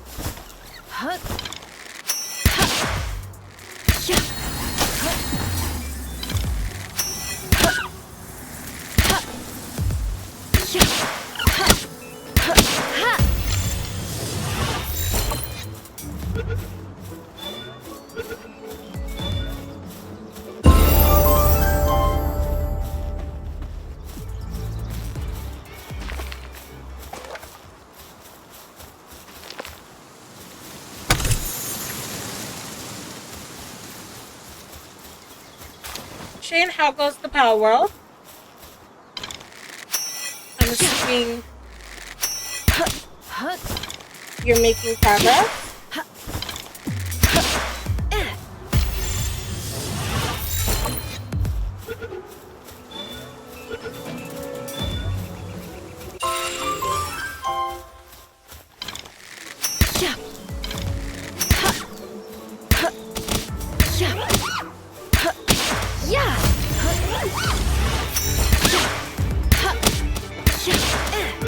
Ha! Yeah! Yeah! Ha! Shane, how goes the Power World? I'm assuming Ha! you're making progress. Yeah! Ha! Ha! Yeah! Ha! Yeah! Ha! Yeah! Yeah!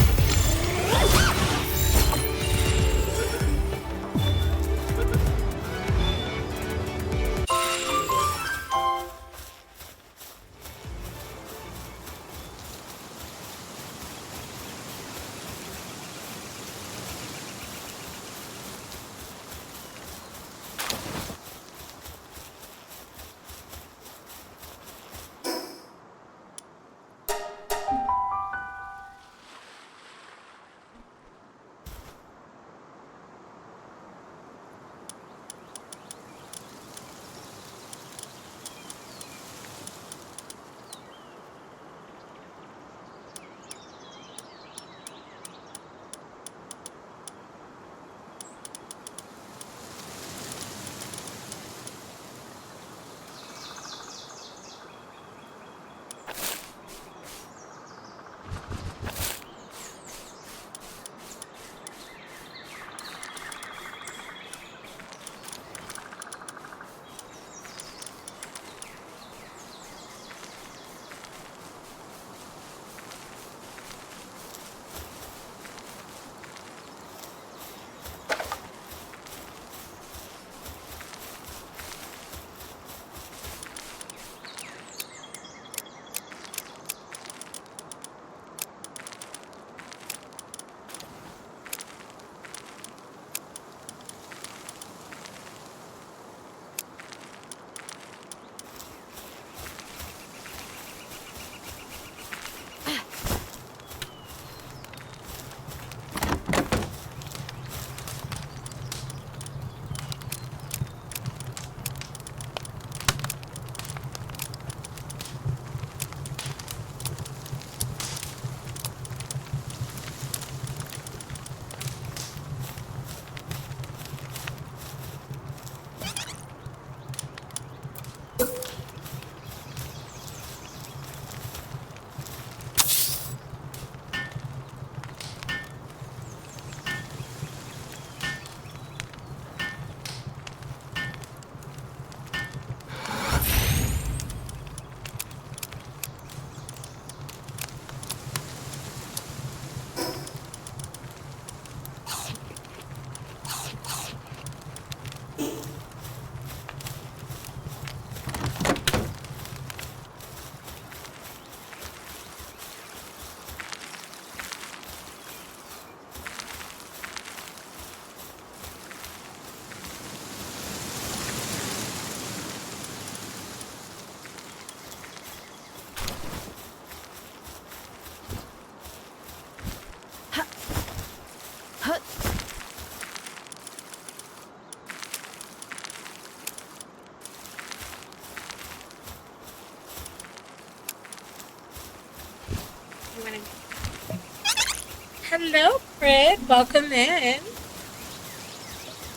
Hello, Fred. Welcome in.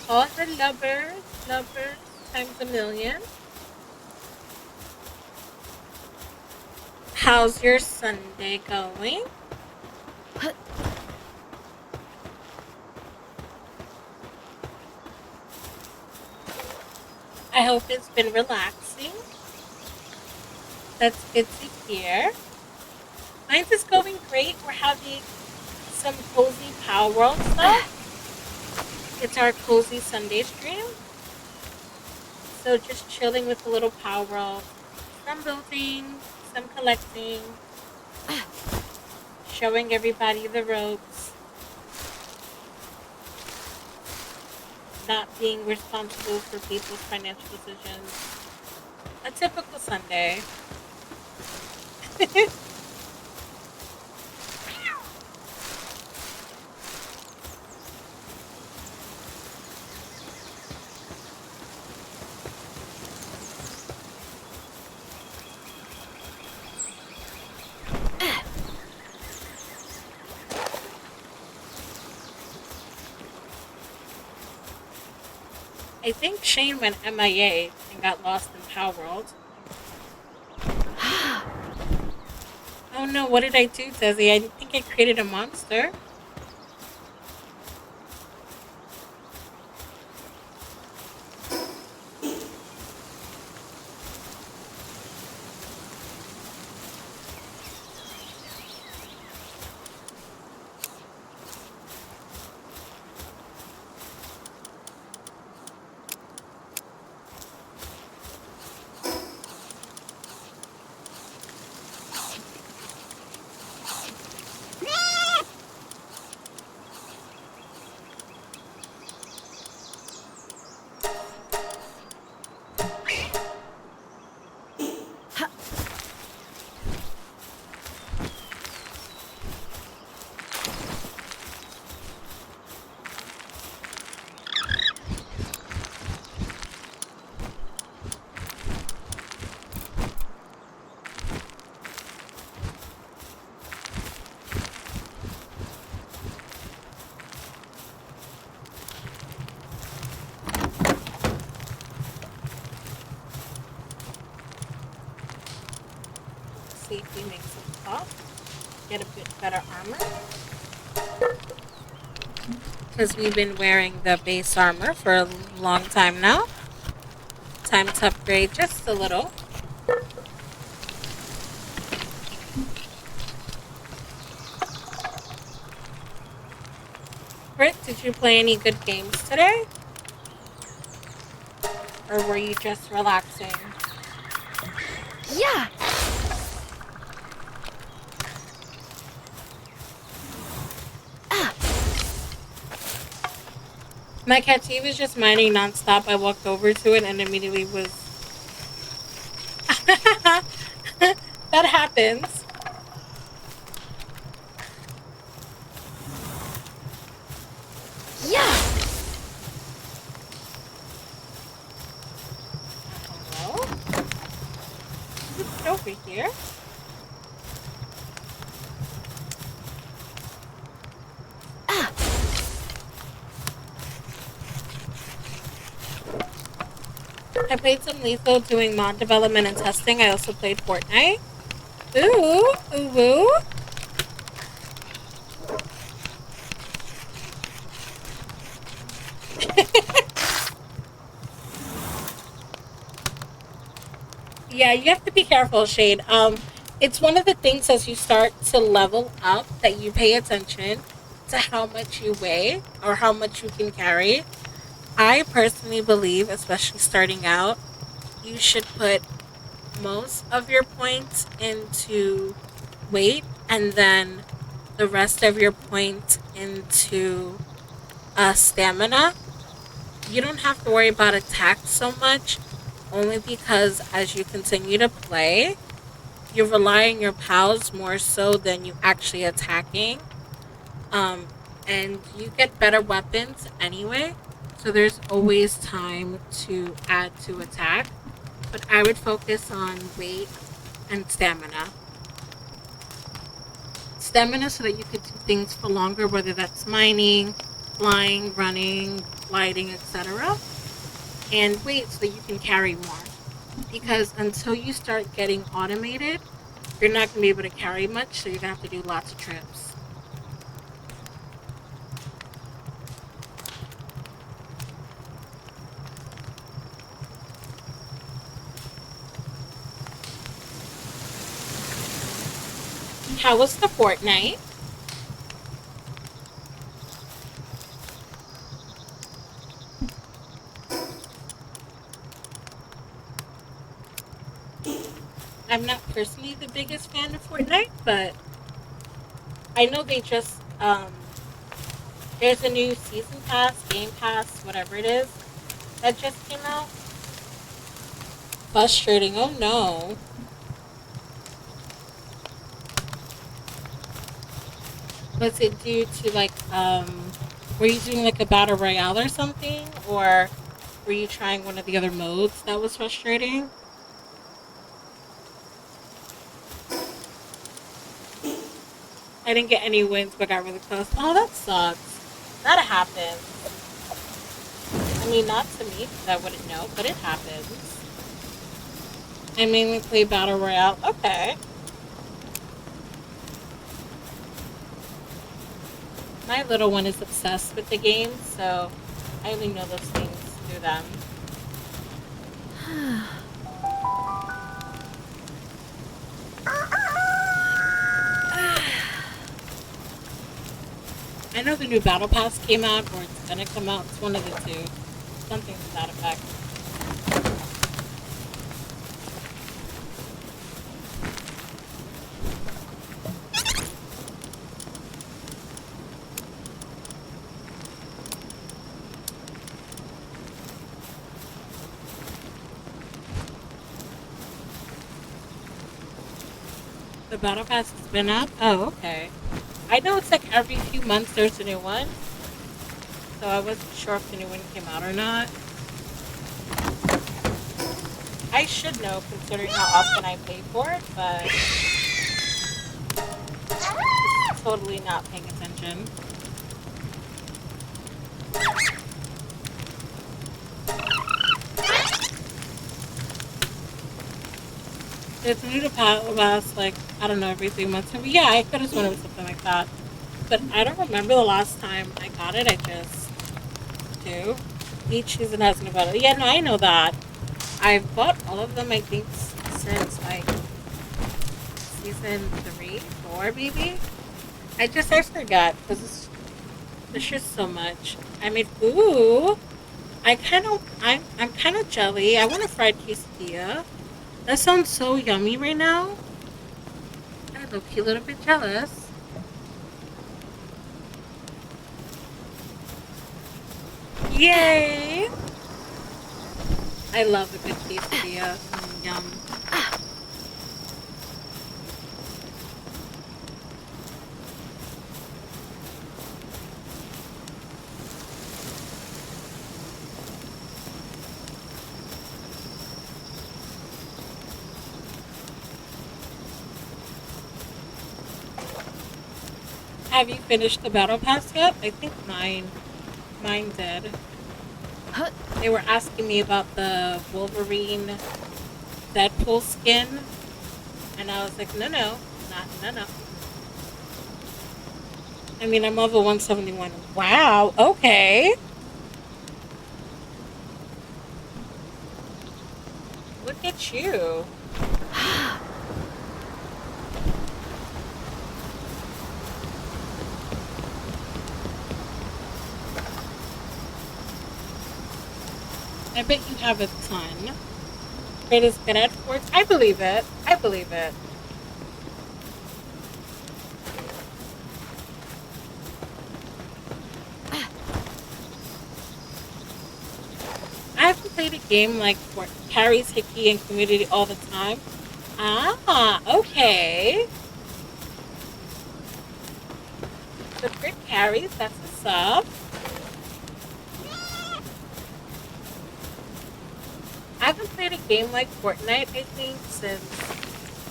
All the lovers times a million. How's your Sunday going? I hope it's been relaxing. That's good to hear. Mine's is going great. We're having some cozy Power World stuff. It's our cozy Sunday stream. So just chilling with a little Power World. Some building, some collecting, showing everybody the ropes, not being responsible for people's financial decisions. A typical Sunday. I think Shane went MIA and got lost in Power World. Oh no, what did I do, Desi? I think I created a monster. See if we make some pop. Get a bit better armor. Because we've been wearing the base armor for a long time now. Time to upgrade just a little. Britt, did you play any good games today? Or were you just relaxing? Yeah. My Catchy was just mining nonstop. I walked over to it and immediately was... That happens. Yeah. Hello? What's over here? I played some Lethal doing mod development and testing. I also played Fortnite. Ooh, ooh, ooh. Yeah, you have to be careful, Shade. It's one of the things as you start to level up that you pay attention to how much you weigh or how much you can carry. I personally believe, especially starting out, you should put most of your points into weight and then the rest of your points into stamina. You don't have to worry about attack so much, only because as you continue to play, you're relying your pals more so than you actually attacking. Um, and you get better weapons anyway, so there's always time to add to attack. But I would focus on weight and stamina. stamina so that you could do things for longer, whether that's mining, flying, running, gliding, etc. And weight so that you can carry more. Because until you start getting automated, you're not going to be able to carry much, so you're going to have to do lots of trips. How was the Fortnite? I'm not personally the biggest fan of Fortnite, but I know they just there's a new season pass, game pass, whatever it is that just came out. Frustrating. Oh no. Was it due to like were you doing like a battle royale or something, or were you trying one of the other modes that was frustrating? I didn't get any wins, but got really close. Oh, that sucks. That happens. I mean, not to me, because I wouldn't know, but it happens. I mainly play battle royale. Okay. My little one is obsessed with the game, so I only know those things through them. I know the new battle pass came out, or it's gonna come out. It's one of the two. Something to that effect. The battle pass has been up? Oh, okay. I know it's like every few months there's a new one, so I wasn't sure if the new one came out or not. I should know considering how often I pay for it, but totally not paying attention. It's new to pass like, I don't know, every 3 months. But yeah, I could have sworn it was something like that. But I don't remember the last time I got it. I just do. Each season has new battle. Yeah, no, I know that. I've bought all of them, I think, since like season 3, 4, maybe. I forgot because there's just so much. I made ooh. I'm kind of jelly. I want a fried quesadilla. That sounds so yummy right now. I'm a low-key little bit jealous. Yay! I love a good quesadilla. Yum. Have you finished the battle pass yet? I think mine did. They were asking me about the Wolverine Deadpool skin, and I was like, no. I mean, I'm level 171. Wow, okay. Look at you. I bet you have a ton. It is good at sports. I believe it. I believe it. I haven't played a game like for carries Hickey and community all the time. Ah, okay. The crit carries, that's what's up. I haven't played a game like Fortnite, I think, since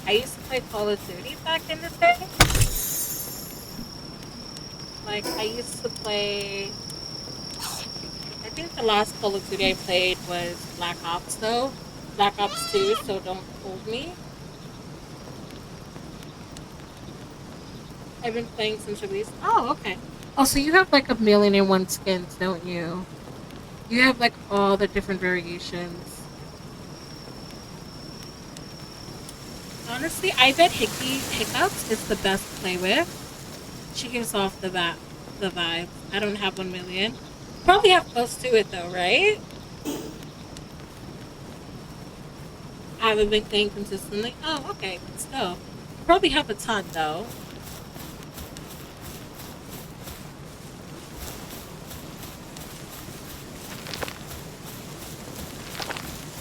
I used to play Call of Duty back in the day. Like I used to play. I think the last Call of Duty I played was Black Ops though. Black Ops 2, so don't hold me. I've been playing since release. Oh, okay. Oh, so you have like a million and one skins, don't you? You have like all the different variations. Honestly, I bet Hiccups is the best to play with. She gives off the vibes. I don't have 1 million. Probably have close to it though, right? I haven't been playing consistently. Oh, okay, but still. Probably have a ton though.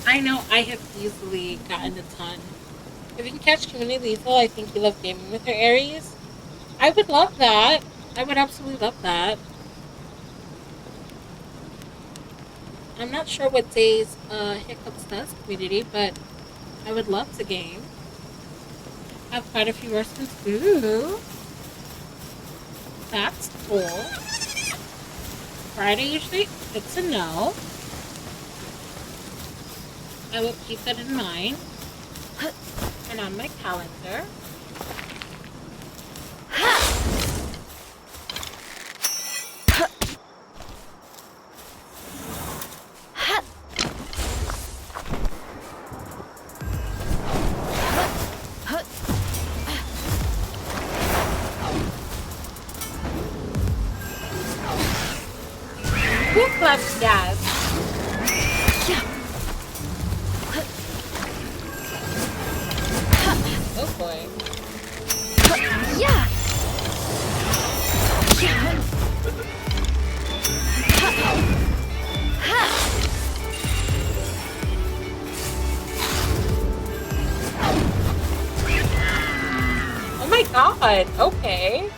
I know I have easily gotten a ton. If you can catch Community Lethal, I think you love gaming with her Aries. I would love that. I would absolutely love that. I'm not sure what days Hiccups does community, but I would love to game. I have quite a few worstens. Ooh, that's cool. Friday usually, good to know. I will keep that in mind and on my calendar. Who claps gas? Oh boy. Yeah. Oh my god, okay.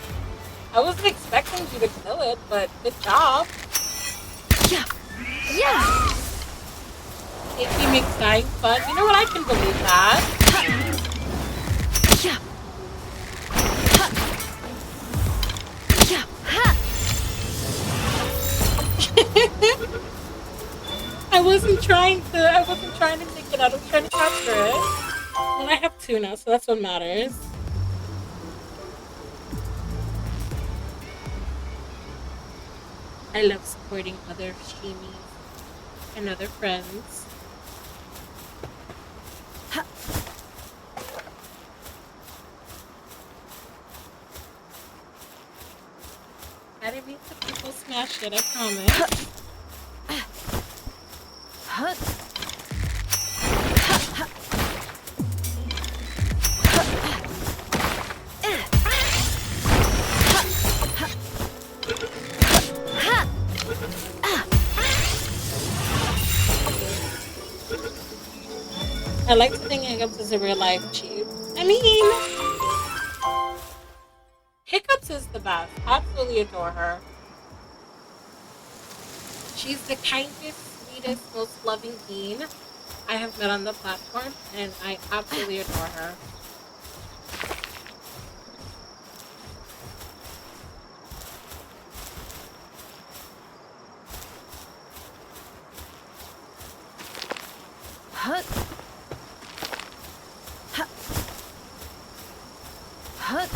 I wasn't expecting you to kill it, but good job. Yeah. Yeah. It makes dying fun. You know what? I can believe that. Yeah. Yeah. Ha. I wasn't trying to take it out. I was trying to capture it. Well, I have two now, so that's what matters. I love supporting other streamies and other friends. Ha. I didn't mean to people smash it, I promise. Huh. I like to think Hiccups is a real life cheat. I mean, Hiccups is the best. Absolutely adore her. She's the kindest, sweetest, most loving being I have met on the platform, and I absolutely adore her. Huh. Ha. Huh.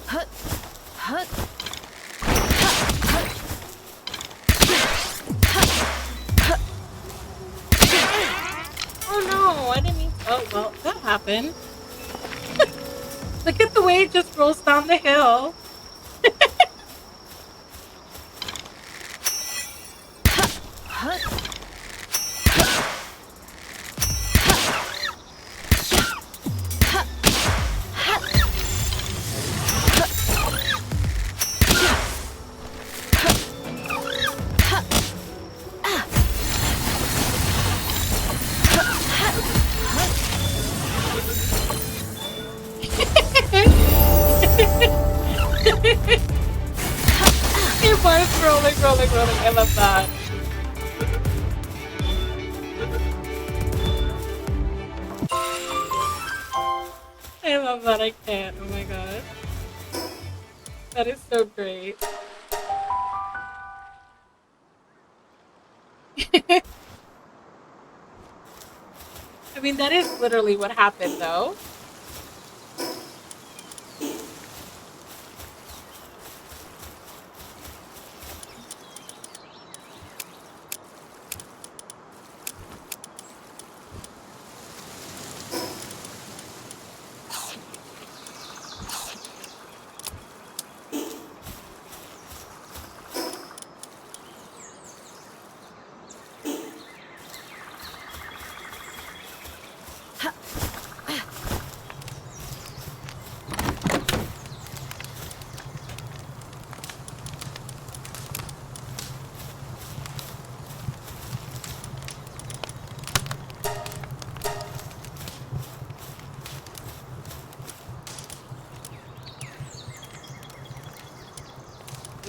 Huh. Huh. Oh no, I didn't mean to. Oh well, that happened. Look at the way it just rolls down the hill. Huh. It was rolling, rolling, rolling. I love that. love that. I can't. Oh my god. That is so great. I mean, that is literally what happened, though.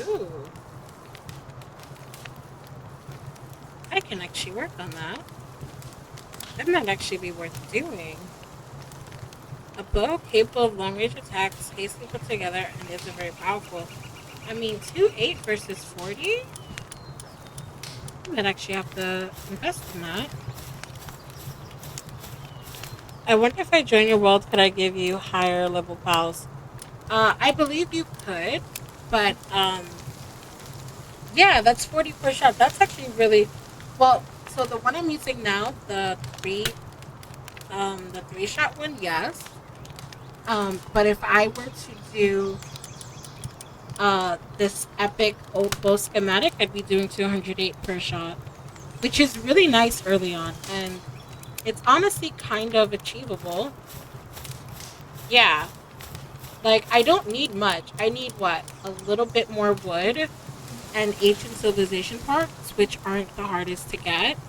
Ooh. I can actually work on that. That might actually be worth doing. A bow capable of long range attacks, hastily put together, and isn't very powerful. I mean, 2-8 versus 40? I might actually have to invest in that. I wonder if I join your world, could I give you higher level pals? I believe you could, but yeah, that's 40 per shot. That's actually really well. So the one I'm using now, the 3 shot one, yes. But if I were to do this epic old bow schematic, I'd be doing 208 per shot, which is really nice early on, and it's honestly kind of achievable. Yeah, like I don't need much. I need what, a little bit more wood and ancient civilization parts, which aren't the hardest to get.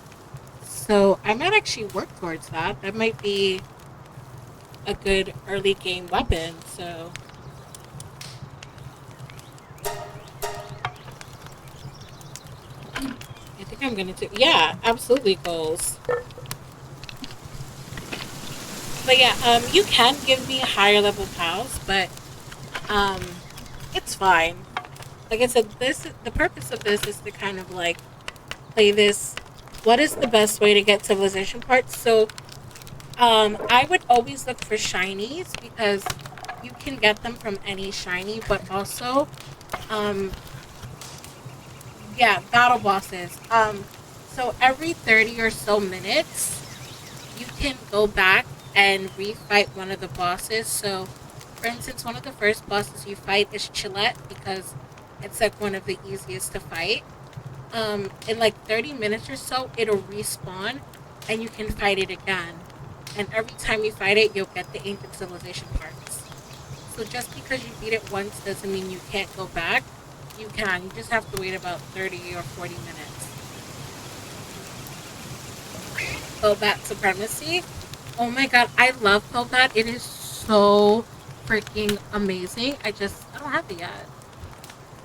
So I might actually work towards that. That might be a good early game weapon. So I think I'm gonna do, yeah, absolutely goals. But yeah, you can give me higher level pals, but um, it's fine. Like I said, the purpose of this is to kind of like play this. What is the best way to get civilization parts? So I would always look for shinies because you can get them from any shiny, but also, um, yeah, battle bosses. So every 30 or so minutes, you can go back and refight one of the bosses. So, for instance, one of the first bosses you fight is Chillette because it's like one of the easiest to fight. In like 30 minutes or so, it'll respawn and you can fight it again. And every time you fight it, you'll get the ancient civilization parts. So just because you beat it once doesn't mean you can't go back. You can. You just have to wait about 30 or 40 minutes. Bobat Supremacy. Oh my god, I love Bobat. It is so freaking amazing. I don't have it yet.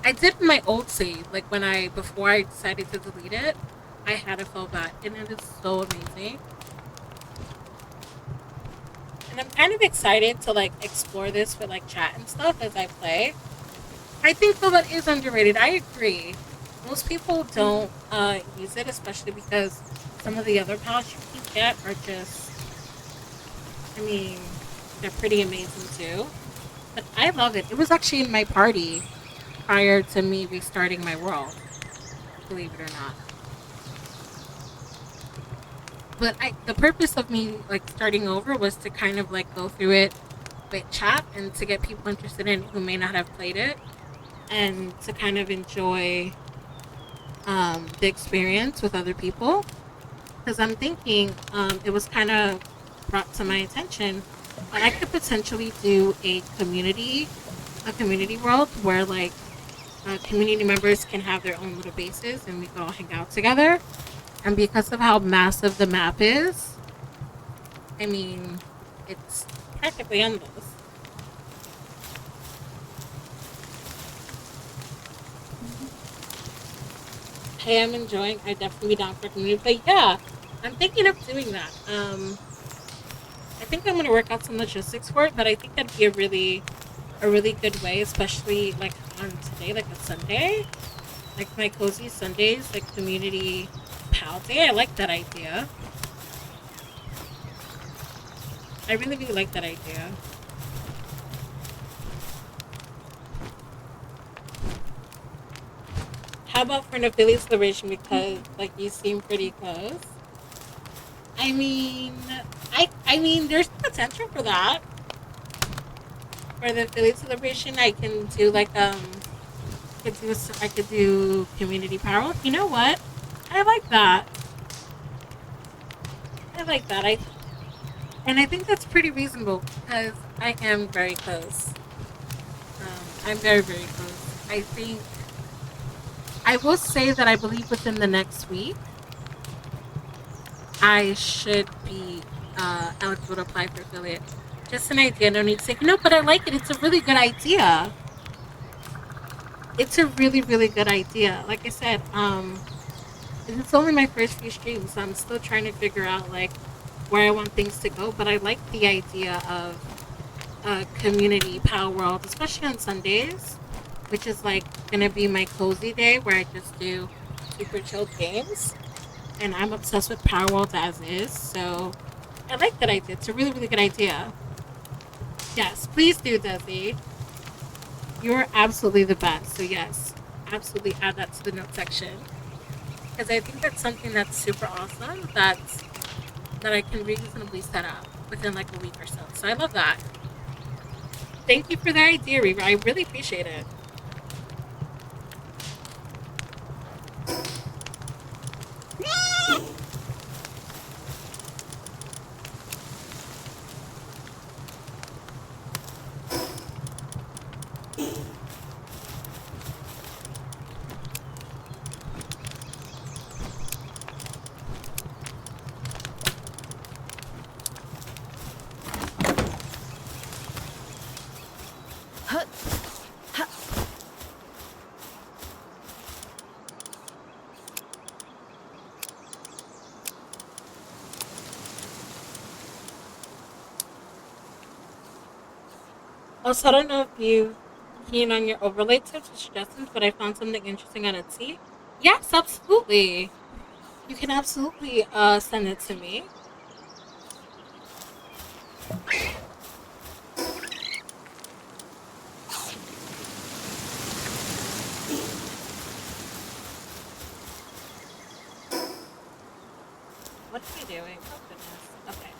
I did in my old save, like before I decided to delete it, I had a Bobat, and it is so amazing. And I'm kind of excited to like explore this with like chat and stuff as I play. I think Bobat is underrated. I agree. Most people don't use it, especially because some of the other pals you can get are just, I mean, they're pretty amazing too. But I love it. It was actually in my party prior to me restarting my world, believe it or not. But the purpose of me like starting over was to kind of like go through it with chat and to get people interested in it who may not have played it and to kind of enjoy the experience with other people. Because I'm thinking it was kind of brought to my attention that I could potentially do a community world where like community members can have their own little bases and we could all hang out together. And because of how massive the map is, I mean, it's practically endless. Hey, I'm enjoying. I definitely be down for community. But yeah, I'm thinking of doing that. I think think I'm gonna work out some logistics for it, but I think that'd be a really good way, especially like on today, like a Sunday, like my cozy Sundays, like community pal day. I like that idea. I really, really like that idea. How about for an affiliate celebration? Because like you seem pretty close. I mean, I mean, there's potential for that. For the affiliate celebration, I can do like I could do community power. You know what? I like that. I like that. I think that's pretty reasonable because I am very close. I'm very very close. I think I will say that I believe within the next week I should be eligible to apply for affiliate. Just an idea. No need to say no, but I like it. It's a really good idea. It's a really really good idea. Like I said, it's only my first few streams, so I'm still trying to figure out like where I want things to go. But I like the idea of community Power World, especially on Sundays, which is like gonna be my cozy day where I just do super chilled games. And I'm obsessed with Power World as is, so I like that idea. It's a really really good idea. Yes, please do, Desi. You're absolutely the best. So yes, absolutely add that to the note section because I think that's something that's super awesome. That I can reasonably set up within like a week or so. So I love that. Thank you for the idea, Reva. I really appreciate it. Hut. Ha. Also, I don't know if you keen on your overlay tips or suggestions, but I found something interesting on Etsy. Yes, absolutely. You can absolutely send it to me. What are you doing? Oh goodness. Okay.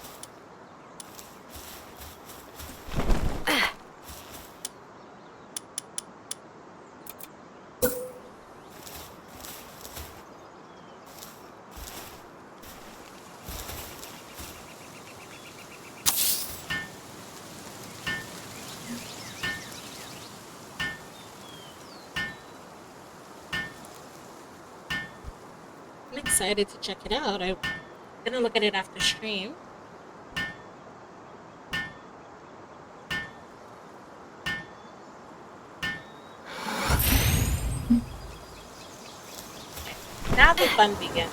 I'm excited to check it out. I'm gonna look at it after stream. Now the fun begins.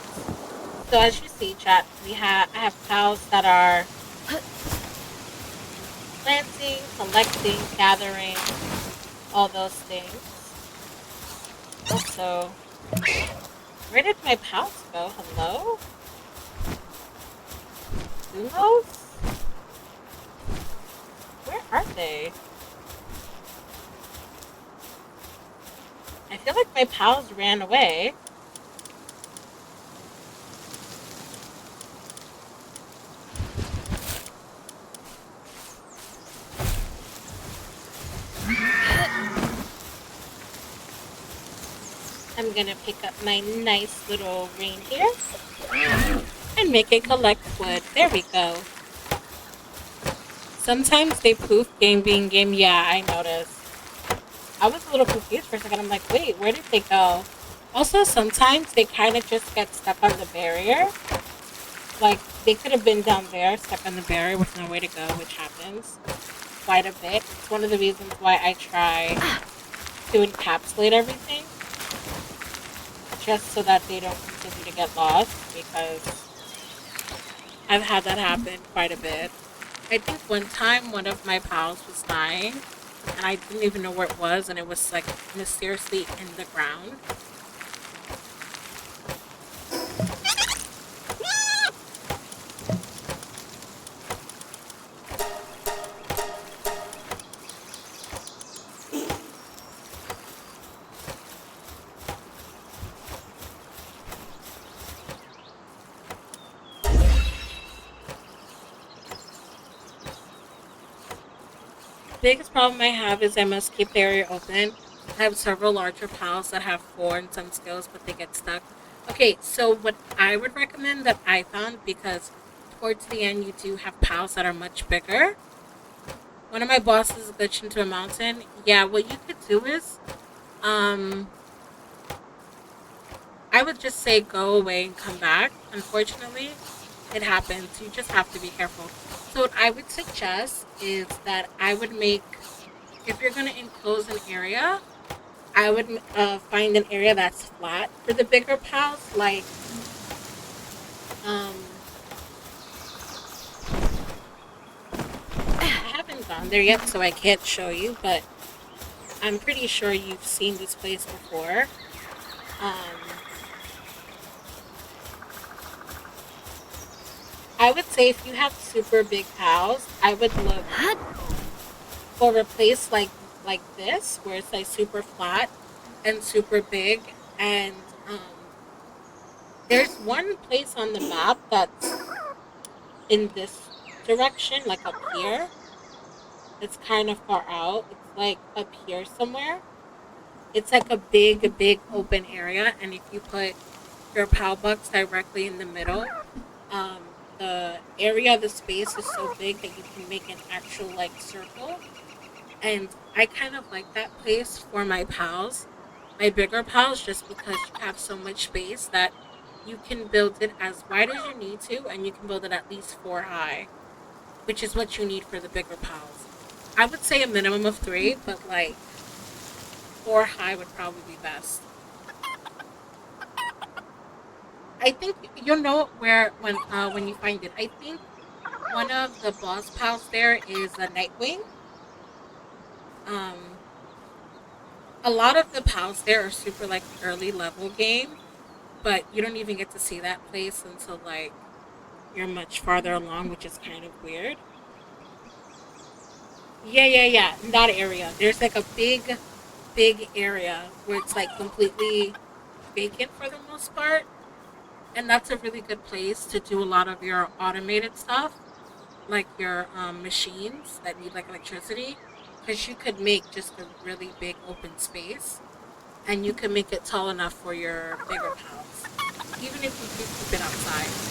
So as you see, chat, I have cows that are planting, collecting, gathering, all those things. Also, where did my pals go? Hello? Lumos? Where are they? I feel like my pals ran away. I'm gonna pick up my nice little reindeer and make it collect wood. There we go. Sometimes they poof game being game. Yeah, I noticed. I was a little confused for a second. I'm like, wait, where did they go? Also, sometimes they kind of just get stuck on the barrier. Like, they could have been down there, stuck on the barrier with no way to go, which happens quite a bit. It's one of the reasons why I try to encapsulate everything, just so that they don't continue to get lost, because I've had that happen quite a bit. I think one time one of my pals was dying, and I didn't even know where it was, and it was like mysteriously in the ground. Biggest problem I have is I must keep the area open. I have several larger pals that have four and some skills, but they get stuck. Okay, so what I would recommend that I found, because towards the end you do have pals that are much bigger. One of my bosses glitched into a mountain. Yeah, what you could do is, um, I would just say go away and come back. Unfortunately, it happens. You just have to be careful. So what I would suggest is that I would make, if you're going to enclose an area, I would find an area that's flat for the bigger pals. Like, um, I haven't gone there yet, so I can't show you, but I'm pretty sure you've seen this place before. Um, I would say if you have super big pals, I would look Hut. for a place like this, where it's like super flat and super big. And there's one place on the map that's in this direction, like up here. It's kind of far out. It's like up here somewhere. It's like a big open area, and if you put your PAL box directly in the middle, the area, the space is so big that you can make an actual like circle. And I kind of like that place for my pals, my bigger pals, just because you have so much space that you can build it as wide as you need to, and you can build it at least four high, which is what you need for the bigger pals. I would say a minimum of three, but like four high would probably be best. I think you'll know where when you find it. I think one of the boss pals there is a Nightwing. Um, a lot of the pals there are super like early level game, but you don't even get to see that place until like you're much farther along, which is kind of weird. Yeah. In that area, there's like a big area where it's like completely vacant for the most part, and that's a really good place to do a lot of your automated stuff, like your machines that need like electricity, because you could make just a really big open space, and you can make it tall enough for your bigger pals, even if you do keep it outside.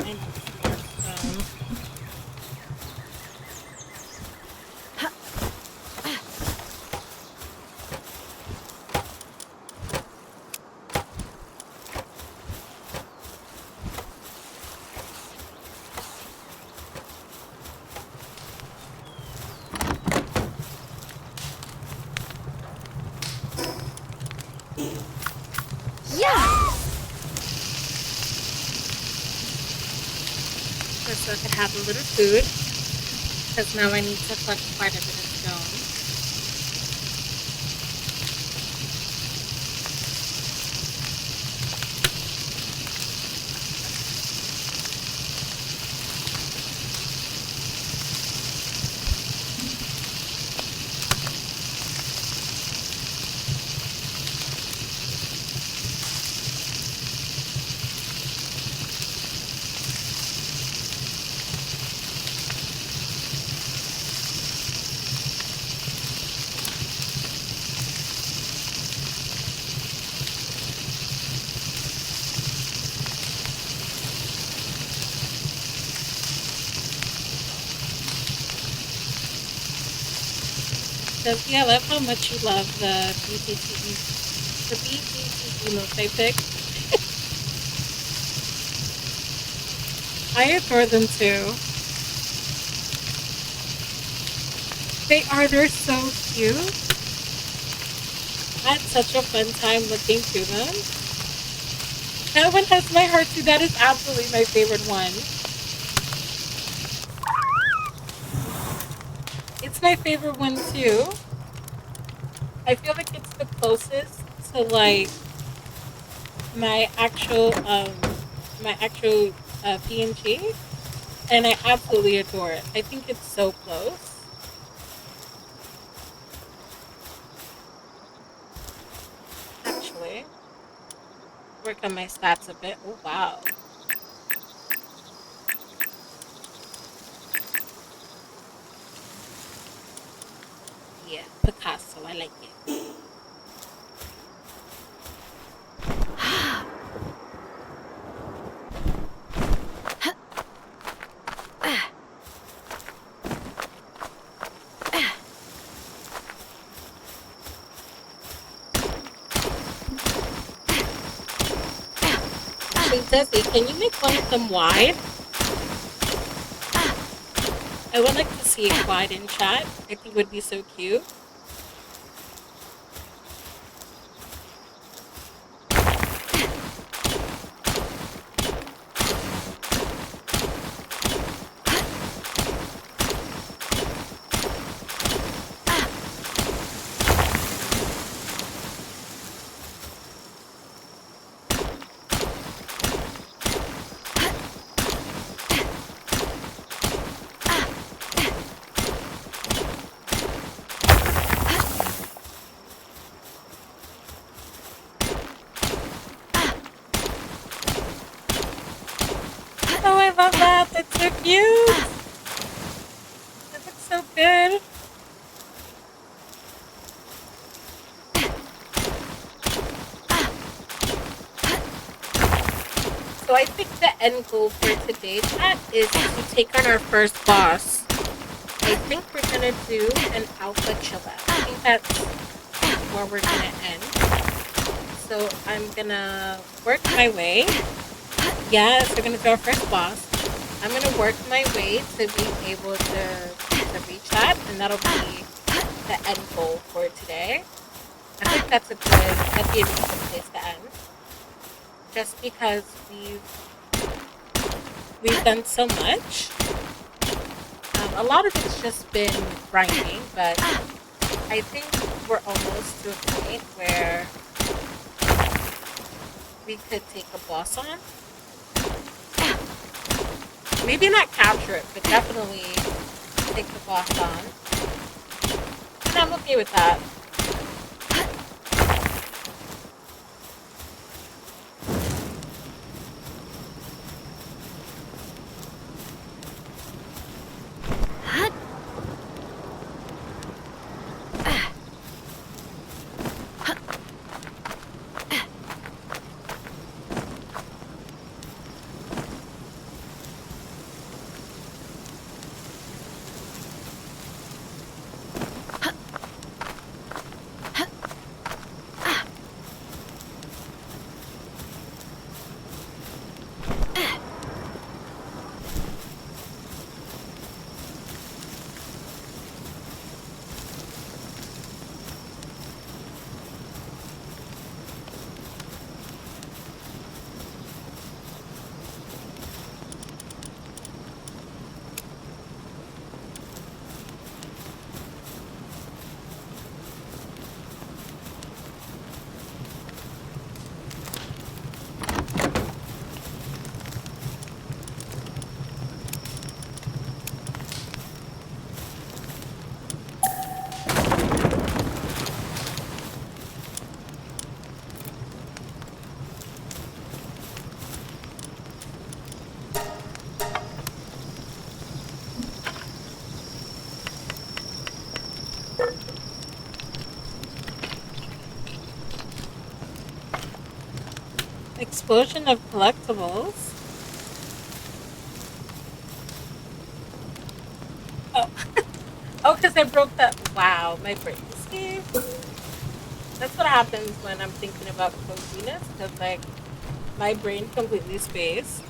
I know. so I could have a little food because now I need to cook quite a bit of stone. Sophie, I love how much you love the BTT notes I picked. I adore them too. They're so cute. I had such a fun time looking through them. That one has my heart too. That is absolutely my favorite one. It's my favorite one too. I feel like it's the closest to like my actual PNG, and I absolutely adore it. I think it's so close. Actually, work on my stats a bit. Oh wow. Yeah, Picasso. I like it. Actually, Desi, can you make one of them wide? I would like to see it wide in chat. I think it would be so cute. Oh, I love that. That's so cute. That looks so good. So I think the end goal for today's chat is to take on our first boss. I think we're gonna do an alpha chilla. I think that's where we're gonna end. So I'm gonna work my way. Yes, we're gonna do our first boss. I'm gonna work my way to be able to reach that, and that'll be the end goal for today. I think that'd be a decent place to end. Just because we've done so much. A lot of it's just been grinding, but I think we're almost to a point where we could take a boss on. Maybe not capture it, but definitely take the boss on. And I'm okay with that. Explosion of collectibles. Oh, oh, because I broke that. Wow, my brain escaped. That's what happens when I'm thinking about coziness, because like my brain completely spaced.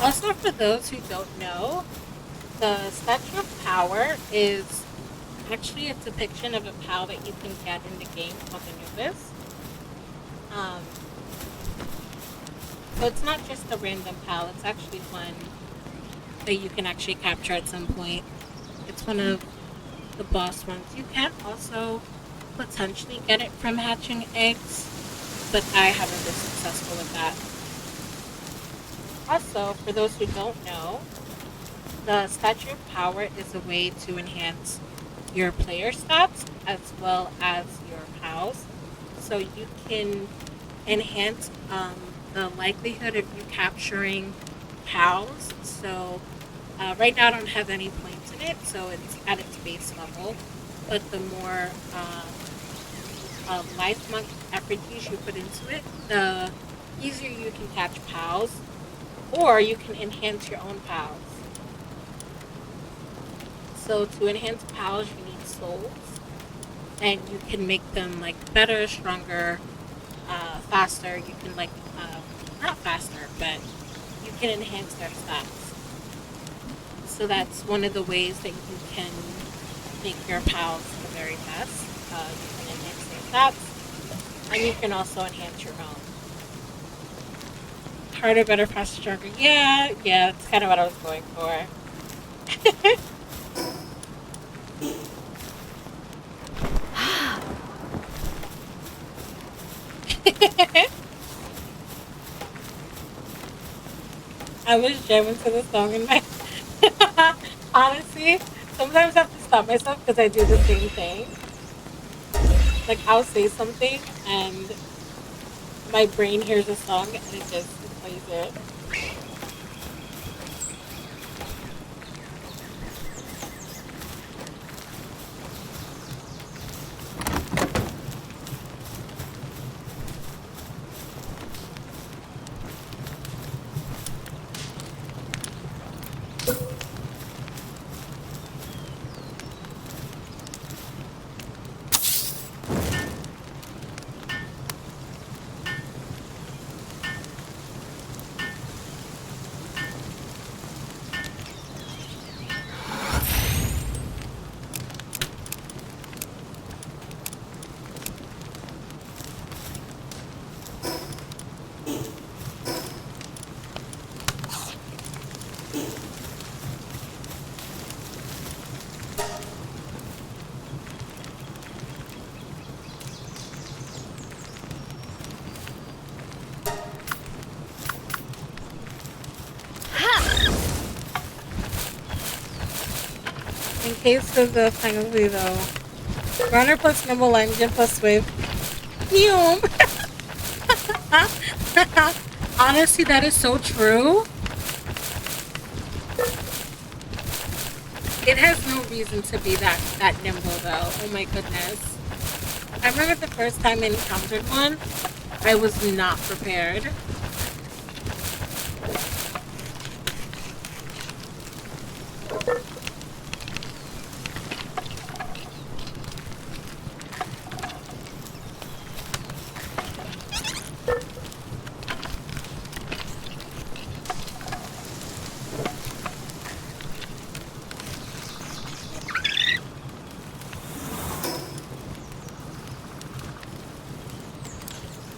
Also, for those who don't know, the Statue of Power is actually a depiction of a POW that you can get in the game called Anubis. Um, so it's not just a random POW, it's actually one that you can actually capture at some point. It's one of the boss ones. You can also potentially get it from hatching eggs, but I haven't been successful with that. Also, for those who don't know, the Statue of Power is a way to enhance your player stats as well as your POWs. So you can enhance the likelihood of you capturing POWs. So right now I don't have any points in it, so it's at its base level. But the more life monk efforties you put into it, the easier you can catch POWs, or you can enhance your own POWs. So to enhance POWs, you need souls, and you can make them like better, stronger, faster. You can like not faster, but you can enhance their stats. So that's one of the ways that you can make your POWs the very best. You can enhance their stats, and you can also enhance your own. Harder, better, faster, stronger. Yeah, yeah, that's kind of what I was going for. I was jamming to the song in my. Honestly, sometimes I have to stop myself because I do the same thing. Like I'll say something and my brain hears a song and it plays it. case of the finally though. Runner plus Nimble Engine plus Swift. Boom! Honestly, that is so true. It has no reason to be that nimble though. Oh my goodness. I remember the first time I encountered one, I was not prepared.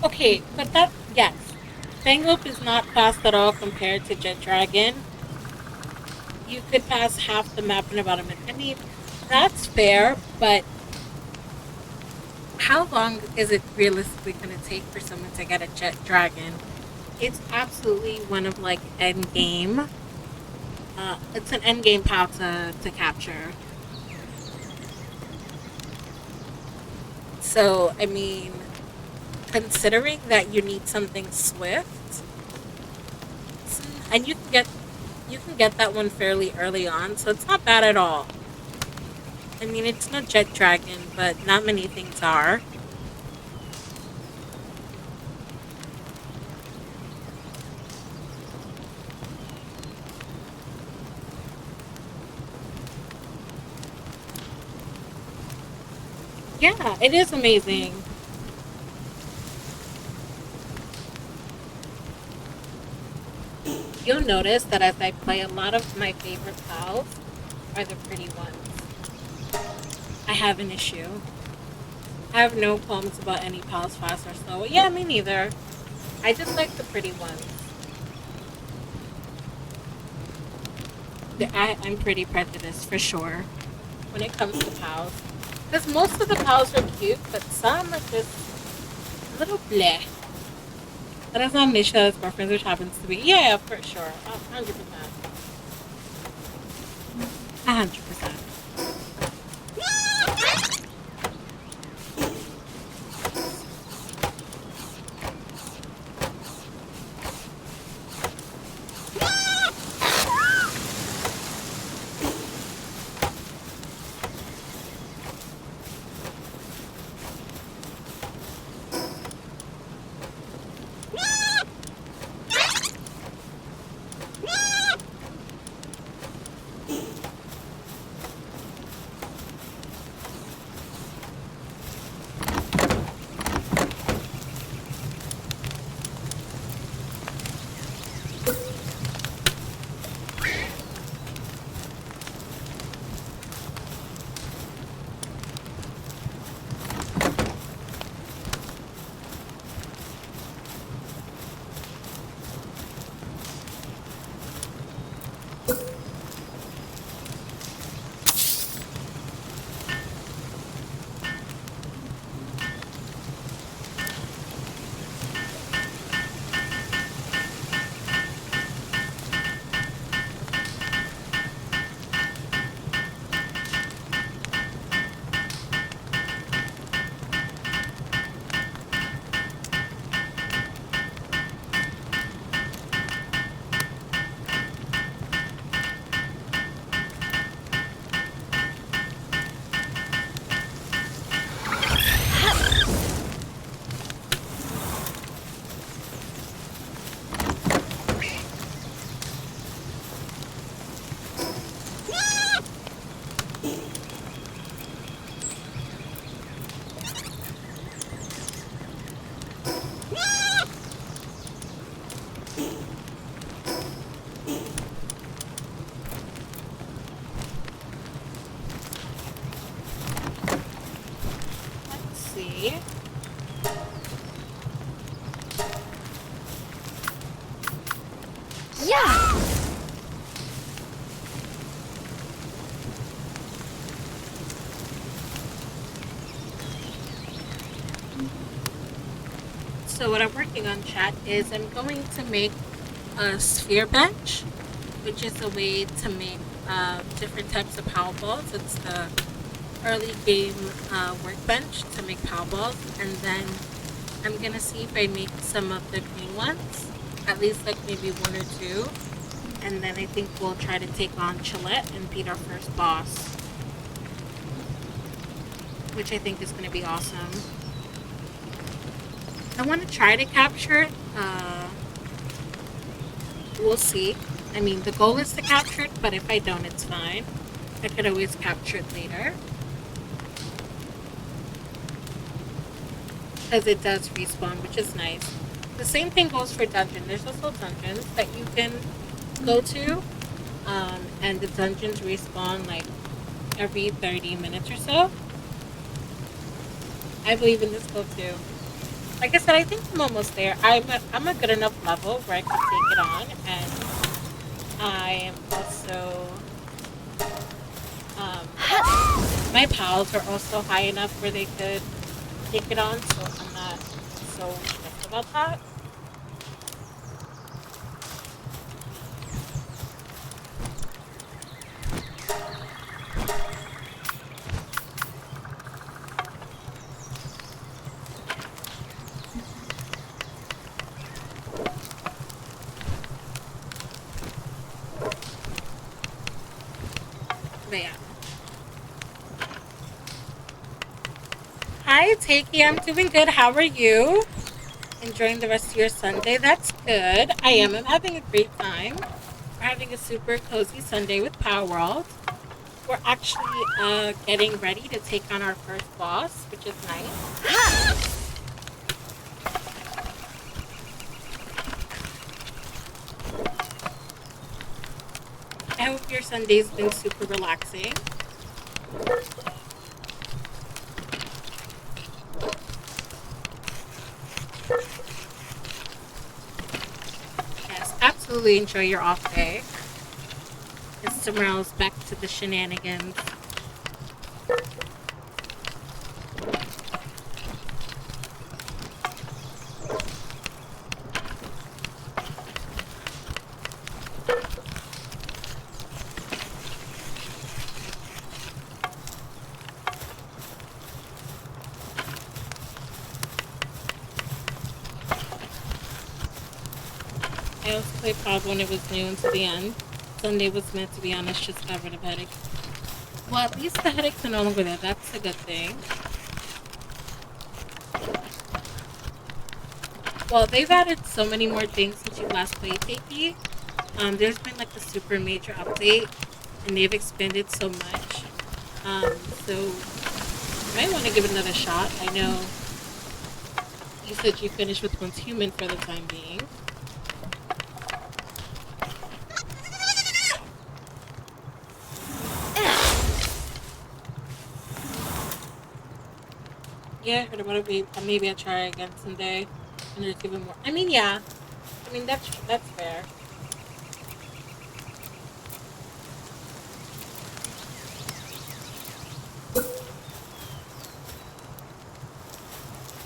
Okay, but that, yes. Fangloop is not fast at all compared to Jet Dragon. You could pass half the map in about a minute. I mean, that's fair, but how long is it realistically going to take for someone to get a Jet Dragon? It's absolutely one of like end game. It's an end game POW to capture. So, I mean, considering that you need something swift, and you can get that one fairly early on, so it's not bad at all. I mean, it's not Jet Dragon, but not many things are. Yeah, it is amazing. You'll notice that as I play, a lot of my favorite pals are the pretty ones. I have an issue. I have no qualms about any pals fast or slow. Yeah, me neither. I just like the pretty ones. I'm pretty prejudiced for sure when it comes to pals. Because most of the pals are cute, but some are just a little bleh. That is not Nisha's preference, which happens to be. Yeah, for sure. 100%. 100%. Let's see. Yeah! So what I'm working on, chat, is I'm going to make a sphere bench, which is a way to make different types of power balls. It's the early game workbench to make power balls, and then I'm gonna see if I make some of the green ones, at least like maybe one or two, and then I think we'll try to take on Chillette and beat our first boss, which I think is gonna be awesome. I want to try to capture it. We'll see. I mean, the goal is to capture it, but if I don't, it's fine. I could always capture it later. Because it does respawn, which is nice. The same thing goes for dungeon. There's also dungeons that you can go to. And the dungeons respawn like every 30 minutes or so. I believe in this goal too. Like I said, I think I'm almost there. I'm a good enough level where I can take it on, and I am also my pals are also high enough where they could take it on, so I'm not so stressed about that. But yeah. Hi, Takey. I'm doing good. How are you? Enjoying the rest of your Sunday? That's good. I am. I'm having a great time. We're having a super cozy Sunday with Power World. We're actually getting ready to take on our first boss, which is nice. I hope your Sunday's been super relaxing. Yes, absolutely enjoy your off day. It's tomorrow's back to the shenanigans. I also played COD when it was new until the end. Sunday was meant to be honest, just got rid of headaches. Well, at least the headaches are no longer there. That's a good thing. Well, they've added so many more things since you last played, Takey. There's been like a super major update, and they've expanded so much. So you might want to give it another shot. I know you said you finished with Once Human for the time being. Yeah, I heard about it. Maybe I'll try again someday. And there's even more. I mean, yeah. I mean, that's fair.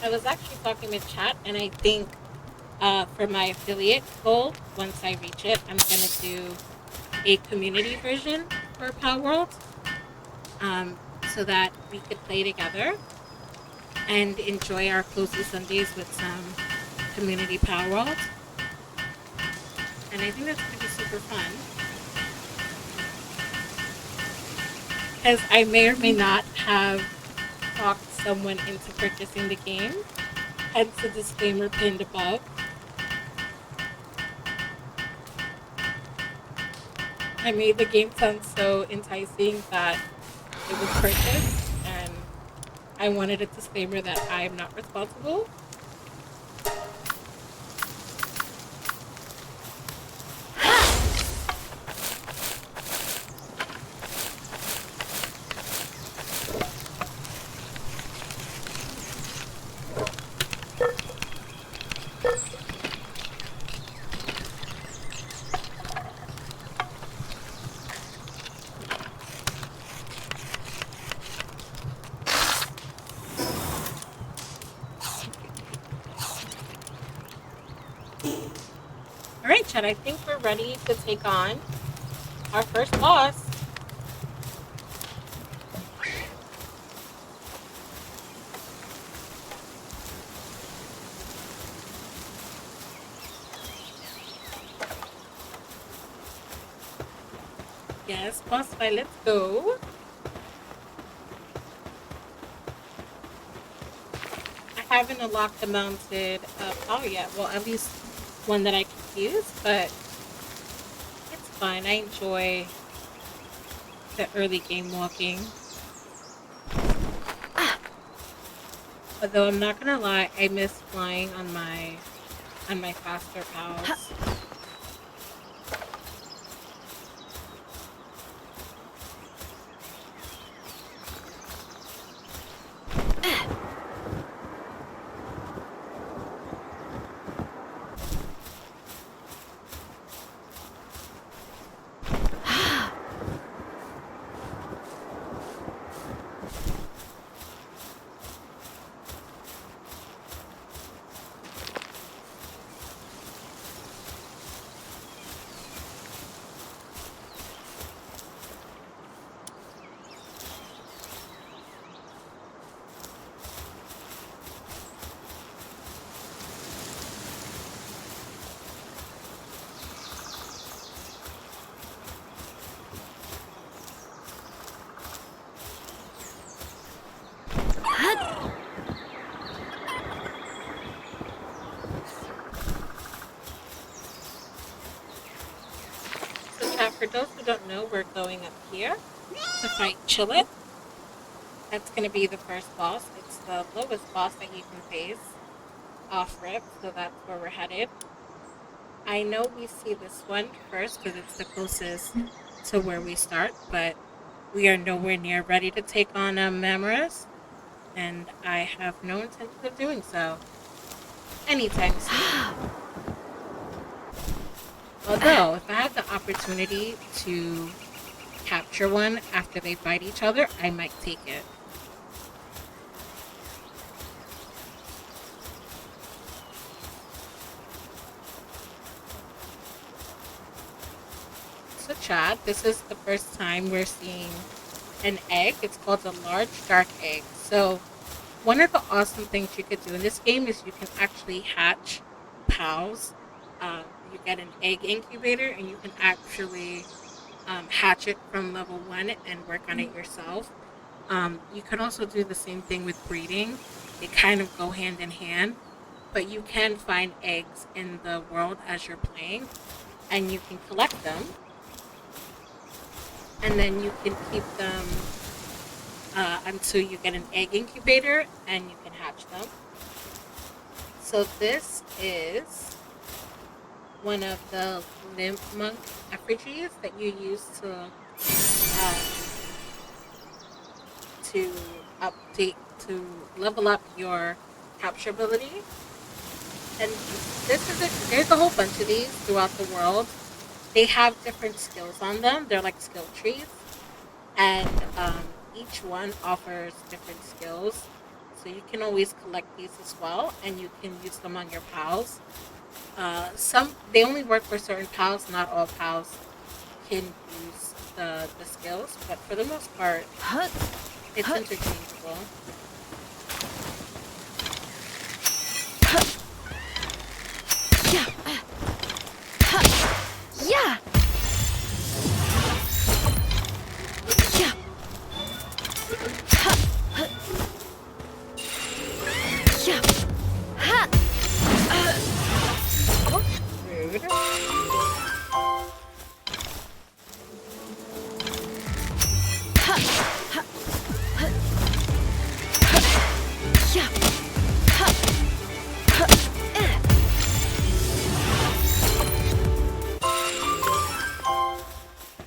I was actually talking with chat, and I think for my affiliate goal, once I reach it, I'm gonna do a community version for Power World, so that we could play together and enjoy our cozy Sundays with some community Power World. And I think that's gonna be super fun, because I may or may not have talked someone into purchasing the game, hence the disclaimer pinned above. I made the game sound so enticing that it was purchased, and I wanted a disclaimer that I am not responsible. Alright, Chad, I think we're ready to take on our first boss. Yes, boss fight, let's go. I haven't unlocked the mounted power yet. Well, at least one that I can use, but it's fine. I enjoy the early game walking. Although I'm not gonna lie, I miss flying on my faster pals. So chat, for those who don't know, we're going up here to fight Chillet. That's gonna be the first boss. It's the lowest boss that you can face off rip, so that's where we're headed. I know we see this one first because it's the closest to where we start, but we are nowhere near ready to take on Mamoras, and I have no intention of doing so anytime soon. Although, if I have the opportunity to capture one after they fight each other, I might take it. So Chad, this is the first time we're seeing an egg. It's called a large dark egg. So one of the awesome things you could do in this game is you can actually hatch pals. You get an egg incubator and you can actually hatch it from level 1 and work on it yourself. You can also do the same thing with breeding. They kind of go hand in hand, but you can find eggs in the world as you're playing and you can collect them. And then you can keep them until you get an egg incubator and you can hatch them. So this is one of the lymph monk effigies that you use to update, to level up your capture ability. And there's a whole bunch of these throughout the world. They have different skills on them. They're like skill trees, and each one offers different skills. So you can always collect these as well, and you can use them on your pals. They only work for certain pals. Not all pals can use the skills, but for the most part, it's interchangeable. Yeah. Rude.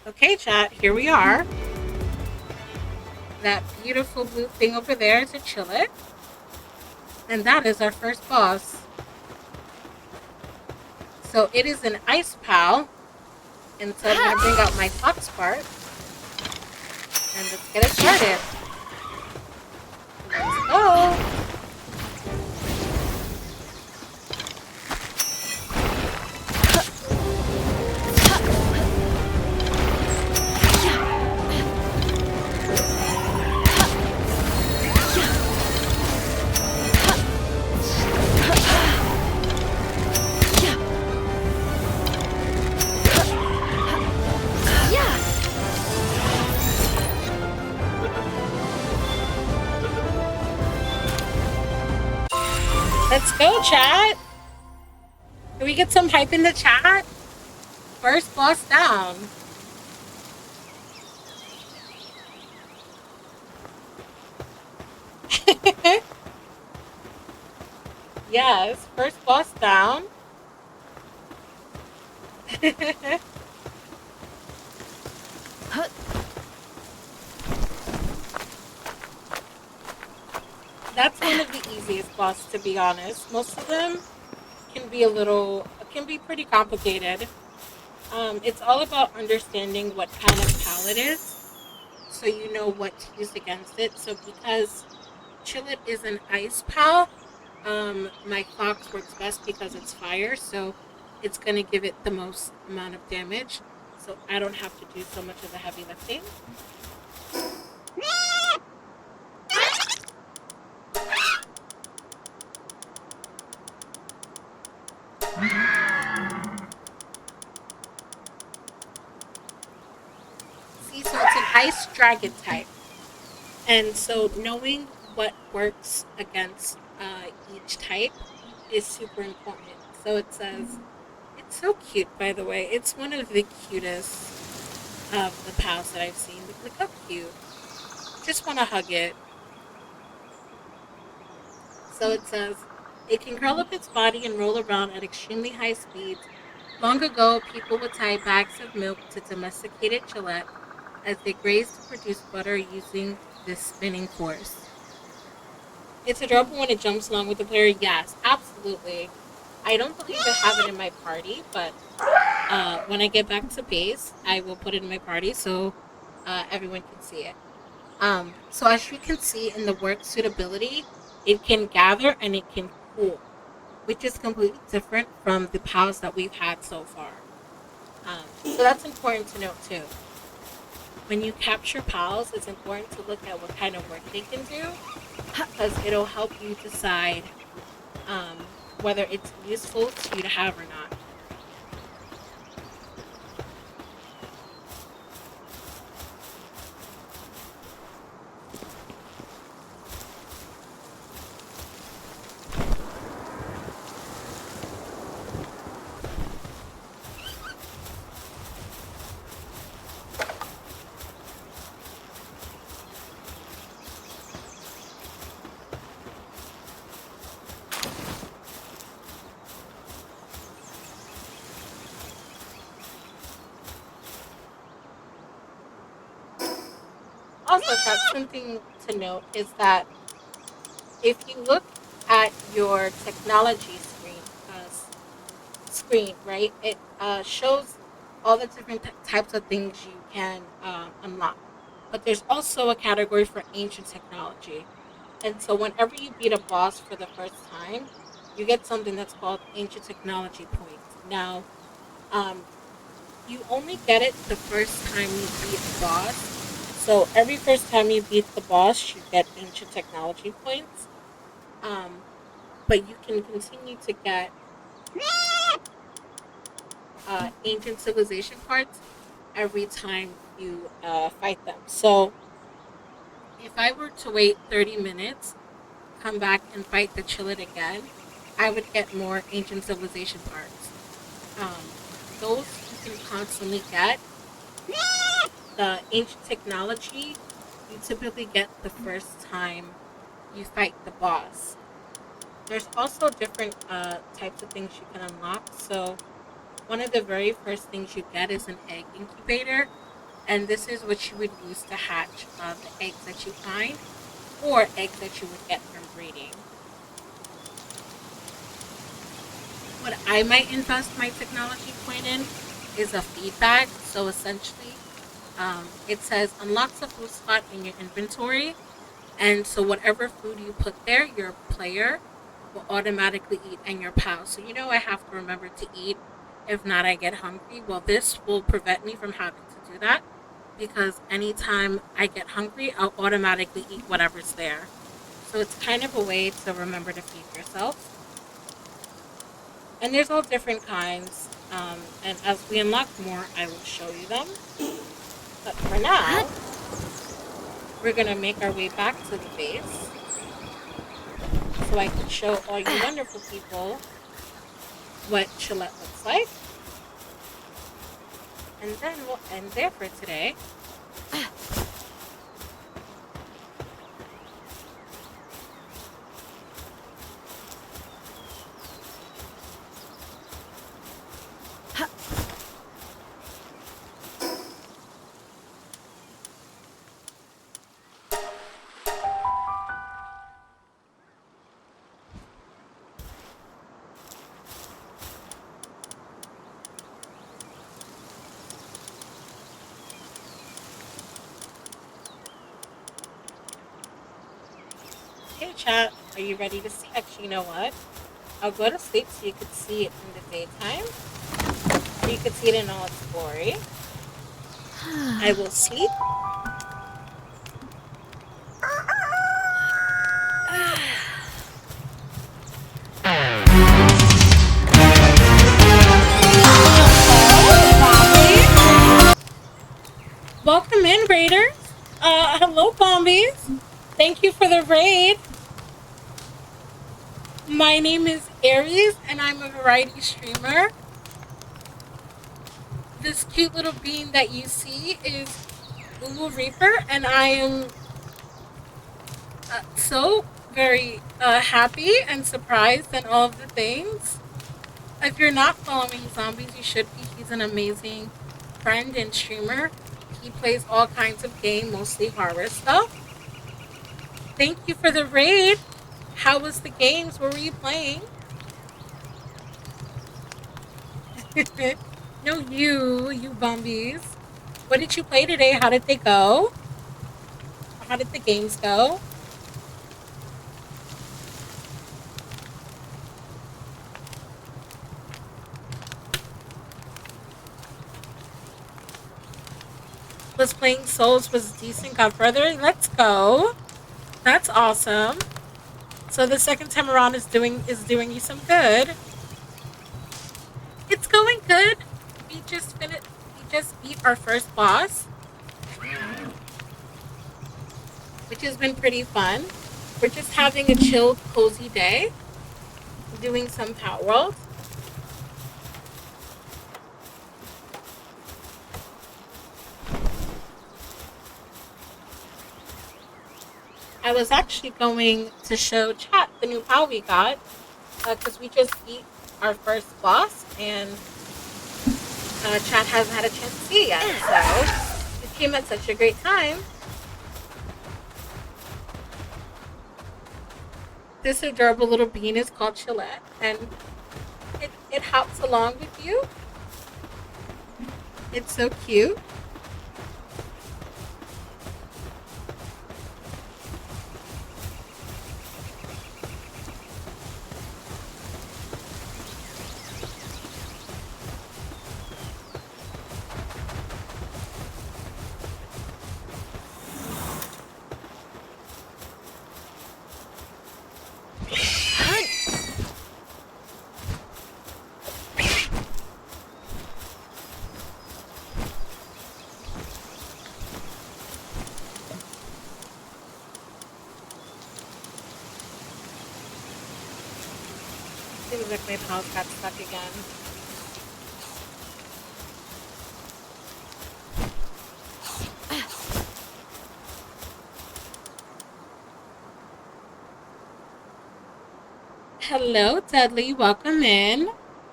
Okay, chat, here we are. That beautiful blue thing over there is a Chillet. And that is our first boss. So it is an ice pal. And so I'm going to bring out my fox part. And let's get it started. Let's go. go, chat. Can we get some hype in the chat? First boss down. Yes, first boss down. Hut. That's one of the easiest boss, to be honest. Most of them can be pretty complicated. It's all about understanding what kind of pal it is, so you know what to use against it. So because Chillet is an ice pal, my fox works best because it's fire, so it's gonna give it the most amount of damage. So I don't have to do so much of the heavy lifting. See, so it's an ice dragon type. And so knowing what works against each type is super important. So it says, it's so cute, by the way. It's one of the cutest of the pals that I've seen. Look how cute. Just want to hug it. So it says, it can curl up its body and roll around at extremely high speeds. Long ago, people would tie bags of milk to domesticated Gillette as they grazed to produce butter using this spinning force. It's adorable when it jumps along with the player. Yes, absolutely. I don't believe I have it in my party, but when I get back to base, I will put it in my party so everyone can see it. So as you can see in the work suitability, it can gather and it can cool, which is completely different from the pals that we've had so far. So that's important to note too. When you capture pals, it's important to look at what kind of work they can do, because it'll help you decide um, whether it's useful to you to have or not. Also, that's something to note is that if you look at your technology screen, right, it shows all the different types of things you can unlock. But there's also a category for ancient technology. And so whenever you beat a boss for the first time, you get something that's called ancient technology points. Now, um, you only get it the first time you beat a boss. So every first time you beat the boss, you get ancient technology points. Um, but you can continue to get ancient civilization parts every time you fight them. So if I were to wait 30 minutes, come back and fight the Chillet again, I would get more ancient civilization parts. Those you can constantly get. The ancient technology you typically get the first time you fight the boss. There's also different types of things you can unlock. So one of the very first things you get is an egg incubator, and this is what you would use to hatch the eggs that you find, or eggs that you would get from breeding. What I might invest my technology point in is a feed bag. So essentially, it says unlocks a food spot in your inventory, and so whatever food you put there, your player will automatically eat, and your pal. So I have to remember to eat. If not, I get hungry. Well, this will prevent me from having to do that, because anytime I get hungry, I'll automatically eat whatever's there. So it's kind of a way to remember to feed yourself. And there's all different kinds. And as we unlock more, I will show you them. But for now, we're going to make our way back to the base. So so I can show all you wonderful people what Chillette looks like. And then we'll end there for today. Hey chat, are you ready to see? Actually, you know what? I'll go to sleep so you could see it in the daytime. So you could see it in all its glory. I will sleep. Welcome in, Raiders. Hello, Bombies. Thank you for the raid. My name is Aries, and I'm a variety streamer. This cute little bean that you see is Uwu Reaper, and I am so very happy and surprised and all of the things. If you're not following Zombies, you should be. He's an amazing friend and streamer. He plays all kinds of games, mostly horror stuff. Thank you for the raid. How was the games? What were you playing? No, you Bombies. What did you play today? How did they go? How did the games go? Was playing Souls was decent. Got further. Let's go. That's awesome. So the second time around is doing you some good. It's going good. We just finished. We just beat our first boss, which has been pretty fun. We're just having a chilled, cozy day, doing some Power World. I was actually going to show chat the new POW we got, because we just beat our first boss, and chat hasn't had a chance to see it yet. So it came at such a great time. This adorable little bean is called Chillette, and it hops along with you. It's so cute. Seems like my pals got stuck again. Hello, Dudley. Welcome in.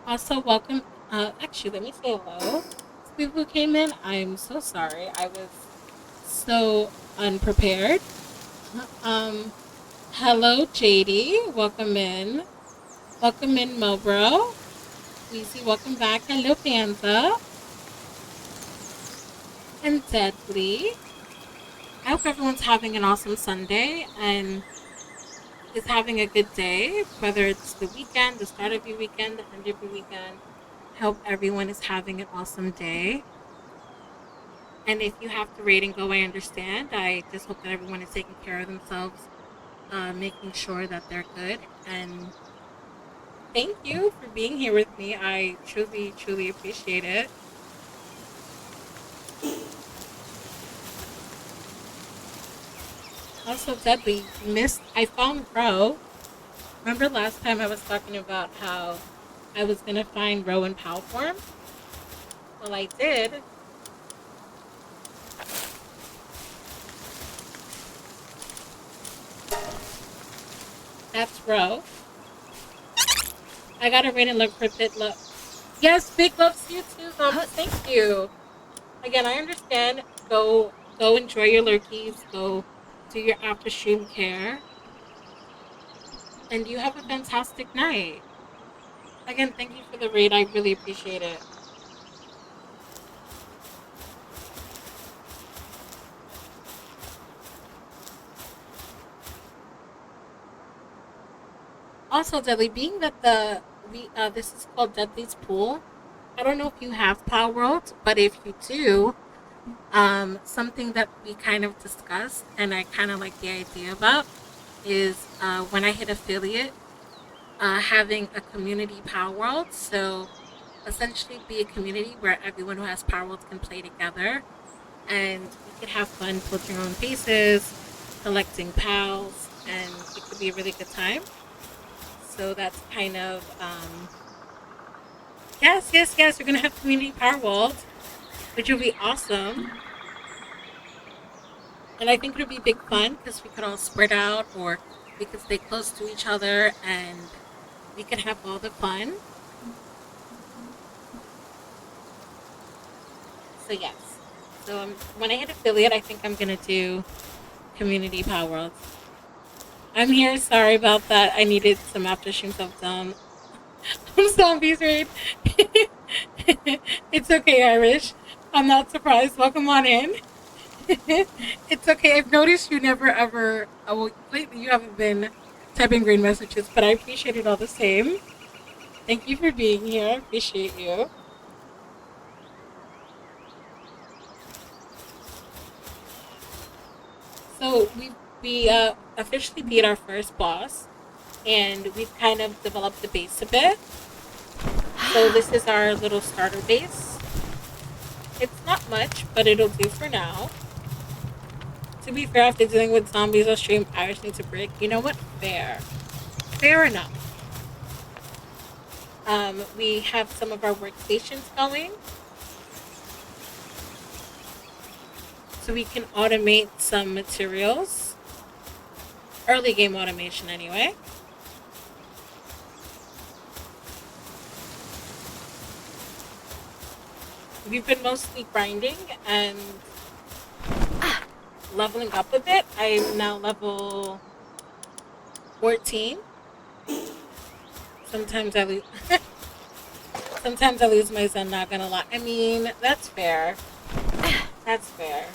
Also, welcome. Actually, let me say hello to people who came in. I'm so sorry. I was so unprepared. Um, Hello, JD. Welcome in. Welcome in, Mobro. Weezy, welcome back. Hello, Panther. And Deadly. I hope everyone's having an awesome Sunday and is having a good day, whether it's the weekend, the start of your weekend, the end of your weekend. I hope everyone is having an awesome day. And if you have to rate and go, I understand. I just hope that everyone is taking care of themselves, making sure that they're good. And thank you for being here with me. I truly, truly appreciate it. Also, Deadly, I found Bro. Remember last time I was talking about how I was gonna find Rowan Pow form? Well, I did. That's Ro. I gotta read and look for Pit Love. Yes, Big loves you too, Zombies. Hut. Thank you. Again, I understand. Go enjoy your lurkies. Go do your after stream care, and you have a fantastic night. Again, thank you for the raid. I really appreciate it. Also, Deadly, being that the we this is called Deadly's Pool. I don't know if you have Power World, but if you do, something that we kind of discussed and I kind of like the idea about is when I hit affiliate, having a community Power World. So essentially, be a community where everyone who has Power Worlds can play together, and you can have fun filtering your own faces, collecting pals, and it could be a really good time. So that's kind of yes, yes, yes. We're gonna have community Power World, which will be awesome. And I think it would be big fun because we could all spread out or we could stay close to each other and we could have all the fun. So yes. So when I hit affiliate, I think I'm gonna do community Power World. I'm here. Sorry about that. I needed some after stream stuff done. I'm zombies raid. It's okay, Irish. I'm not surprised. Welcome on in. It's okay. I've noticed you never ever. Well, lately you haven't been typing green messages, but I appreciate it all the same. Thank you for being here. I appreciate you. So we officially beat our first boss, and we've kind of developed the base a bit. So this is our little starter base. It's not much, but it'll do for now. To be fair, after dealing with zombies on stream, I just need to break. You know what? Fair. Fair enough. We have some of our workstations going. So we can automate some materials. Early game automation, anyway. We've been mostly grinding and leveling up a bit. I'm now level 14. Sometimes I lose. Sometimes I lose my Zen. Not gonna lie. I mean, that's fair. That's fair.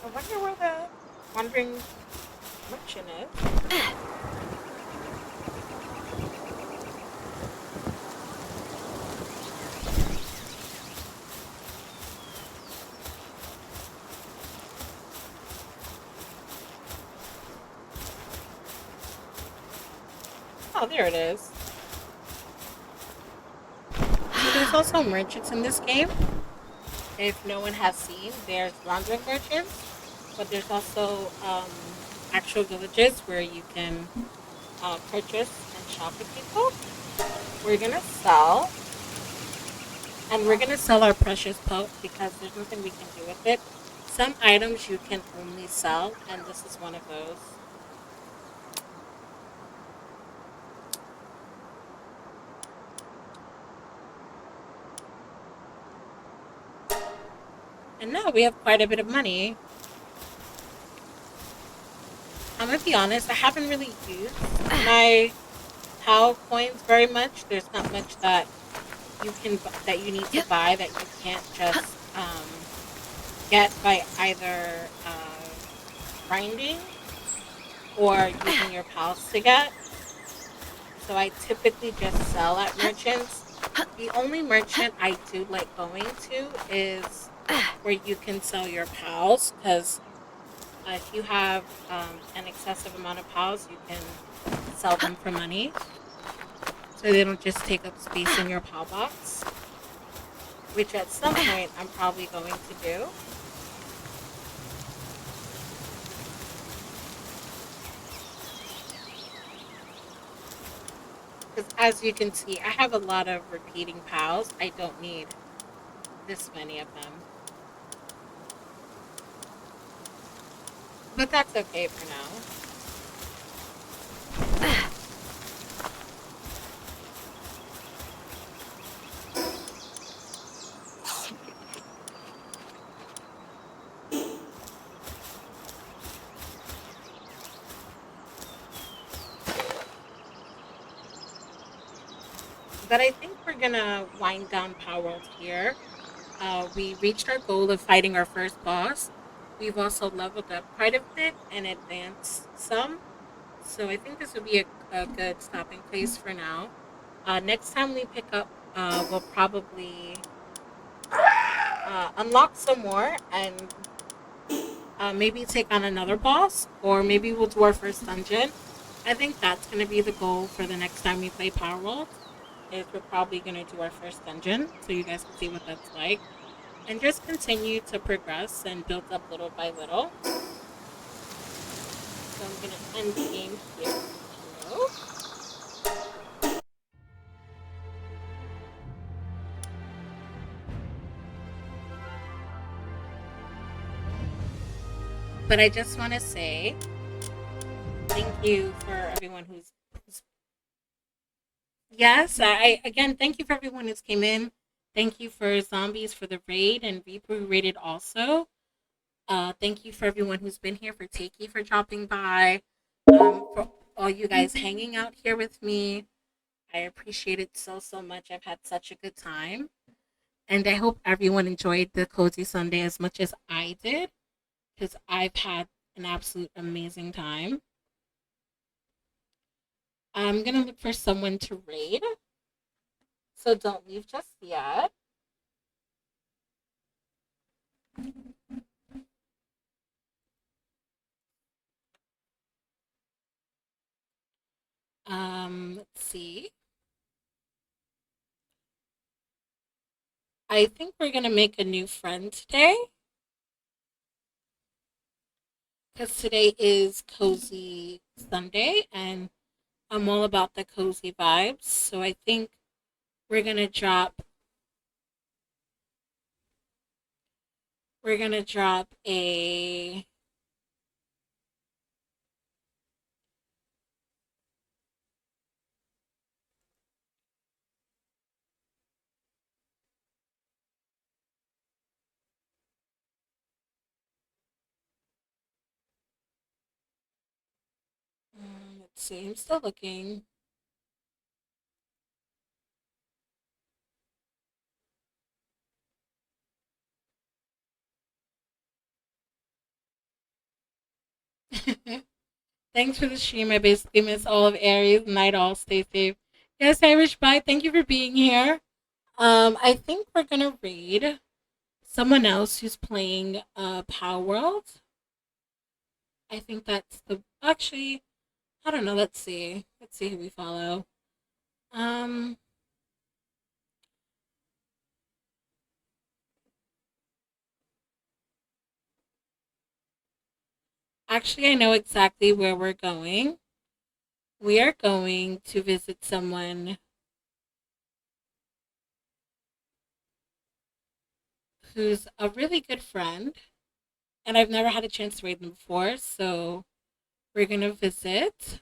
I wonder where the wandering merchant is. Oh, there it is. So there's also merchants in this game. If no one has seen, there's wandering merchants, but there's also actual villages where you can purchase and shop with people. We're gonna sell, and we're gonna sell our precious poke because there's nothing we can do with it. Some items you can only sell, and this is one of those. And now we have quite a bit of money. I'm gonna be honest, I haven't really used my POW coins very much. There's not much that that you need to buy that you can't just get by either grinding or using your pals to get. So I typically just sell at merchants. The only merchant I do like going to is where you can sell your pals, because If you have an excessive amount of pals, you can sell them for money so they don't just take up space in your pal box, which at some point I'm probably going to do. Because as you can see, I have a lot of repeating pals. I don't need this many of them. But that's okay for now. But I think we're gonna wind down Power World here. We reached our goal of fighting our first boss. We've also leveled up quite a bit and advanced some. So I think this would be a good stopping place for now. Next time we pick up, we'll probably unlock some more and maybe take on another boss, or maybe we'll do our first dungeon. I think that's going to be the goal for the next time we play Power World. Is we're probably going to do our first dungeon, so you guys can see what that's like, and just continue to progress and build up little by little. So I'm going to end the game here. Hello. But I just want to say thank you for everyone who's yes. I again thank you for everyone who's came in. Thank you for zombies for the raid and Reaper who raided also. Thank you for everyone who's been here, for Takey for dropping by, for all you guys hanging out here with me. I appreciate it so much. I've had such a good time, and I hope everyone enjoyed the cozy Sunday as much as I did, because I've had an absolute amazing time. I'm gonna look for someone to raid, so don't leave just yet. Let's see. I think we're gonna make a new friend today because today is Cozy Sunday and I'm all about the cozy vibes. So I think we're gonna drop we're gonna drop a let's see, I'm still looking. Thanks for the stream. I basically miss all of Aries. Night all. Stay safe. Yes, Irish Bye. Thank you for being here. I think we're gonna raid someone else who's playing Power World. I think that's the actually I don't know, let's see. Let's see who we follow. Um Actually I know exactly where we're going. We are going to visit someone who's a really good friend and I've never had a chance to raid them before, so we're gonna visit.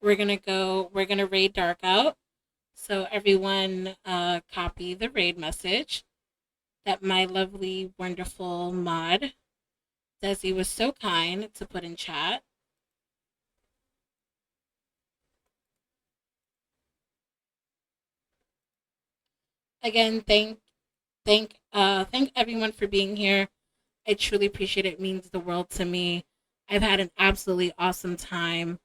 We're gonna raid Dark Out. So everyone copy the raid message that my lovely, wonderful mod Desi was so kind to put in chat. Again, thank everyone for being here. I truly appreciate it. It means the world to me. I've had an absolutely awesome time.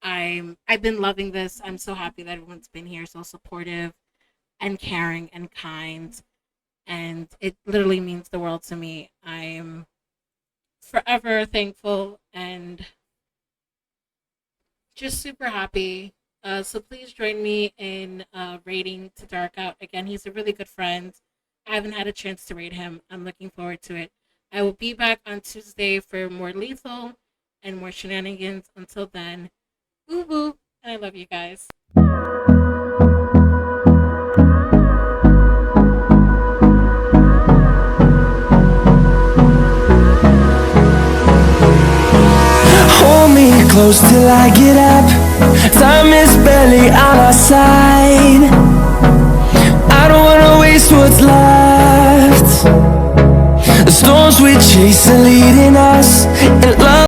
I've been loving this. I'm so happy that everyone's been here, so supportive and caring and kind. and it literally means the world to me. I'm forever thankful and just super happy. So please join me in rating To Dark Out. Again, he's a really good friend. I haven't had a chance to rate him. I'm looking forward to it. I will be back on Tuesday for more lethal and more shenanigans. Until then, boo boo, and I love you guys. Hold me close till I get up. Time is barely on our side. I don't wanna waste what's left. The storms we chase are leading us, and love